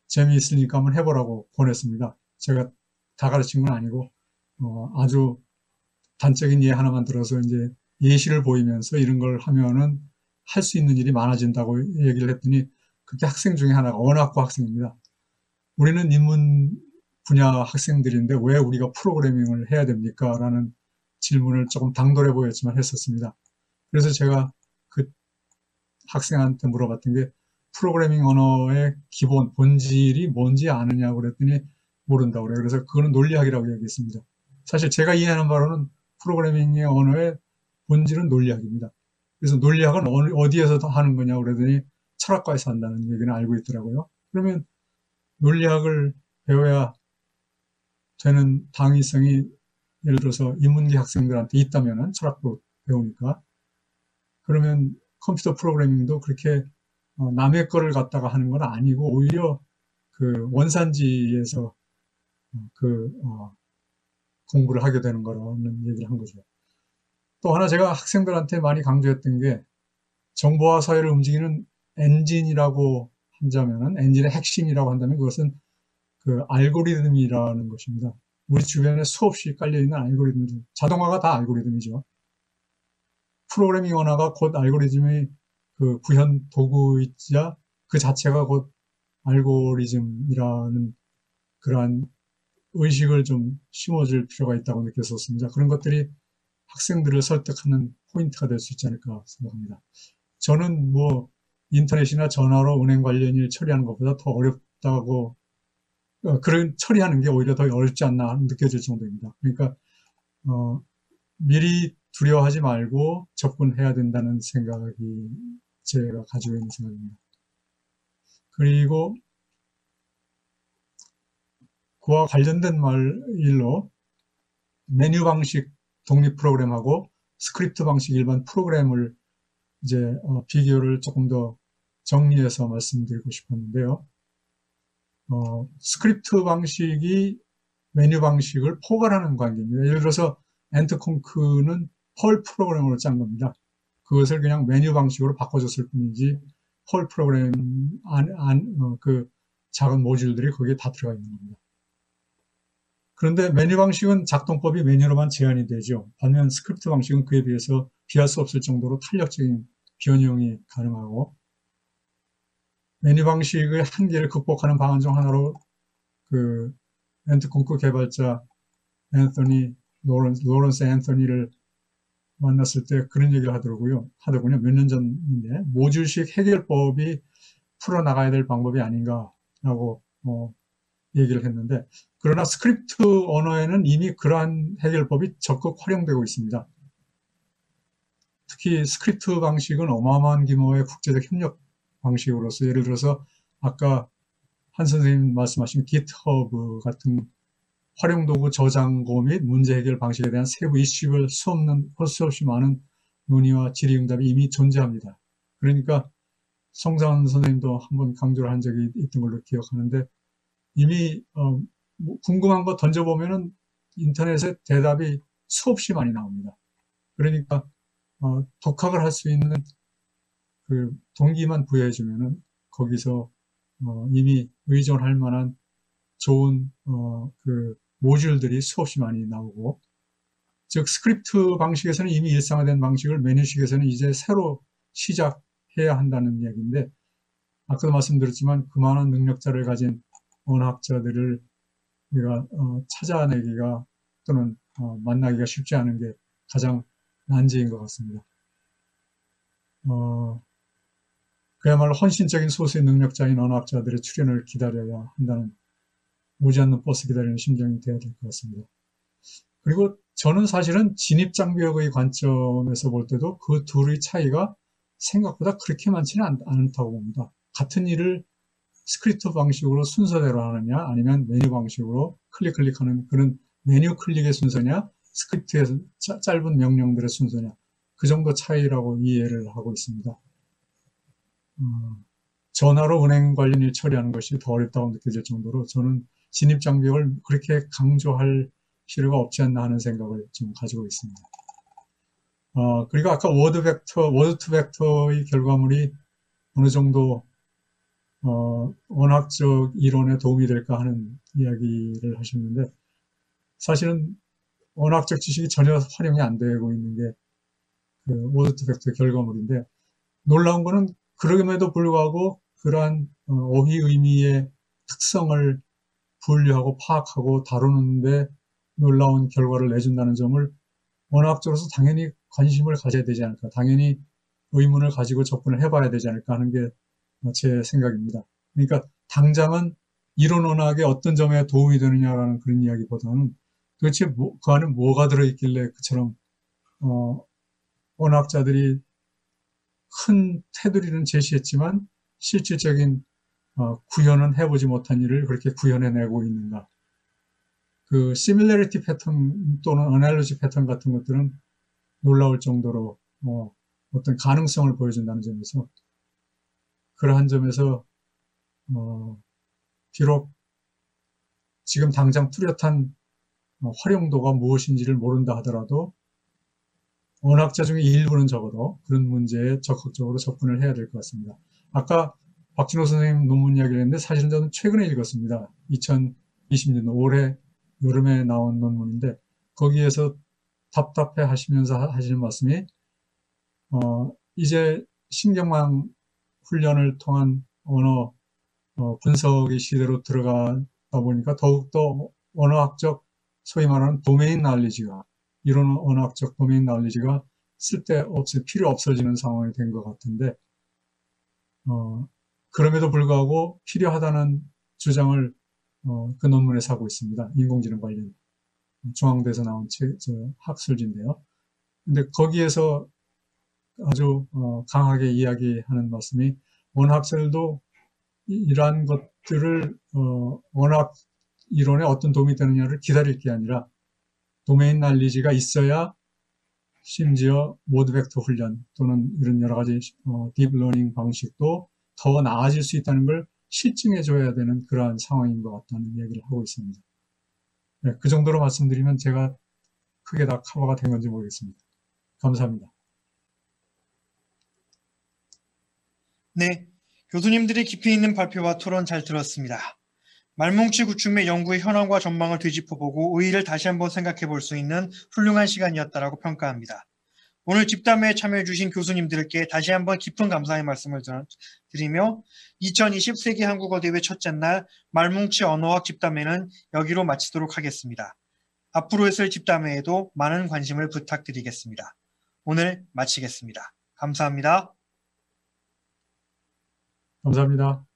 재미있으니까 한번 해보라고 보냈습니다. 제가 다 가르친 건 아니고 아주 단적인 예 하나만 들어서 이제 예시를 보이면서 이런 걸 하면은 할 수 있는 일이 많아진다고 얘기를 했더니 그때 학생 중에 하나가 언어학과 학생입니다. 우리는 인문 분야 학생들인데 왜 우리가 프로그래밍을 해야 됩니까? 라는 질문을 조금 당돌해 보였지만 했었습니다. 그래서 제가 그 학생한테 물어봤던 게 프로그래밍 언어의 기본, 본질이 뭔지 아느냐고 그랬더니 모른다고 그래요. 그래서 그거는 논리학이라고 얘기했습니다. 사실 제가 이해하는 바로는 프로그래밍의 언어의 본질은 논리학입니다. 그래서 논리학은 어디에서 하는 거냐고 그러더니 철학과에서 한다는 얘기는 알고 있더라고요. 그러면 논리학을 배워야 되는 당위성이 예를 들어서 인문계 학생들한테 있다면은 철학도 배우니까 그러면 컴퓨터 프로그래밍도 그렇게 남의 거를 갖다가 하는 건 아니고 오히려 그 원산지에서 공부를 하게 되는 거라는 얘기를 한 거죠. 또 하나 제가 학생들한테 많이 강조했던 게 정보화 사회를 움직이는 엔진이라고 한다면은 엔진의 핵심이라고 한다면 그것은 그 알고리즘이라는 것입니다. 우리 주변에 수없이 깔려있는 알고리즘들, 자동화가 다 알고리즘이죠. 프로그래밍 언어가 곧 알고리즘의 그 구현 도구이자 그 자체가 곧 알고리즘이라는 그러한 의식을 좀 심어줄 필요가 있다고 느꼈었습니다. 그런 것들이 학생들을 설득하는 포인트가 될 수 있지 않을까 생각합니다. 저는 뭐 인터넷이나 전화로 은행 관련 일 처리하는 것보다 더 어렵다고 그런 처리하는 게 오히려 더 어렵지 않나 느껴질 정도입니다. 그러니까 미리 두려워하지 말고 접근해야 된다는 생각이 제가 가지고 있는 생각입니다. 그리고 그와 관련된 일로 메뉴 방식 독립 프로그램하고 스크립트 방식 일반 프로그램을 이제 비교를 조금 더 정리해서 말씀드리고 싶었는데요. 스크립트 방식이 메뉴 방식을 포괄하는 관계입니다. 예를 들어서 엔트콩크는 펄 프로그램으로 짠 겁니다. 그것을 그냥 메뉴 방식으로 바꿔줬을 뿐이지 펄 프로그램 그 작은 모듈들이 거기에 다 들어가 있는 겁니다. 그런데 메뉴 방식은 작동법이 메뉴로만 제한이 되죠. 반면 스크립트 방식은 그에 비해서 비할 수 없을 정도로 탄력적인 변형이 가능하고 메뉴 방식의 한계를 극복하는 방안 중 하나로 그 엔트콩크 개발자 로런스 앤서니를 만났을 때 그런 얘기를 하더군요. 몇 년 전인데 모듈식 해결법이 풀어나가야 될 방법이 아닌가라고 얘기를 했는데 그러나 스크립트 언어에는 이미 그러한 해결법이 적극 활용되고 있습니다. 특히 스크립트 방식은 어마어마한 규모의 국제적 협력 방식으로서 예를 들어서 아까 한 선생님 말씀하신 GitHub 같은 활용도구 저장고 및 문제 해결 방식에 대한 세부 이슈별 수 없이 많은 논의와 질의응답이 이미 존재합니다. 그러니까 송상훈 선생님도 한번 강조를 한 적이 있던 걸로 기억하는데 이미 궁금한 거 던져보면은 인터넷에 대답이 수없이 많이 나옵니다. 그러니까 독학을 할 수 있는 그 동기만 부여해주면은 거기서 이미 의존할 만한 좋은 그 모듈들이 수없이 많이 나오고 즉 스크립트 방식에서는 이미 일상화된 방식을 메뉴식에서는 이제 새로 시작해야 한다는 이야기인데 아까도 말씀드렸지만 그만한 능력자를 가진 언어학자들을 우리가 찾아내기가 또는 만나기가 쉽지 않은 게 가장 난제인 것 같습니다. 그야말로 헌신적인 소수의 능력자인 언어학자들의 출현을 기다려야 한다는 오지 않는 버스 기다리는 심정이 되어야 될 것 같습니다. 그리고 저는 사실은 진입장벽의 관점에서 볼 때도 그 둘의 차이가 생각보다 그렇게 많지는 않다고 봅니다. 같은 일을 스크립트 방식으로 순서대로 하느냐 아니면 메뉴 방식으로 클릭하는 그런 메뉴 클릭의 순서냐 스크립트에서 짧은 명령들의 순서냐 그 정도 차이라고 이해를 하고 있습니다. 전화로 은행 관련 일 처리하는 것이 더 어렵다고 느껴질 정도로 저는 진입장벽을 그렇게 강조할 필요가 없지 않나 하는 생각을 좀 가지고 있습니다. 그리고 아까 워드 투 벡터의 결과물이 어느 정도 언어학적 이론에 도움이 될까 하는 이야기를 하셨는데 사실은 언어학적 지식이 전혀 활용이 안 되고 있는 게 그 워드 투 벡터 결과물인데 놀라운 거는 그럼에도 불구하고 그러한 어휘 의미의 특성을 분류하고 파악하고 다루는데 놀라운 결과를 내준다는 점을 언어학적으로서 당연히 관심을 가져야 되지 않을까 당연히 의문을 가지고 접근을 해봐야 되지 않을까 하는 게 제 생각입니다. 그러니까 당장은 이론 언어학의 어떤 점에 도움이 되느냐라는 그런 이야기보다는 도대체 그 안에 뭐가 들어있길래 그처럼 언어학자들이 큰 테두리는 제시했지만 실질적인 구현은 해보지 못한 일을 그렇게 구현해내고 있는가. 그 시밀러리티 패턴 또는 어널로지 패턴 같은 것들은 놀라울 정도로 어떤 가능성을 보여준다는 점에서 그러한 점에서 비록 지금 당장 뚜렷한 활용도가 무엇인지를 모른다 하더라도 언어학자 중에 일부는 적어도 그런 문제에 적극적으로 접근을 해야 될 것 같습니다. 아까 박진호 선생님 논문 이야기를 했는데 사실은 저는 최근에 읽었습니다. 2020년 올해 여름에 나온 논문인데 거기에서 답답해 하시면서 하시는 말씀이 이제 신경망 훈련을 통한 언어 분석의 시대로 들어가다 보니까 더욱더 언어학적 소위 말하는 도메인 날리지가 이런 언어학적 도메인 날리지가 필요 없어지는 상황이 된 것 같은데 그럼에도 불구하고 필요하다는 주장을 그 논문에서 하고 있습니다. 인공지능 관련 중앙대에서 나온 학술지인데요. 근데 거기에서 아주 강하게 이야기하는 말씀이 언어학자들도 이러한 것들을 언어학 이론에 어떤 도움이 되느냐를 기다릴 게 아니라 도메인 날리지가 있어야 심지어 모드 벡터 훈련 또는 이런 여러 가지 딥러닝 방식도 더 나아질 수 있다는 걸 실증해 줘야 되는 그러한 상황인 것 같다는 얘기를 하고 있습니다. 네, 그 정도로 말씀드리면 제가 크게 다 커버가 된 건지 모르겠습니다. 감사합니다. 네, 교수님들의 깊이 있는 발표와 토론 잘 들었습니다. 말뭉치 구축 및 연구의 현황과 전망을 되짚어보고 의의를 다시 한번 생각해 볼 수 있는 훌륭한 시간이었다라고 평가합니다. 오늘 집담회에 참여해 주신 교수님들께 다시 한번 깊은 감사의 말씀을 드리며 2020 세계 한국어 대회 첫째 날 말뭉치 언어학 집담회는 여기로 마치도록 하겠습니다. 앞으로 있을 집담회에도 많은 관심을 부탁드리겠습니다. 오늘 마치겠습니다. 감사합니다. 감사합니다.